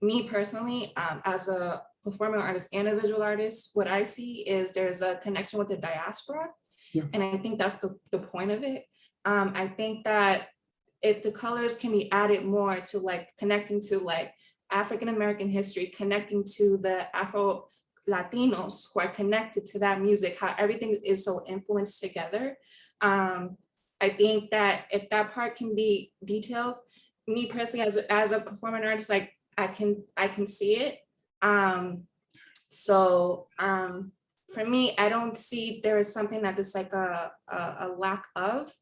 Me personally, as a performing artist and a visual artist, what I see is there's a connection with the diaspora. Yeah. And I think that's the point of it. I think that if the colors can be added more to like connecting to like African-American history, connecting to the Afro-Latinos who are connected to that music, how everything is so influenced together. I think that if that part can be detailed, me personally as a performing artist, like I can see it. For me, I don't see there is something that is like a lack of,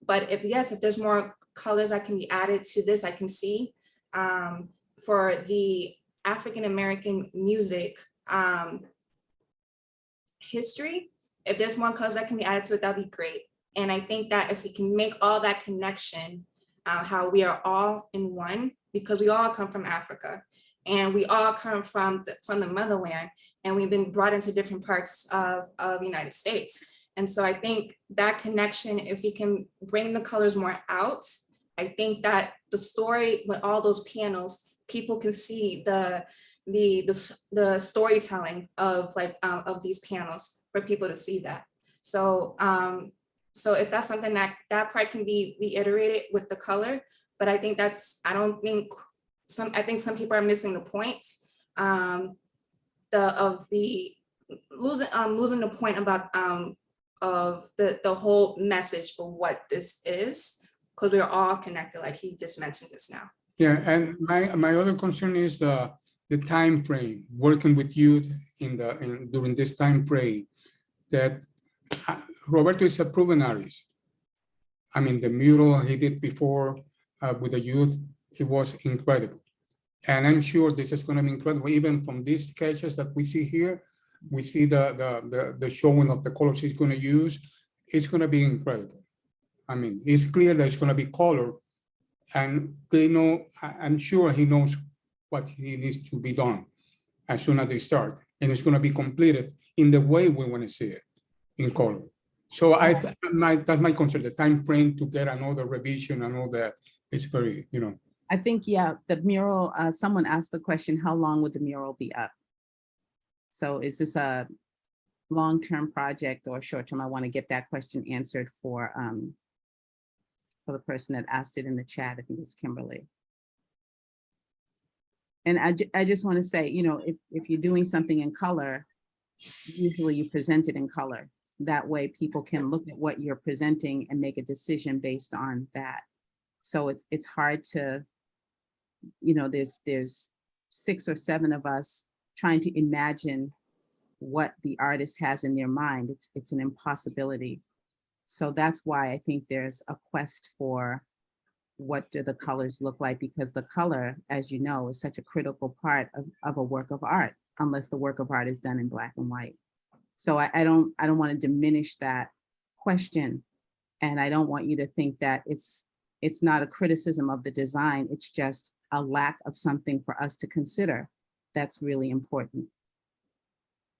but if there's more colors that can be added to this, I can see. For the African-American music history, if there's more colors that can be added to it, that'd be great. And I think that if we can make all that connection, how we are all in one, because we all come from Africa and we all come from the motherland, and we've been brought into different parts of the United States. And so I think that connection, if we can bring the colors more out, I think that the story with all those panels, people can see the storytelling of these panels for people to see that. So if that's something that part can be reiterated with the color, but I think I think some people are missing the point of the
losing the point about of the whole message of what this is, because we're all connected, like he just mentioned this now.
Yeah, and my other concern is the time frame, working with youth during this time frame, that Roberto is a proven artist. I mean, the mural he did before with the youth, it was incredible. And I'm sure this is going to be incredible. Even from these sketches that we see here, we see the showing of the colors he's going to use. It's going to be incredible. I mean, it's clear that it's going to be color, and they know. I'm sure he knows what he needs to be done as soon as they start, and it's going to be completed in the way we want to see it in color. So that's my concern. The time frame to get another revision and all that is very,
I think, yeah, the mural, someone asked the question, how long would the mural be up? So is this a long-term project or short-term? I want to get that question answered for the person that asked it in the chat. I think it's Kimberly. And I just want to say, if you're doing something in color, usually you present it in color. That way people can look at what you're presenting and make a decision based on that. So it's hard to, there's 6 or 7 of us trying to imagine what the artist has in their mind. It's an impossibility. So that's why I think there's a quest for what do the colors look like, because the color, as you know, is such a critical part of a work of art, unless the work of art is done in black and white. So I don't want to diminish that question. And I don't want you to think that it's not a criticism of the design. It's just a lack of something for us to consider. That's really important.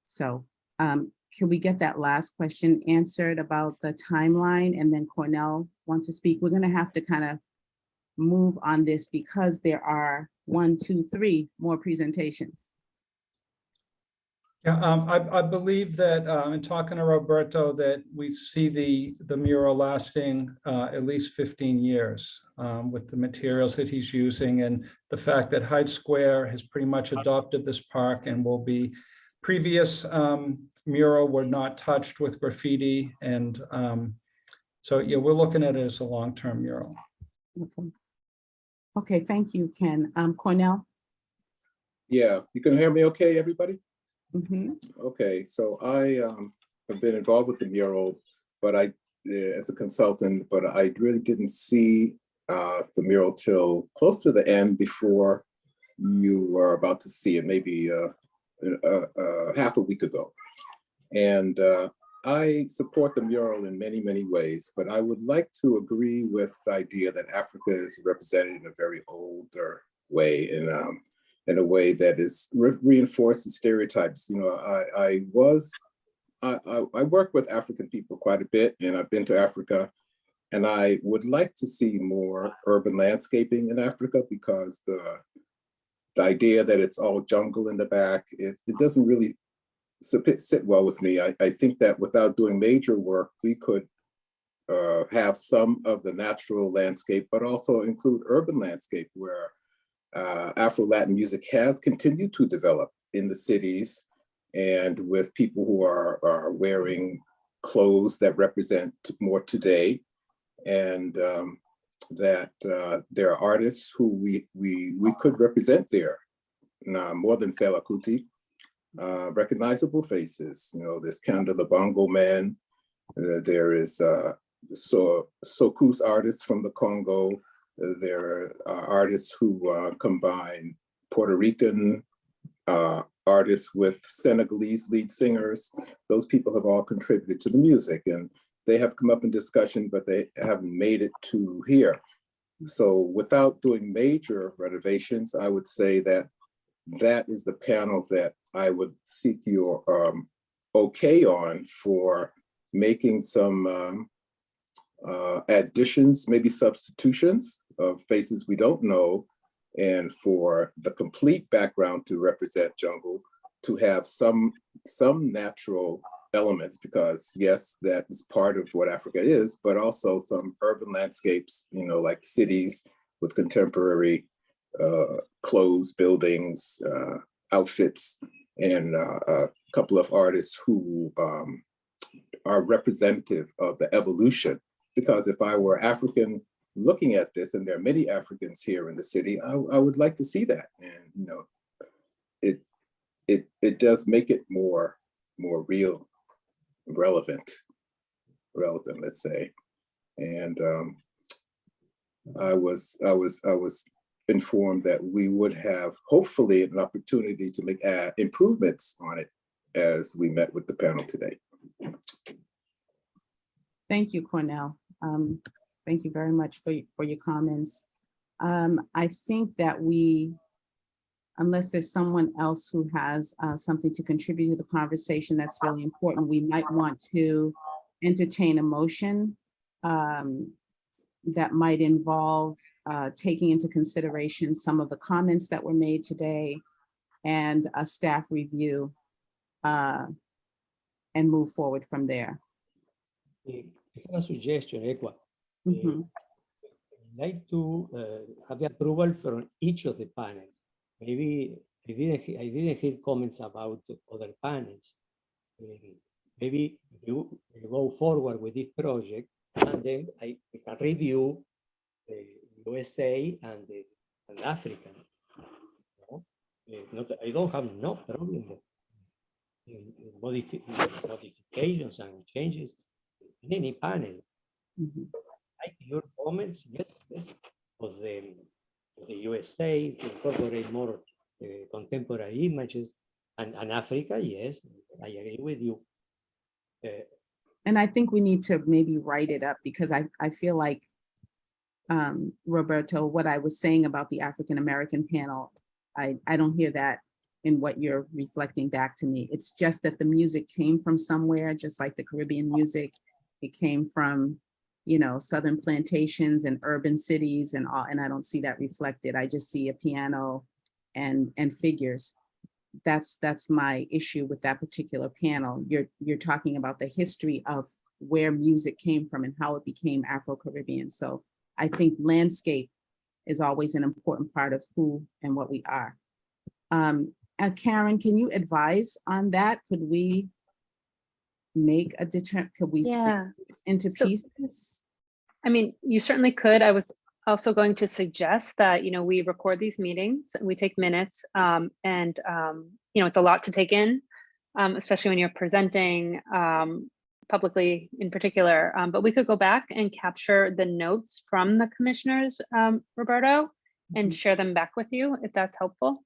So can we get that last question answered about the timeline? And then Cornell wants to speak. We're going to have to kind of move on this because there are 1, 2, 3 more presentations.
Yeah, I believe that in talking to Roberto that we see the mural lasting at least 15 years with the materials that he's using, and the fact that Hyde Square has pretty much adopted this park and will be previous mural were not touched with graffiti. And so, yeah, we're looking at it as a long-term mural.
Okay, thank you, Ken. Cornell?
Yeah, you can hear me okay, everybody?
Mm-hmm.
Okay, so I have been involved with the mural, but as a consultant, but I really didn't see the mural till close to the end before you were about to see it, maybe half a week ago. And I support the mural in many, many ways, but I would like to agree with the idea that Africa is represented in a very older way, in a way that is reinforces stereotypes. I work with African people quite a bit, and I've been to Africa, and I would like to see more urban landscaping in Africa, because the idea that it's all jungle in the back, it doesn't really sit well with me. I think that without doing major work, we could have some of the natural landscape, but also include urban landscape where Afro-Latin music has continued to develop in the cities, and with people who are wearing clothes that represent more today, and that there are artists who we could represent there, more than Fela Kuti, recognizable faces. There's Kanda the Bongo Man, there is Soukous artists from the Congo. There are artists who combine Puerto Rican artists with Senegalese lead singers. Those people have all contributed to the music, and they have come up in discussion, but they haven't made it to here. So without doing major renovations, I would say that is the panel that I would seek your okay on for making some additions, maybe substitutions of faces we don't know, and for the complete background to represent jungle, to have some natural elements, because yes, that is part of what Africa is, but also some urban landscapes, like cities with contemporary clothes, buildings, outfits, and a couple of artists who are representative of the evolution. Because if I were African looking at this, and there are many Africans here in the city, I would like to see that. And you know, it does make it more real, relevant, let's say. And I was informed that we would have hopefully an opportunity to make improvements on it as we met with the panel today.
Thank you, Cornell. Thank you very much for your comments. I think that we, unless there's someone else who has something to contribute to the conversation that's really important, we might want to entertain a motion that might involve taking into consideration some of the comments that were made today and a staff review and move forward from there.
I have a suggestion, Ekwa.
Mm-hmm.
I'd like to have the approval from each of the panels. Maybe I didn't hear comments about other panels. Maybe you go forward with this project, and then we can review the USA and the African. No? I don't have no problem in modifications and changes in any panel.
Mm-hmm.
Like your comments, yes, of the USA to incorporate more contemporary images, and Africa, yes, I agree with you.
And I think we need to maybe write it up, because I feel like, Roberto, what I was saying about the African-American panel, I don't hear that in what you're reflecting back to me. It's just that the music came from somewhere, just like the Caribbean music. It came from, you know, Southern plantations and urban cities and all, and I don't see that reflected. I just see a piano and figures. That's my issue with that particular panel. You're talking about the history of where music came from and how it became Afro-Caribbean. So I think landscape is always an important part of who and what we are. Karen, can you advise on that? Could we make a could we split into pieces?
I mean, you certainly could. I was also going to suggest that, you know, we record these meetings and we take minutes, you know, it's a lot to take in, especially when you're presenting publicly in particular, but we could go back and capture the notes from the commissioners, Roberto, and share them back with you if that's helpful.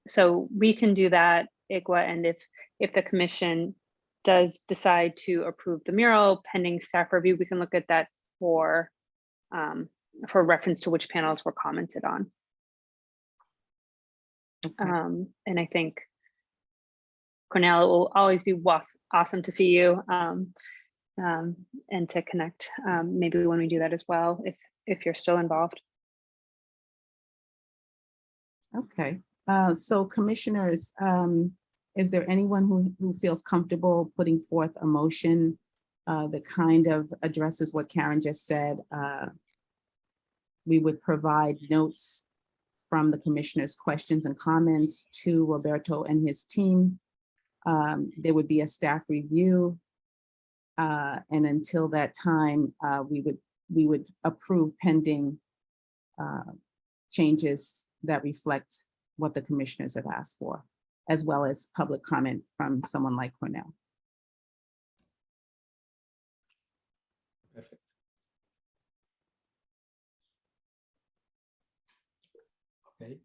So we can do that, Ikwa, and if the commission does decide to approve the mural pending staff review, we can look at that for reference to which panels were commented on. Okay. And I think, Cornell, it will always be awesome to see you and to connect maybe when we do that as well, if you're still involved.
Okay, so commissioners, is there anyone who feels comfortable putting forth a motion that kind of addresses what Karen just said? We would provide notes from the commissioners' questions and comments to Roberto and his team. There would be a staff review. And until that time, we would approve pending changes that reflect what the commissioners have asked for, as well as public comment from someone like Cornell.
Perfect. Okay.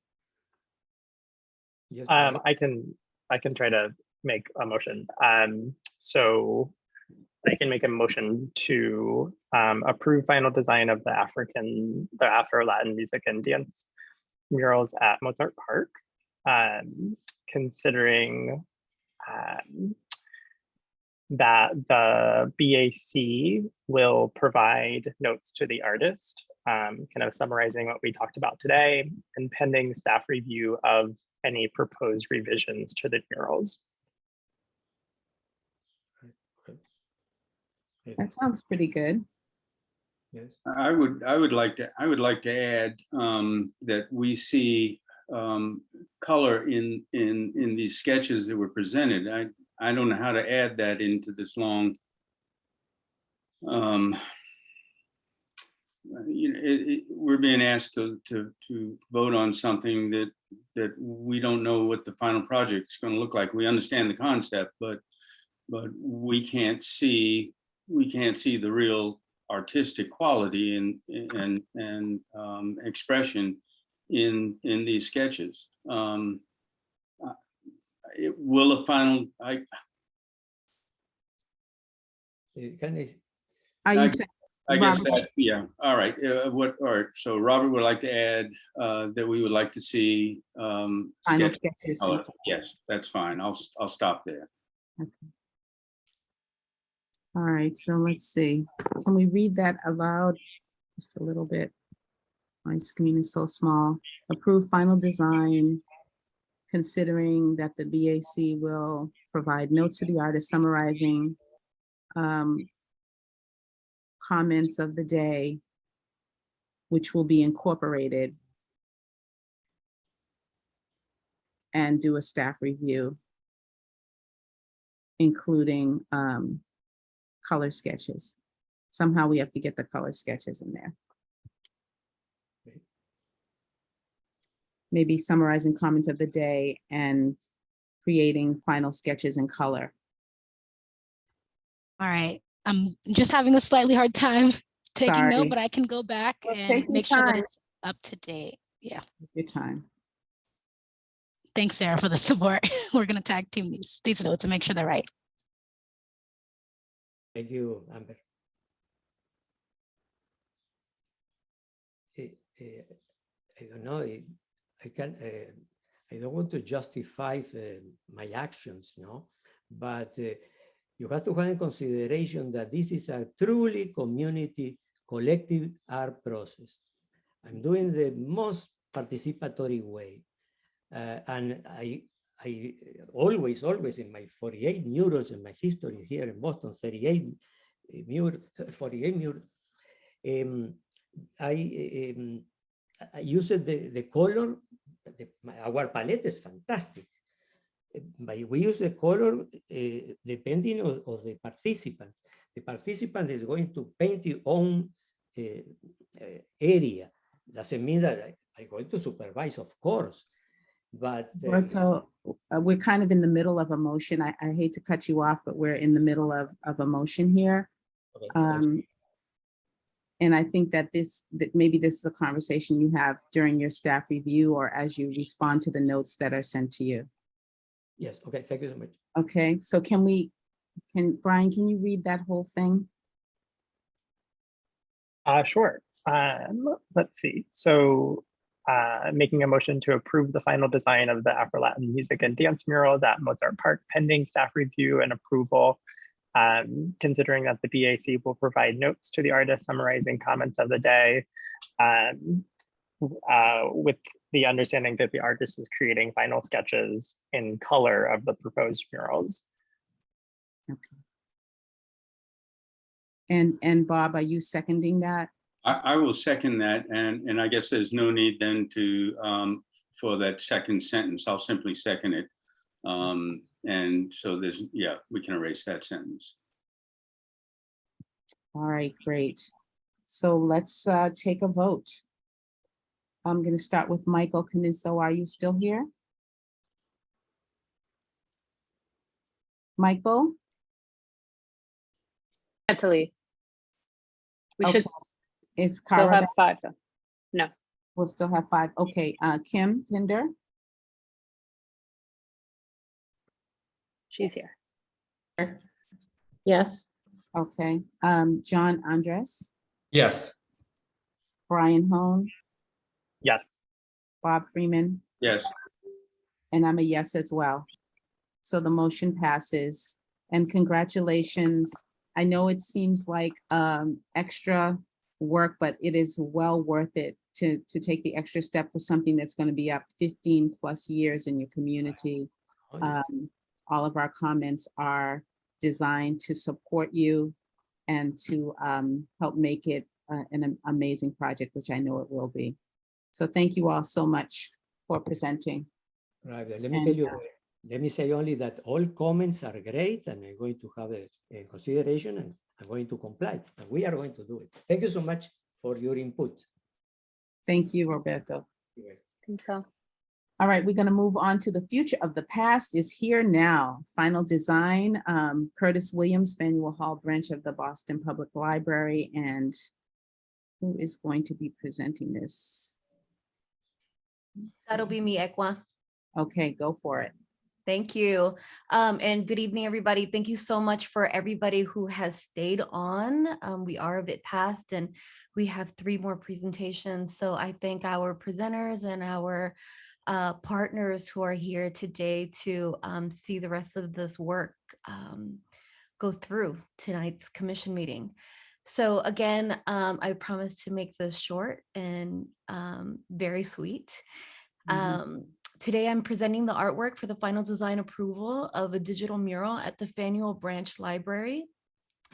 Yes,
I can try to make a motion. So I can make a motion to approve final design of the Afro-Latin music and dance murals at Mozart Park, considering that the BAC will provide notes to the artist, kind of summarizing what we talked about today, and pending staff review of any proposed revisions to the murals.
That sounds pretty good.
Yes.
I would like to add that we see color in these sketches that were presented. I don't know how to add that into this long. You know, we're being asked to vote on something that we don't know what the final project is going to look like. We understand the concept, but we can't see the real artistic quality and expression in these sketches. It will a final.
Are you saying?
I guess
Robert?
that, yeah, all right. All right, so Robert would like to add that we would like to see
Final sketches.
color. Yes, that's fine. I'll stop there.
Okay. All right, so let's see. Can we read that aloud just a little bit? My screen is so small. Approve final design, considering that the BAC will provide notes to the artist summarizing comments of the day, which will be incorporated, and do a staff review, including color sketches. Somehow we have to get the color sketches in there. Maybe summarizing comments of the day and creating final sketches in color.
All right. I'm just having a slightly hard time taking
Sorry.
note, but I can go back and make sure that it's up to date. Yeah.
Take your time.
Thanks, Sarah, for the support. We're going to tag team these notes and make sure they're right.
Thank you, Amber. I don't know. I don't want to justify my actions, no, but you have to have in consideration that this is a truly community collective art process. I'm doing the most participatory way. And I always in my 48 murals in my history here in Boston, 48 murals, I use the color, our palette is fantastic. But we use the color depending on the participants. The participant is going to paint his own area. Doesn't mean that I'm going to supervise, of course. But
Roberto, we're kind of in the middle of a motion. I hate to cut you off, but we're in the middle of a motion here.
Okay,
and I think that maybe this is a conversation you have during your staff review or as you respond to the notes that are sent to you.
yes, okay, thank you so much.
Okay, so Brian, can you read that whole thing?
Sure. Let's see. So making a motion to approve the final design of the Afro-Latin music and dance murals at Mozart Park pending staff review and approval, considering that the BAC will provide notes to the artist summarizing comments of the day, with the understanding that the artist is creating final sketches in color of the proposed murals.
Okay. And Bob, are you seconding that?
I will second that, and I guess there's no need then to for that second sentence. I'll simply second it, and so we can erase that sentence.
All right, great. So let's take a vote. I'm going to start with Michael Caniso. Are you still here? Michael?
Had to leave. We should
It's
still
Cara.
have 5 though. No.
We'll still have 5. Okay, Kim Pinder.
She's here.
Yes. Okay, John Andres,
Yes.
Brian Hone,
Yes.
Bob Freeman,
Yes.
and I'm a yes as well. So the motion passes, and congratulations. I know it seems like extra work, but it is well worth it to take the extra step for something that's going to be up 15+ years in your community. All of our comments are designed to support you and to help make it an amazing project, which I know it will be. So thank you all so much for presenting.
Right, let me
And,
tell you, let me say only that all comments are great and I'm going to have a consideration and I'm going to comply and we are going to do it. Thank you so much for your input.
Thank you, Roberto.
think so.
All right, we're going to move on to the future of the past is here now. Final design, Curtis Williams, Faneuil Hall branch of the Boston Public Library. And who is going to be presenting this?
That'll be me, Ekwa.
Okay, go for it.
Thank you. And good evening, everybody. Thank you so much for everybody who has stayed on. We are a bit past and we have 3 more presentations. So I thank our presenters and our partners who are here today to see the rest of this work go through tonight's commission meeting. So again, I promise to make this short and very sweet. Today, I'm presenting the artwork for the final design approval of a digital mural at the Faneuil Branch Library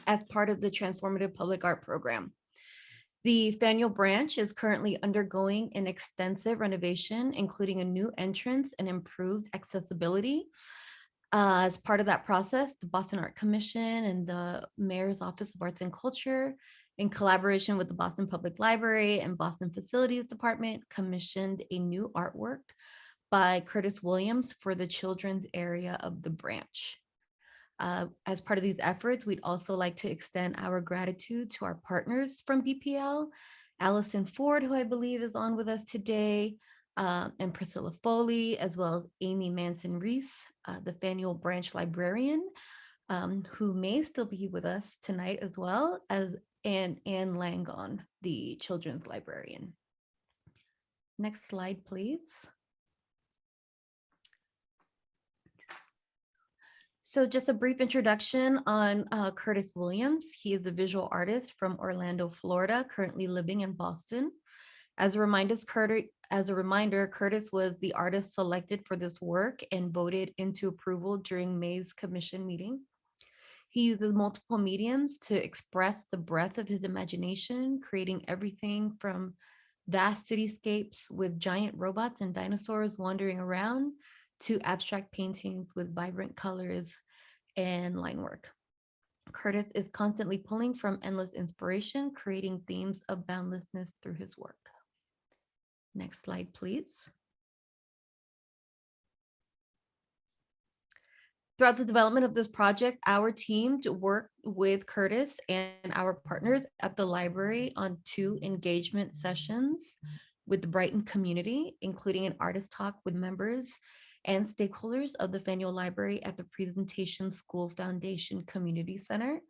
as part of the Transformative Public Art Program. The Faneuil Branch is currently undergoing an extensive renovation, including a new entrance and improved accessibility. As part of that process, the Boston Art Commission and the Mayor's Office of Arts and Culture, in collaboration with the Boston Public Library and Boston Facilities Department, commissioned a new artwork by Curtis Williams for the children's area of the branch. As part of these efforts, we'd also like to extend our gratitude to our partners from BPL, Allison Ford, who I believe is on with us today, and Priscilla Foley, as well as Amy Manson-Reese, the Faneuil Branch librarian, who may still be with us tonight as well, as Anne Langon, the children's librarian. Next slide, please. So just a brief introduction on Curtis Williams. He is a visual artist from Orlando, Florida, currently living in Boston. As a reminder, Curtis was the artist selected for this work and voted into approval during May's commission meeting. He uses multiple mediums to express the breadth of his imagination, creating everything from vast cityscapes with giant robots and dinosaurs wandering around to abstract paintings with vibrant colors and line work. Curtis is constantly pulling from endless inspiration, creating themes of boundlessness through his work. Next slide, please. Throughout the development of this project, our team worked with Curtis and our partners at the library on 2 engagement sessions with the Brighton community, including an artist talk with members and stakeholders of the Faneuil Library at the Presentation School Foundation Community Center,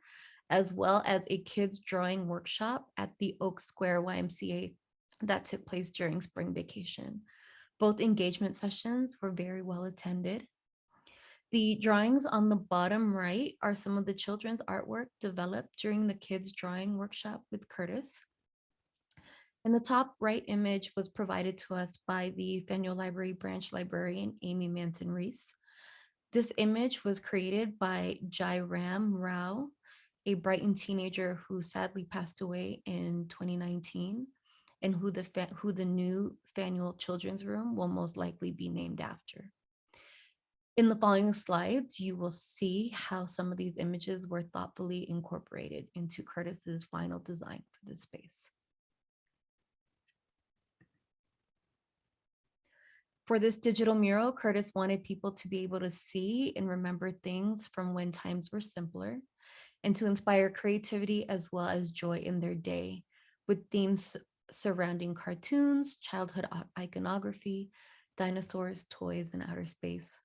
as well as a kids drawing workshop at the Oak Square YMCA that took place during spring vacation. Both engagement sessions were very well attended. The drawings on the bottom right are some of the children's artwork developed during the kids drawing workshop with Curtis. And the top right image was provided to us by the Faneuil Library branch librarian, Amy Manson-Reese. This image was created by Jairam Rao, a Brighton teenager who sadly passed away in 2019, and who the new Faneuil Children's Room will most likely be named after. In the following slides, you will see how some of these images were thoughtfully incorporated into Curtis's final design for this space. For this digital mural, Curtis wanted people to be able to see and remember things from when times were simpler, and to inspire creativity as well as joy in their day, with themes surrounding cartoons, childhood iconography, dinosaurs, toys, and outer space.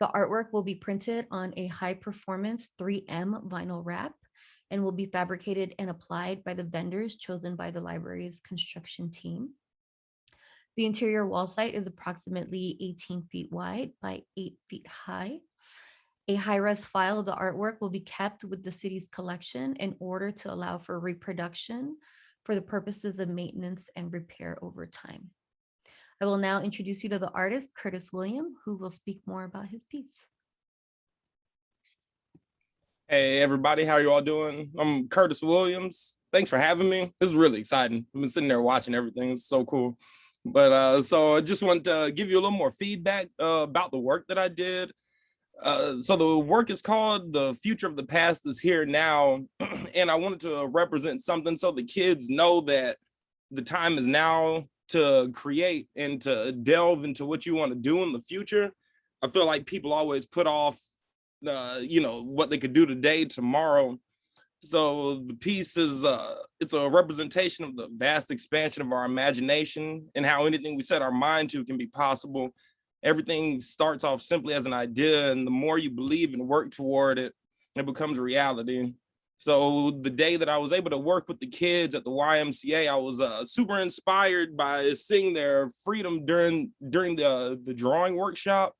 The artwork will be printed on a high-performance 3M vinyl wrap and will be fabricated and applied by the vendors chosen by the library's construction team. The interior wall site is approximately 18 feet wide by 8 feet high. A high-res file of the artwork will be kept with the city's collection in order to allow for reproduction for the purposes of maintenance and repair over time. I will now introduce you to the artist, Curtis Williams, who will speak more about his piece.
Hey, everybody, how are you all doing? I'm Curtis Williams. Thanks for having me. This is really exciting. I've been sitting there watching everything. It's so cool. But so I just want to give you a little more feedback about the work that I did. So the work is called The Future of the Past is Here Now. And I wanted to represent something so the kids know that the time is now to create and to delve into what you want to do in the future. I feel like people always put off, what they could do today, tomorrow. So the piece is, it's a representation of the vast expansion of our imagination and how anything we set our mind to can be possible. Everything starts off simply as an idea, and the more you believe and work toward it, it becomes reality. So the day that I was able to work with the kids at the YMCA, I was super inspired by seeing their freedom during the drawing workshop,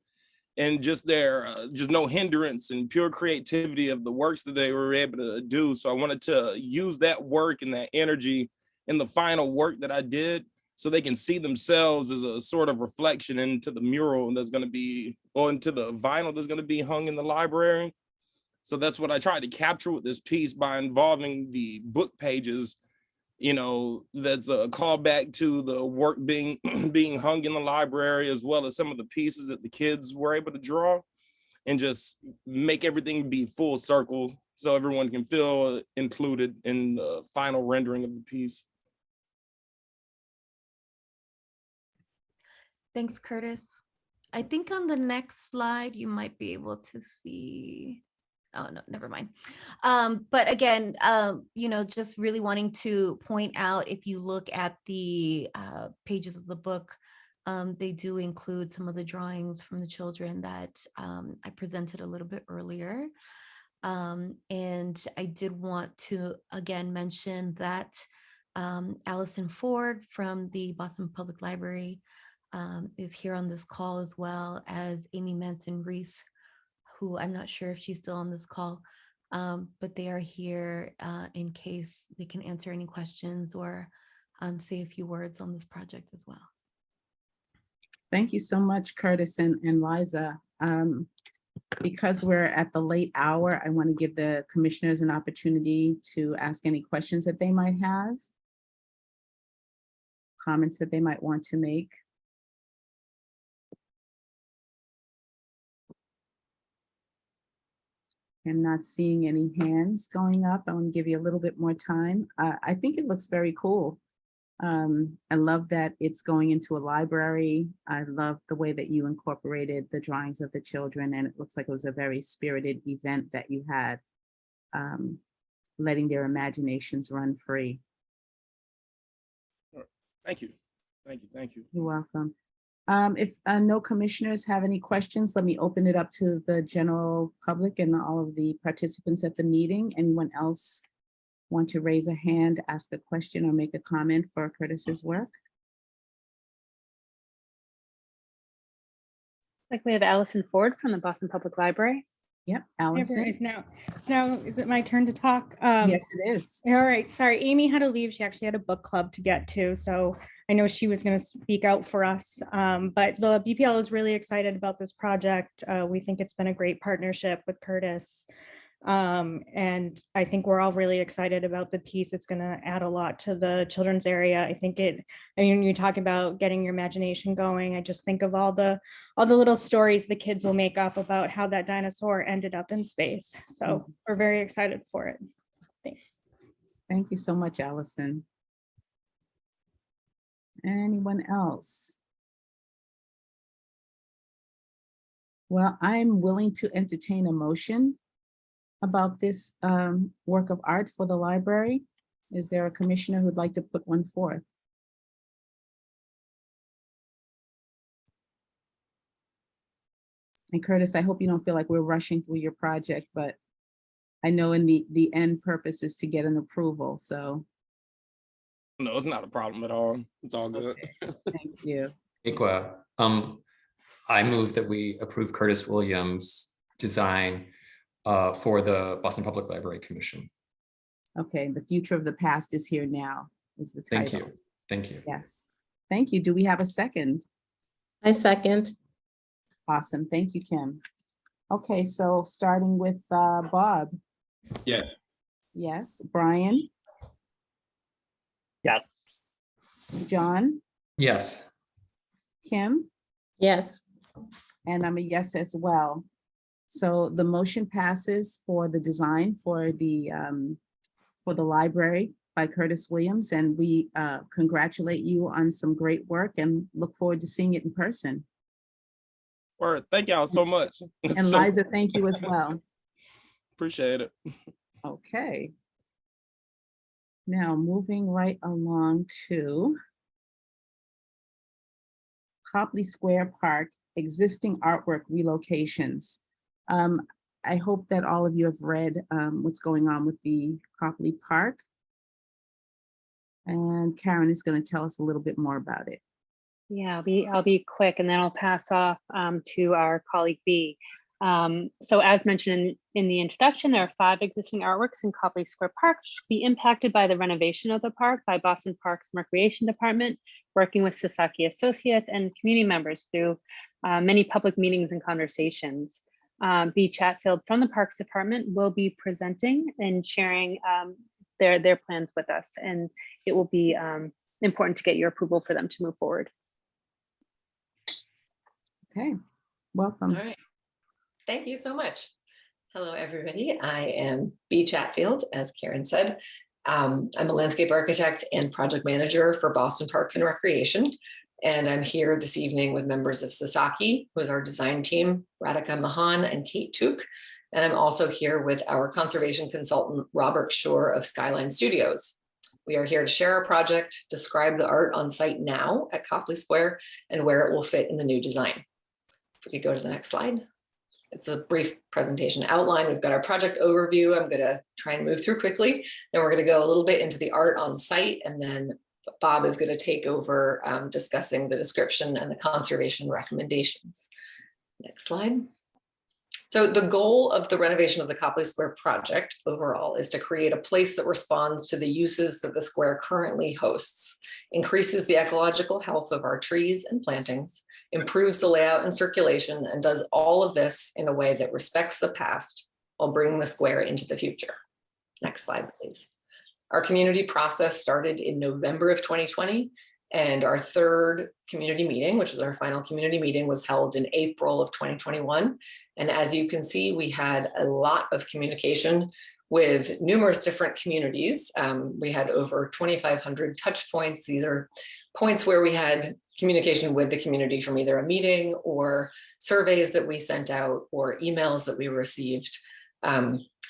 and just their just no hindrance and pure creativity of the works that they were able to do. So I wanted to use that work and that energy in the final work that I did, so they can see themselves as a sort of reflection into the mural that's going to be, or into the vinyl that's going to be hung in the library. So that's what I tried to capture with this piece by involving the book pages. That's a callback to the work being being hung in the library, as well as some of the pieces that the kids were able to draw, and just make everything be full circle so everyone can feel included in the final rendering of the piece.
Thanks, Curtis. I think on the next slide, you might be able to see. Oh, no, never mind. But again, just really wanting to point out, if you look at the pages of the book, they do include some of the drawings from the children that I presented a little bit earlier. And I did want to, again, mention that Allison Ford from the Boston Public Library is here on this call, as well as Amy Manson-Reese, who I'm not sure if she's still on this call, but they are here in case they can answer any questions or say a few words on this project as well.
Thank you so much, Curtis and Liza. Because we're at the late hour, I want to give the commissioners an opportunity to ask any questions that they might have, comments that they might want to make. I'm not seeing any hands going up. I want to give you a little bit more time. I think it looks very cool. I love that it's going into a library. I love the way that you incorporated the drawings of the children, and it looks like it was a very spirited event that you had, letting their imaginations run free.
Thank you. Thank you. Thank you.
You're welcome. If no commissioners have any questions, let me open it up to the general public and all of the participants at the meeting. Anyone else want to raise a hand, ask a question, or make a comment for Curtis's work?
Like we have Allison Ford from the Boston Public Library.
Yep, Allison.
Is it my turn to talk?
Yes, it is.
All right, sorry, Amy had to leave. She actually had a book club to get to, so I know she was going to speak out for us. But the BPL is really excited about this project. We think it's been a great partnership with Curtis. And I think we're all really excited about the piece. It's going to add a lot to the children's area. I mean, you talk about getting your imagination going. I just think of all the little stories the kids will make up about how that dinosaur ended up in space. So we're very excited for it. Thanks.
Thank you so much, Allison. Anyone else? Well, I'm willing to entertain a motion about this work of art for the library. Is there a commissioner who'd like to put one forth? And Curtis, I hope you don't feel like we're rushing through your project, but I know in the end purpose is to get an approval, so.
No, it's not a problem at all. It's all good.
Okay. Thank you.
I move that we approve Curtis Williams' design for the Boston Public Library Commission.
Okay, The Future of the Past is Here Now is the title.
Thank you. Thank you.
Yes. Thank you. Do we have a second?
I second.
Awesome. Thank you, Kim. Okay, so starting with Bob.
Yes.
Yes. Brian?
Yes.
John?
Yes.
Kim,
Yes.
and I'm a yes as well. So the motion passes for the design for the library by Curtis Williams, and we congratulate you on some great work and look forward to seeing it in person.
Word. Thank y'all so much.
And
So-
Liza, thank you as well.
Appreciate it.
Okay. Now moving right along to Copley Square Park, existing artwork relocations. I hope that all of you have read what's going on with the Copley Park. And Karen is going to tell us a little bit more about it.
Yeah, I'll be quick, and then I'll pass off to our colleague B. So as mentioned in the introduction, there are 5 existing artworks in Copley Square Park, which will be impacted by the renovation of the park by Boston Parks and Recreation Department, working with Sasaki Associates and community members through many public meetings and conversations. B. Chatfield from the Parks Department will be presenting and sharing their plans with us, and it will be important to get your approval for them to move forward.
Okay, welcome.
All right. Thank you so much. Hello, everybody. I am B. Chatfield, as Karen said. I'm a landscape architect and project manager for Boston Parks and Recreation. And I'm here this evening with members of Sasaki, who is our design team, Radhika Mahan and Kate Took. And I'm also here with our conservation consultant, Robert Shore of Skyline Studios. We are here to share our project, describe the art on site now at Copley Square, and where it will fit in the new design. If we could go to the next slide. It's a brief presentation outline. We've got our project overview. I'm going to try and move through quickly. Then we're going to go a little bit into the art on site, and then Bob is going to take over discussing the description and the conservation recommendations. Next slide. So the goal of the renovation of the Copley Square project overall is to create a place that responds to the uses that the square currently hosts, increases the ecological health of our trees and plantings, improves the layout and circulation, and does all of this in a way that respects the past while bringing the square into the future. Next slide, please. Our community process started in November of 2020, and our 3rd community meeting, which was our final community meeting, was held in April of 2021. And as you can see, we had a lot of communication with numerous different communities. We had over 2,500 touch points. These are points where we had communication with the community from either a meeting or surveys that we sent out or emails that we received.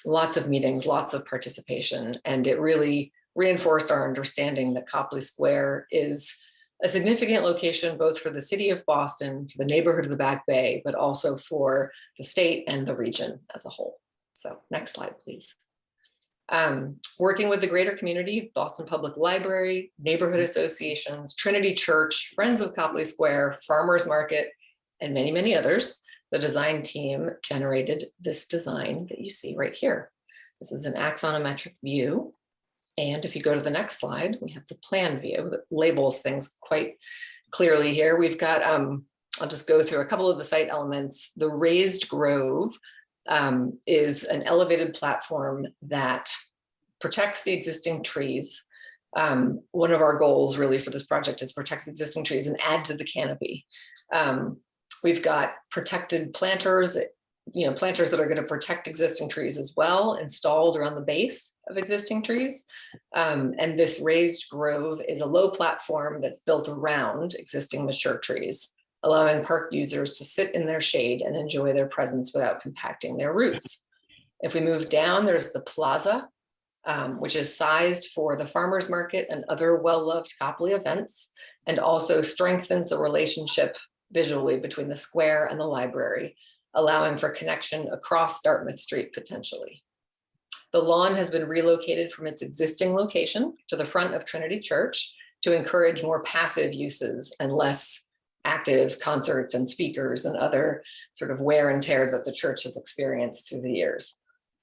Lots of meetings, lots of participation, and it really reinforced our understanding that Copley Square is a significant location both for the city of Boston, for the neighborhood of the Back Bay, but also for the state and the region as a whole. So next slide, please. Working with the greater community, Boston Public Library, neighborhood associations, Trinity Church, Friends of Copley Square, Farmers Market, and many, many others, the design team generated this design that you see right here. This is an axonometric view. And if you go to the next slide, we have the plan view that labels things quite clearly here. We've got, I'll just go through a couple of the site elements. The raised grove is an elevated platform that protects the existing trees. One of our goals really for this project is protect the existing trees and add to the canopy. We've got protected planters, planters that are going to protect existing trees as well, installed around the base of existing trees. And this raised grove is a low platform that's built around existing mature trees, allowing park users to sit in their shade and enjoy their presence without compacting their roots. If we move down, there's the plaza, which is sized for the farmers market and other well-loved Copley events, and also strengthens the relationship visually between the square and the library, allowing for connection across Dartmouth Street potentially. The lawn has been relocated from its existing location to the front of Trinity Church to encourage more passive uses and less active concerts and speakers and other sort of wear and tear that the church has experienced through the years.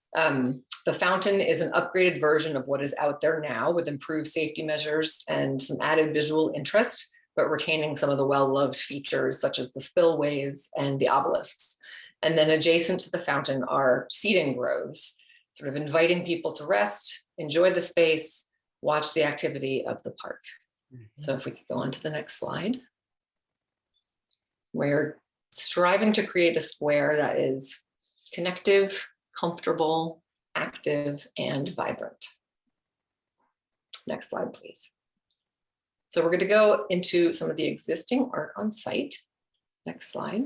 The fountain is an upgraded version of what is out there now with improved safety measures and some added visual interest, but retaining some of the well-loved features such as the spillways and the obelisks. And then adjacent to the fountain are seating groves, sort of inviting people to rest, enjoy the space, watch the activity of the park. So if we could go on to the next slide. We're striving to create a square that is connective, comfortable, active, and vibrant. Next slide, please. So we're going to go into some of the existing art on site. Next slide.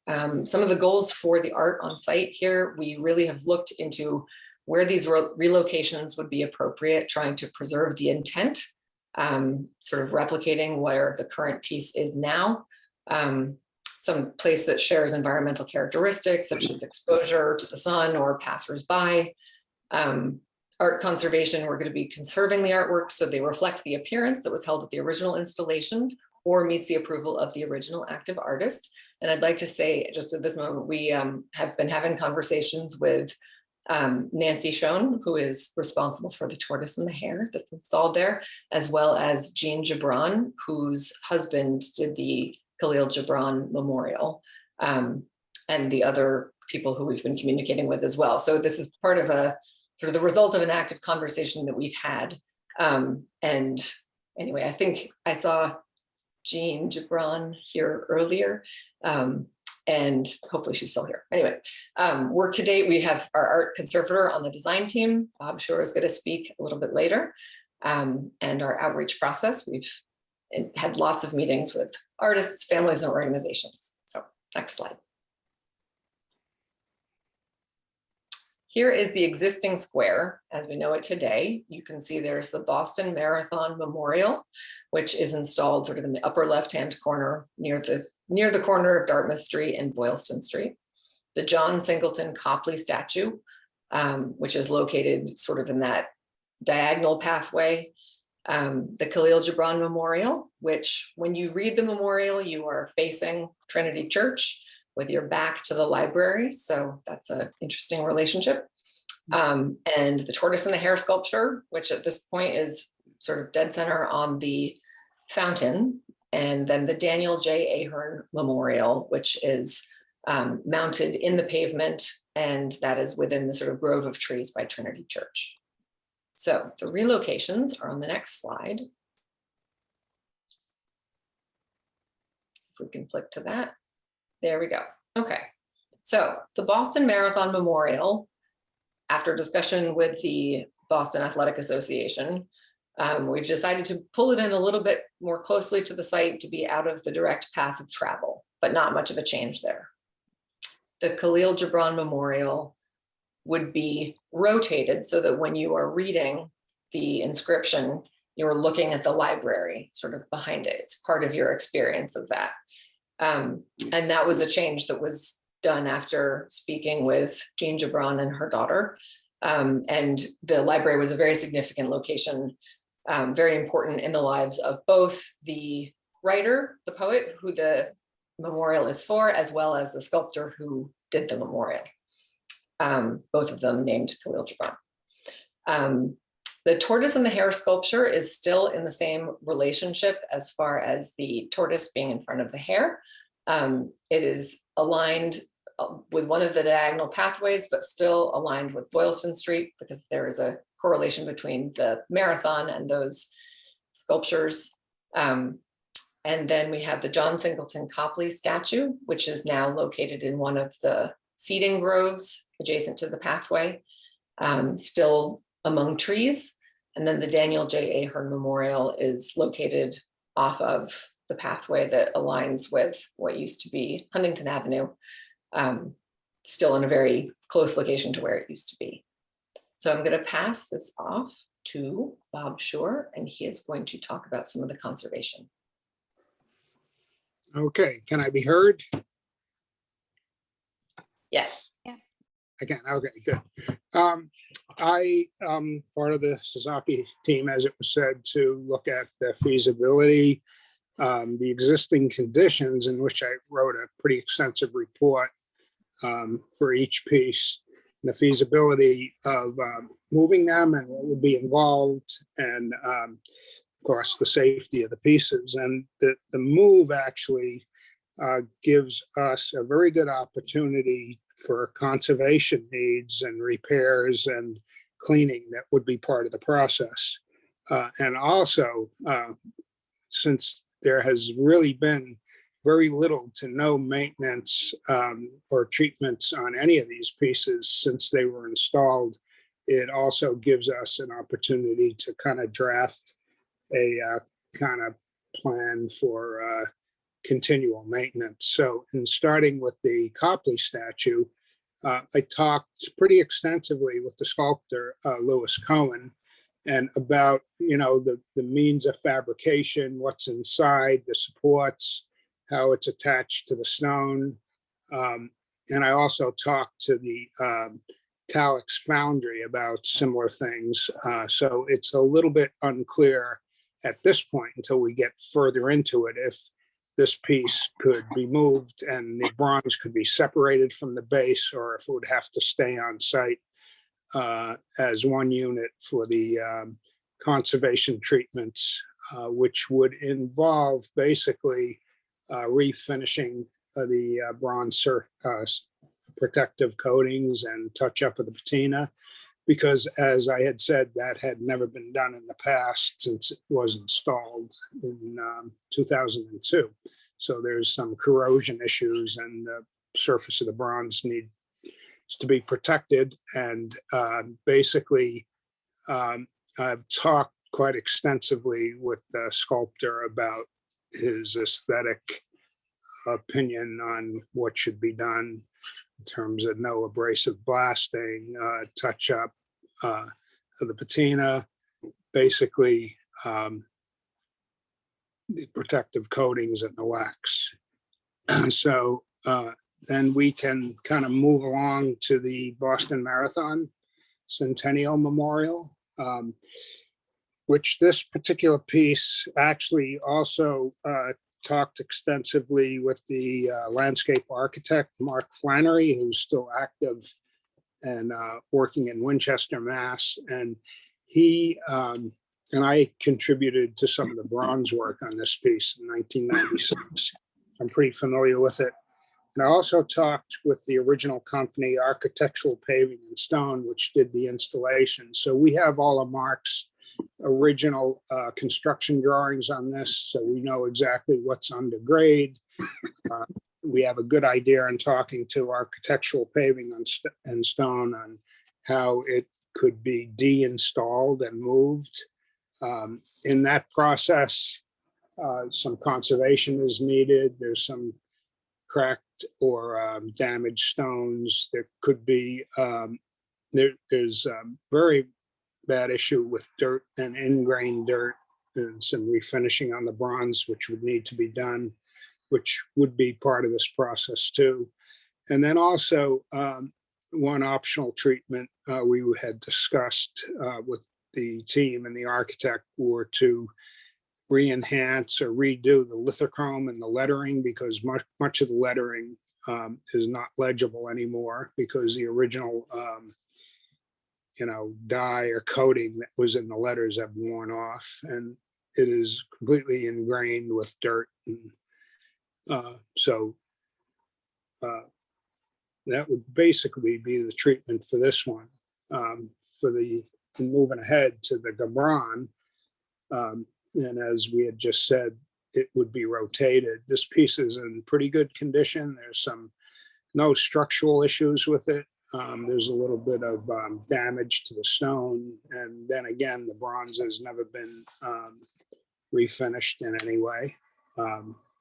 Some of the goals for the art on site here, we really have looked into where these relocations would be appropriate, trying to preserve the intent, sort of replicating where the current piece is now. Some place that shares environmental characteristics such as exposure to the sun or passersby. Art conservation, we're going to be conserving the artwork so they reflect the appearance that was held at the original installation or meets the approval of the original active artist. And I'd like to say just at this moment, we have been having conversations with Nancy Schoen, who is responsible for the tortoise and the hare that's installed there, as well as Jean Gibran, whose husband did the Khalil Gibran Memorial, and the other people who we've been communicating with as well. So this is part of a sort of the result of an active conversation that we've had. And anyway, I think I saw Jean Gibran here earlier, and hopefully she's still here. Anyway, work to date, we have our art conservator on the design team. Bob Shore is going to speak a little bit later. And our outreach process, we've had lots of meetings with artists, families, and organizations. So next slide. Here is the existing square as we know it today. You can see there's the Boston Marathon Memorial, which is installed sort of in the upper left-hand corner near the corner of Dartmouth Street and Boylston Street. The John Singleton Copley statue, which is located sort of in that diagonal pathway. The Khalil Gibran Memorial, which when you read the memorial, you are facing Trinity Church with your back to the library. So that's an interesting relationship. And the tortoise and the hare sculpture, which at this point is sort of dead center on the fountain. And then the Daniel J. Ahern Memorial, which is mounted in the pavement, and that is within the sort of grove of trees by Trinity Church. So the relocations are on the next slide. If we can flick to that. There we go. Okay. So the Boston Marathon Memorial, after discussion with the Boston Athletic Association, we've decided to pull it in a little bit more closely to the site to be out of the direct path of travel, but not much of a change there. The Khalil Gibran Memorial would be rotated so that when you are reading the inscription, you're looking at the library sort of behind it. It's part of your experience of that. And that was a change that was done after speaking with Jean Gibran and her daughter. And the library was a very significant location, very important in the lives of both the writer, the poet, who the memorial is for, as well as the sculptor who did the memorial. Both of them named Khalil Gibran. The tortoise and the hare sculpture is still in the same relationship as far as the tortoise being in front of the hare. It is aligned with one of the diagonal pathways, but still aligned with Boylston Street because there is a correlation between the marathon and those sculptures. And then we have the John Singleton Copley statue, which is now located in one of the seating groves adjacent to the pathway, still among trees. And then the Daniel J. Ahern Memorial is located off of the pathway that aligns with what used to be Huntington Avenue, still in a very close location to where it used to be. So I'm going to pass this off to Bob Shore, and he is going to talk about some of the conservation.
Okay, can I be heard?
Yes.
Yeah.
Again, okay, good. I am part of the Sasaki team, as it was said, to look at the feasibility, the existing conditions, in which I wrote a pretty extensive report for each piece, and the feasibility of moving them and what would be involved, and of course the safety of the pieces. And the move actually gives us a very good opportunity for conservation needs and repairs and cleaning that would be part of the process. And also, since there has really been very little to no maintenance or treatments on any of these pieces since they were installed. It also gives us an opportunity to kind of draft a kind of plan for continual maintenance. So in starting with the Copley statue, I talked pretty extensively with the sculptor, Lewis Cohen, and about, the means of fabrication, what's inside, the supports, how it's attached to the stone. And I also talked to the Talix Foundry about similar things. So it's a little bit unclear at this point until we get further into it if this piece could be moved and the bronze could be separated from the base, or if it would have to stay on site as one unit for the conservation treatments, which would involve basically refinishing the bronze protective coatings and touch up of the patina, because as I had said, that had never been done in the past since it was installed in 2002. So there's some corrosion issues, and the surface of the bronze needs to be protected. And basically, I've talked quite extensively with the sculptor about his aesthetic opinion on what should be done in terms of no abrasive blasting, touch up of the patina, basically the protective coatings and the wax. So then we can kind of move along to the Boston Marathon Centennial Memorial, which this particular piece actually also talked extensively with the landscape architect, Mark Flannery, who's still active and working in Winchester, Mass. And he and I contributed to some of the bronze work on this piece in 1996. I'm pretty familiar with it. And I also talked with the original company, Architectural Paving and Stone, which did the installation. So we have all of Mark's original construction drawings on this, so we know exactly what's under grade. We have a good idea in talking to Architectural Paving and Stone on how it could be de-installed and moved. In that process, some conservation is needed. There's some cracked or damaged stones. There could be, there's very bad issue with dirt and ingrained dirt and some refinishing on the bronze, which would need to be done, which would be part of this process too. And then also one optional treatment we had discussed with the team and the architect were to re-enhance or redo the lithochrome and the lettering, because much of the lettering is not legible anymore because the original dye or coating that was in the letters have worn off, and it is completely ingrained with dirt. And so that would basically be the treatment for this one. For the moving ahead to the Gabron, and as we had just said, it would be rotated. This piece is in pretty good condition. There's no structural issues with it. There's a little bit of damage to the stone. And then again, the bronze has never been refinished in any way.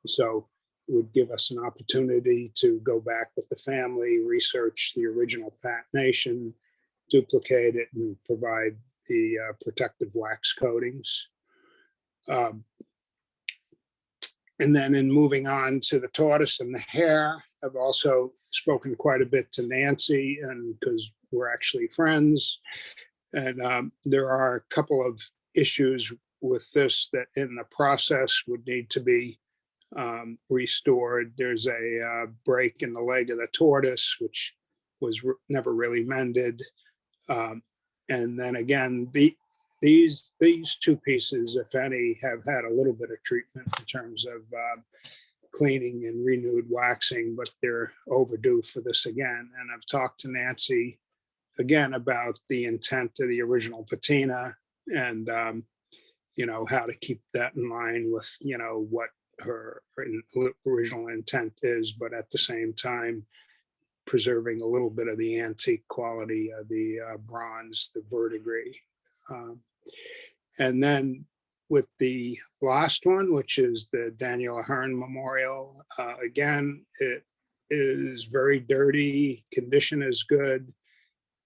So it would give us an opportunity to go back with the family, research the original patination, duplicate it, and provide the protective wax coatings. And then in moving on to the tortoise and the hare, I've also spoken quite a bit to Nancy, and because we're actually friends, and there are a couple of issues with this that in the process would need to be restored. There's a break in the leg of the tortoise, which was never really mended. And then again, these two pieces, if any, have had a little bit of treatment in terms of cleaning and renewed waxing, but they're overdue for this again. And I've talked to Nancy again about the intent of the original patina and how to keep that in line with what her original intent is, but at the same time, preserving a little bit of the antique quality of the bronze, the verdigris. And then with the last one, which is the Daniel Ahern Memorial, again, it is very dirty, condition is good.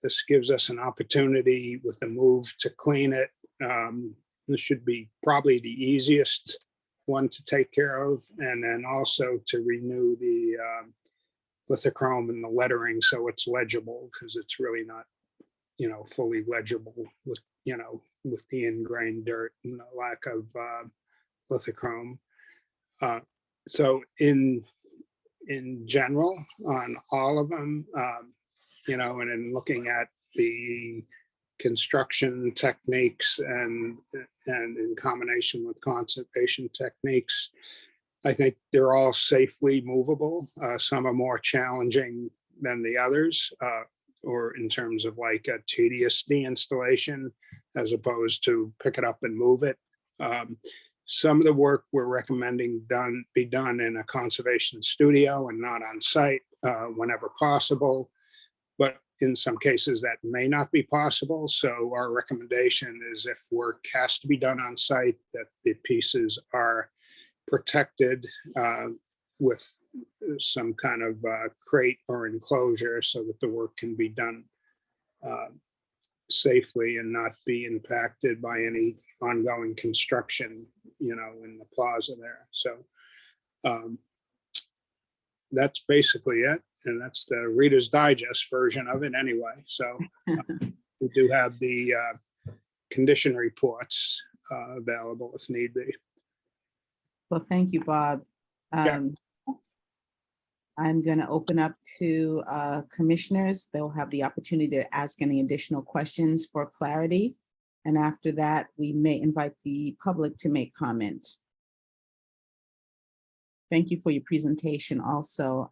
This gives us an opportunity with the move to clean it. This should be probably the easiest one to take care of, and then also to renew the lithochrome and the lettering so it's legible, because it's really not, fully legible with, with the ingrained dirt and the lack of lithochrome. So in general, on all of them, and in looking at the construction techniques and in combination with conservation techniques, I think they're all safely movable. Some are more challenging than the others, or in terms of like a tedious deinstallation, as opposed to pick it up and move it. Some of the work we're recommending be done in a conservation studio and not on site whenever possible. But in some cases that may not be possible. So our recommendation is, if work has to be done on site, that the pieces are protected with some kind of crate or enclosure so that the work can be done safely and not be impacted by any ongoing construction, in the plaza there. So that's basically it. And that's the Reader's Digest version of it anyway. So we do have the condition reports available if need be.
Well, thank you, Bob. I'm going to open up to commissioners. They'll have the opportunity to ask any additional questions for clarity. And after that, we may invite the public to make comments. Thank you for your presentation also.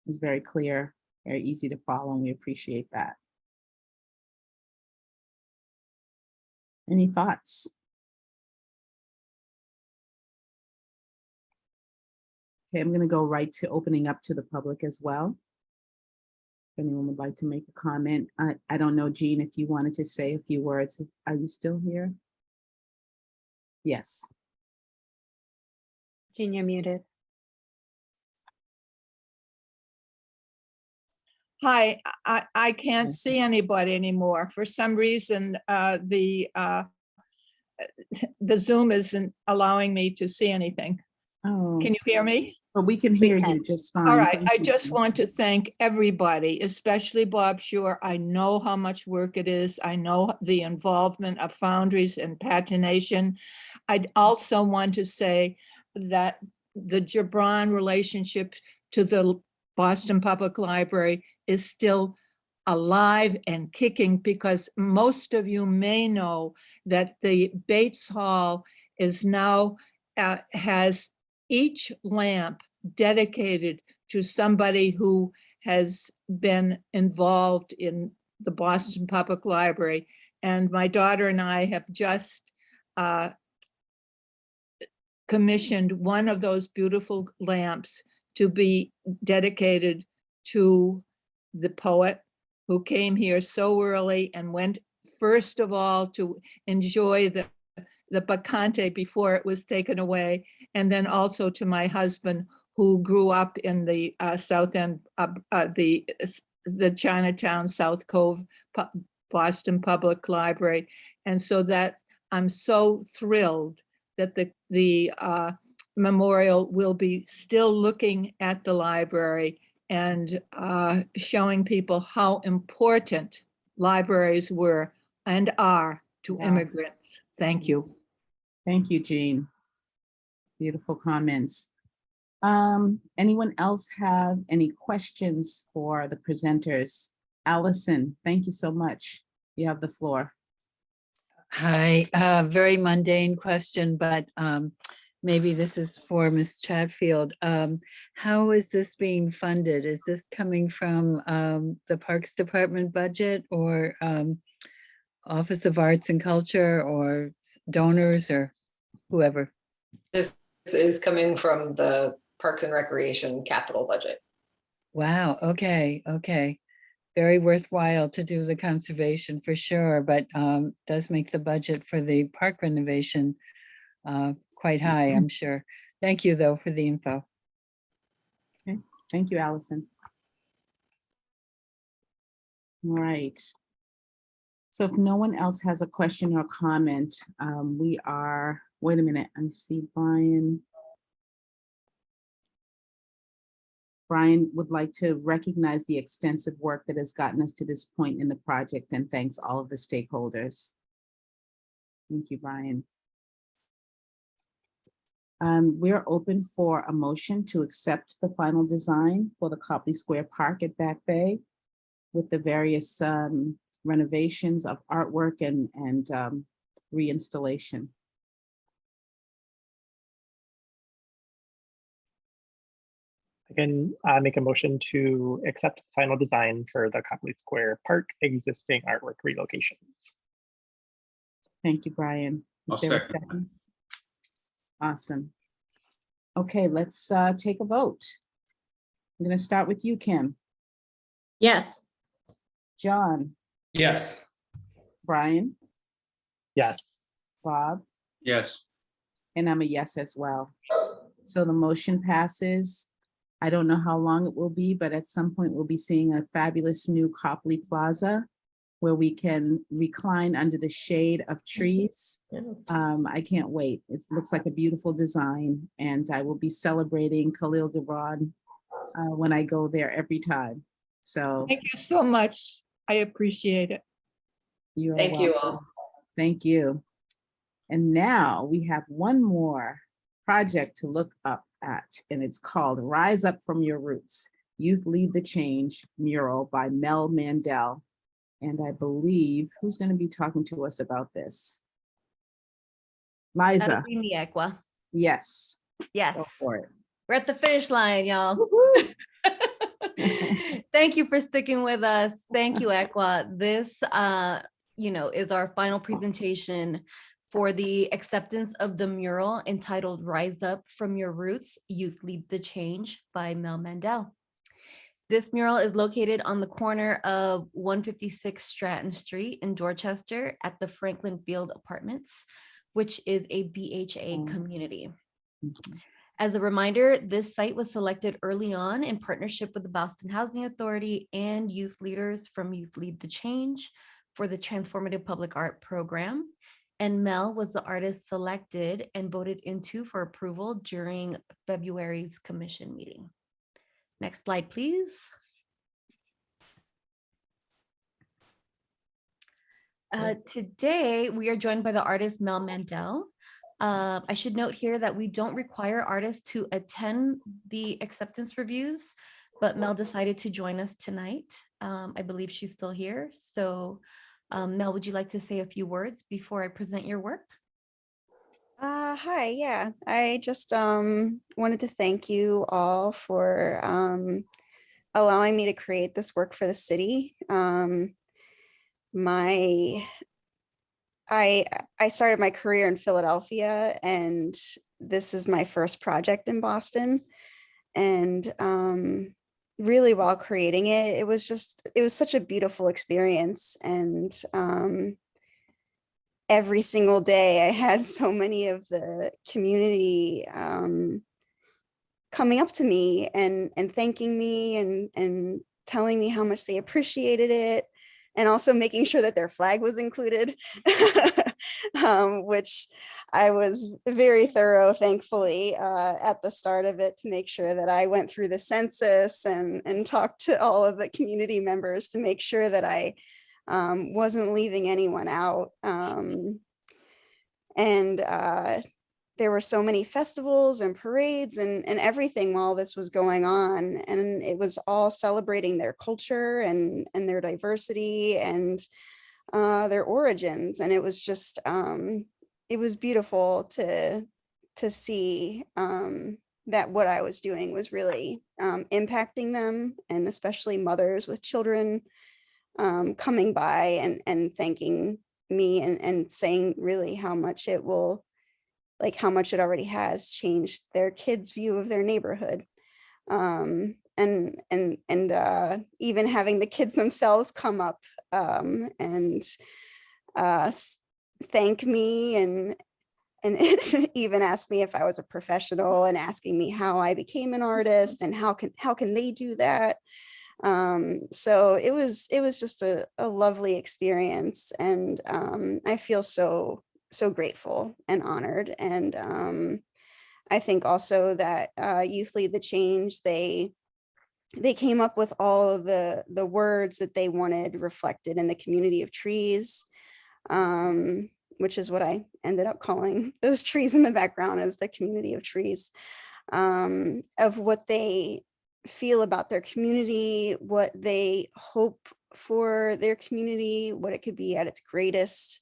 It was very clear, very easy to follow, and we appreciate that. Any thoughts? Okay, I'm going to go right to opening up to the public as well. If anyone would like to make a comment. I don't know, Jean, if you wanted to say a few words. Are you still here? Yes.
Jean, you're muted.
Hi, I can't see anybody anymore. For some reason, the Zoom isn't allowing me to see anything.
Oh.
Can you hear me?
But we can hear you just fine.
All right,
Thank
I
you.
just want to thank everybody, especially Bob Shore. I know how much work it is. I know the involvement of Foundries and patination. I also want to say that the Gibran relationship to the Boston Public Library is still alive and kicking, because most of you may know that the Bates Hall is now has each lamp dedicated to somebody who has been involved in the Boston Public Library. And my daughter and I have just commissioned one of those beautiful lamps to be dedicated to the poet who came here so early and went first of all to enjoy the Bacchante before it was taken away, and then also to my husband who grew up in the South End, the Chinatown, South Cove, Boston Public Library. And so that I'm so thrilled that the memorial will be still looking at the library and showing people how important libraries were and are to immigrants. Thank you.
Thank you, Jean. Beautiful comments. Anyone else have any questions for the presenters? Allison, thank you so much. You have the floor.
Hi, very mundane question, but maybe this is for Ms. Chatfield. How is this being funded? Is this coming from the Parks Department budget, or Office of Arts and Culture, or donors, or? whoever.
This is coming from the Parks and Recreation capital budget.
Wow, okay, okay. Very worthwhile to do the conservation for sure, but does make the budget for the park renovation quite high, I'm sure. Thank you, though, for the info.
Okay, thank you, Allison. All right. So if no one else has a question or comment, we are, wait a minute, I see Brian. Brian would like to recognize the extensive work that has gotten us to this point in the project and thanks all of the stakeholders. Thank you, Brian. We're open for a motion to accept the final design for the Copley Square Park at Back Bay with the various renovations of artwork and reinstallation.
I can make a motion to accept final design for the Copley Square Park existing artwork relocations.
Thank you, Brian.
I'll
Is there a
second.
second? Awesome. Okay, let's take a vote. I'm going to start with you, Kim.
Yes.
John,
Yes.
Brian,
Yes.
Bob,
Yes.
and I'm a yes as well. So the motion passes. I don't know how long it will be, but at some point we'll be seeing a fabulous new Copley Plaza where we can recline under the shade of trees. I can't wait. It looks like a beautiful design and I will be celebrating Khalil Gibran when I go there every time. So
Thank you so much. I appreciate it.
you are
Thank you
welcome.
all.
Thank you. And now we have one more project to look up at, and it's called Rise Up From Your Roots, Youth Lead the Change Mural by Mel Mandel. And I believe, who's going to be talking to us about this? Liza.
That'll be me, Equa.
Yes.
Yes.
Go for it.
We're at the finish line, y'all. Thank you for sticking with us. Thank you, Equa. This, is our final presentation for the acceptance of the mural entitled Rise Up From Your Roots, Youth Lead the Change by Mel Mandel. This mural is located on the corner of 156 Stratton Street in Dorchester at the Franklin Field Apartments, which is a BHA community. As a reminder, this site was selected early on in partnership with the Boston Housing Authority and youth leaders from Youth Lead the Change for the Transformative Public Art Program. And Mel was the artist selected and voted into for approval during February's commission meeting. Next slide, please. Today, we are joined by the artist Mel Mandel. I should note here that we don't require artists to attend the acceptance reviews, but Mel decided to join us tonight. I believe she's still here. So Mel, would you like to say a few words before I present your work?
Hi, yeah, I just wanted to thank you all for allowing me to create this work for the city. I started my career in Philadelphia, and this is my first project in Boston. And really, while creating it, it was such a beautiful experience. And every single day I had so many of the community coming up to me and thanking me and telling me how much they appreciated it, and also making sure that their flag was included, which I was very thorough, thankfully, at the start of it, to make sure that I went through the census and talked to all of the community members to make sure that I wasn't leaving anyone out. There were so many festivals and parades and everything while this was going on. And it was all celebrating their culture and their diversity and their origins. And it was just, it was beautiful to see that what I was doing was really impacting them, and especially mothers with children coming by and thanking me and saying really how much it will like how much it already has changed their kids' view of their neighborhood. And even having the kids themselves come up and thank me and even ask me if I was a professional and asking me how I became an artist and how can they do that. So it was just a lovely experience, and I feel so grateful and honored. And I think also that Youth Lead the Change, they came up with all of the words that they wanted reflected in the community of trees, which is what I ended up calling those trees in the background as the community of trees, of what they feel about their community, what they hope for their community, what it could be at its greatest.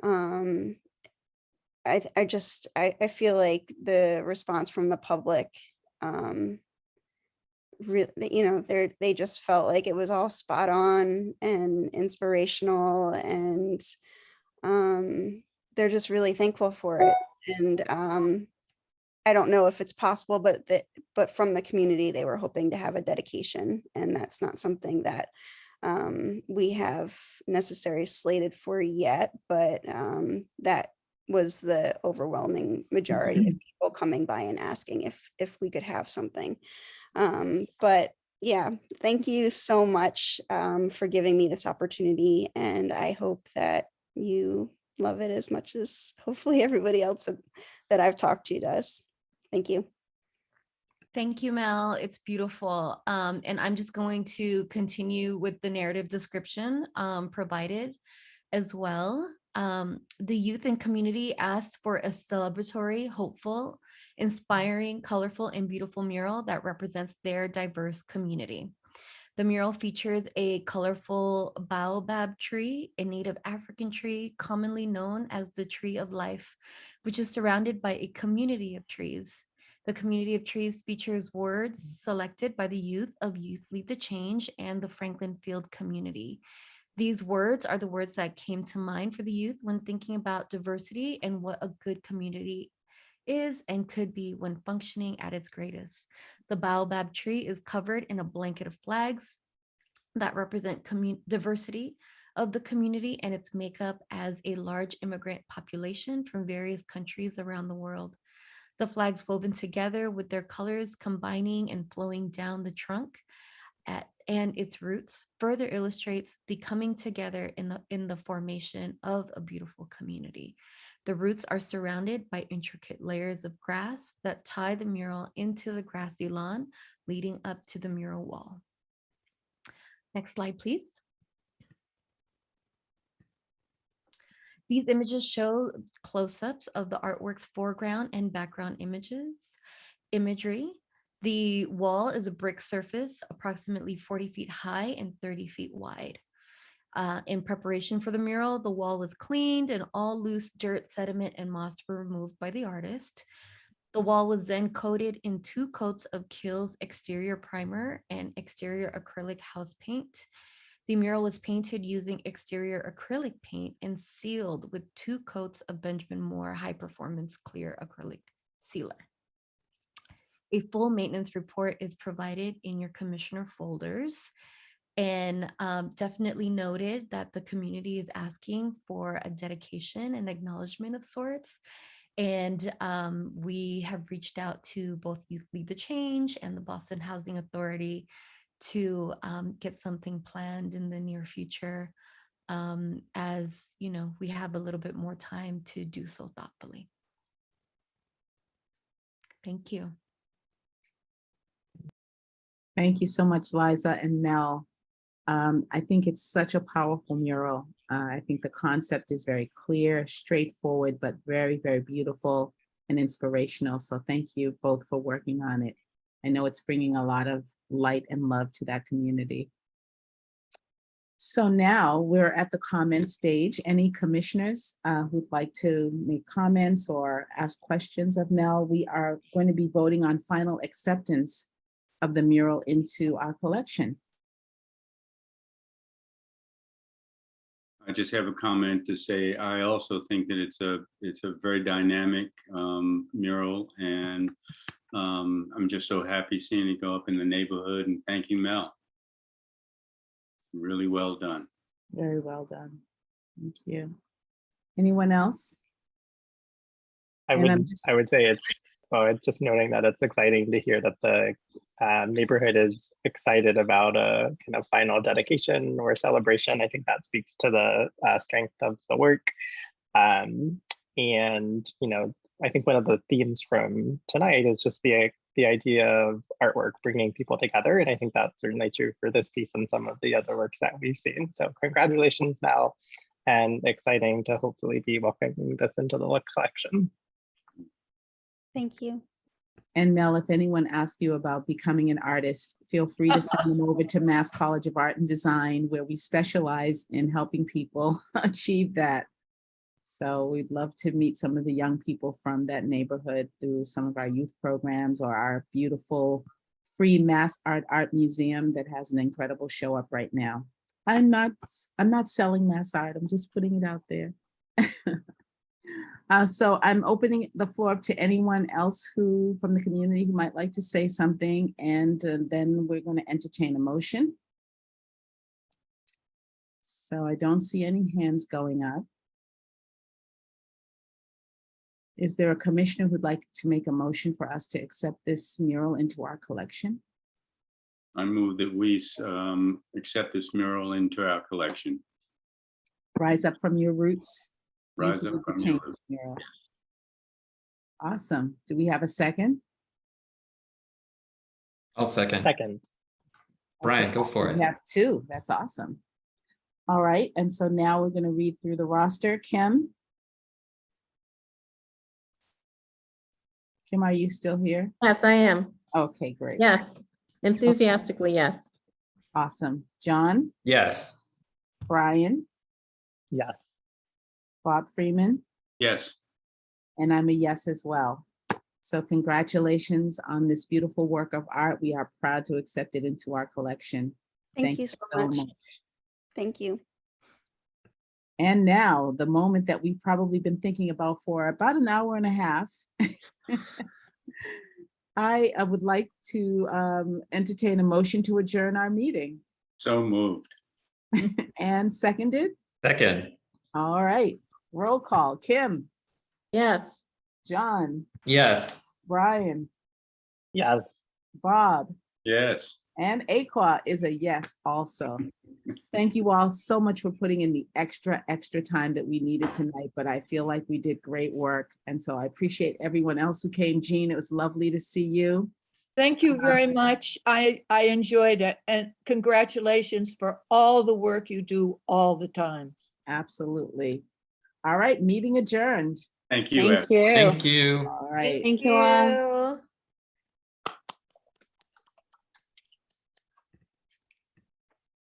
I feel like the response from the public, really, they just felt like it was all spot on and inspirational, and they're just really thankful for it. And I don't know if it's possible, but from the community, they were hoping to have a dedication, and that's not something that we have necessarily slated for yet, but that was the overwhelming majority of people coming by and asking if we could have something. But yeah, thank you so much for giving me this opportunity, and I hope that you love it as much as hopefully everybody else that I've talked to does. Thank you.
Thank you, Mel. It's beautiful. And I'm just going to continue with the narrative description provided as well. The youth and community asked for a celebratory, hopeful, inspiring, colorful, and beautiful mural that represents their diverse community. The mural features a colorful baobab tree, a native African tree commonly known as the tree of life, which is surrounded by a community of trees. The community of trees features words selected by the youth of Youth Lead the Change and the Franklin Field community. These words are the words that came to mind for the youth when thinking about diversity and what a good community is and could be when functioning at its greatest. The baobab tree is covered in a blanket of flags that represent diversity of the community and its makeup as a large immigrant population from various countries around the world. The flags woven together with their colors combining and flowing down the trunk and its roots further illustrates the coming together in the formation of a beautiful community. The roots are surrounded by intricate layers of grass that tie the mural into the grassy lawn leading up to the mural wall. Next slide, please. These images show close-ups of the artwork's foreground and background imagery. The wall is a brick surface, approximately 40 feet high and 30 feet wide. In preparation for the mural, the wall was cleaned and all loose dirt, sediment, and moss were removed by the artist. The wall was then coated in 2 coats of Kiehl's exterior primer and exterior acrylic house paint. The mural was painted using exterior acrylic paint and sealed with 2 coats of Benjamin Moore high-performance clear acrylic sealer. A full maintenance report is provided in your commissioner folders, and definitely noted that the community is asking for a dedication and acknowledgement of sorts. And we have reached out to both Youth Lead the Change and the Boston Housing Authority to get something planned in the near future, as you know, we have a little bit more time to do so thoughtfully. Thank you.
Thank you so much, Liza and Mel. I think it's such a powerful mural. I think the concept is very clear, straightforward, but very, very beautiful and inspirational. So thank you both for working on it. I know it's bringing a lot of light and love to that community. So now we're at the comment stage. Any commissioners who'd like to make comments or ask questions of Mel? We are going to be voting on final acceptance of the mural into our collection.
I just have a comment to say, I also think that it's a very dynamic mural, and I'm just so happy seeing it go up in the neighborhood, and thank you, Mel. It's really well done.
Very well done. Thank you. Anyone else?
I
And I'm
would
just-
I would say it's just noting that it's exciting to hear that the neighborhood is excited about a kind of final dedication or celebration. I think that speaks to the strength of the work. And I think one of the themes from tonight is just the idea of artwork bringing people together, and I think that's certainly true for this piece and some of the other works that we've seen. So congratulations, Mel, and exciting to hopefully be welcoming this into the collection.
Thank you.
And Mel, if anyone asks you about becoming an artist, feel free to send them over to Mass College of Art and Design, where we specialize in helping people achieve that. So we'd love to meet some of the young people from that neighborhood through some of our youth programs or our beautiful free Mass Art Museum that has an incredible show up right now. I'm not selling mass art, I'm just putting it out there. So I'm opening the floor up to anyone else from the community who might like to say something, and then we're going to entertain a motion. So I don't see any hands going up. Is there a commissioner who'd like to make a motion for us to accept this mural into our collection?
I move that we accept this mural into our collection.
Rise up from your roots.
Rise up from your roots.
Mural. Awesome. Do we have a second?
I'll second.
Second.
Brian, go for it.
We have two. That's awesome. All right. And so now we're going to read through the roster. Kim, are you still here?
Yes, I am.
Okay, great.
Yes, enthusiastically, yes.
Awesome. John,
Yes.
Brian,
Yes.
Bob Freeman,
Yes.
and I'm a yes as well. So congratulations on this beautiful work of art. We are proud to accept it into our collection.
Thank you so much. Thank you.
And now the moment that we've probably been thinking about for about an hour and a half. I would like to entertain a motion to adjourn our meeting.
So moved.
And seconded?
Second.
All right, roll call. Kim,
Yes.
John,
Yes.
Brian,
Yes.
Bob,
Yes.
and Aqua is a yes also. Thank you all so much for putting in the extra time that we needed tonight, but I feel like we did great work. And so I appreciate everyone else who came. Jean, it was lovely to see you.
Thank you very much. I enjoyed it, and congratulations for all the work you do all the time.
Absolutely. All right, meeting adjourned.
Thank you.
Thank you.
Thank you.
All right.
Thank you all.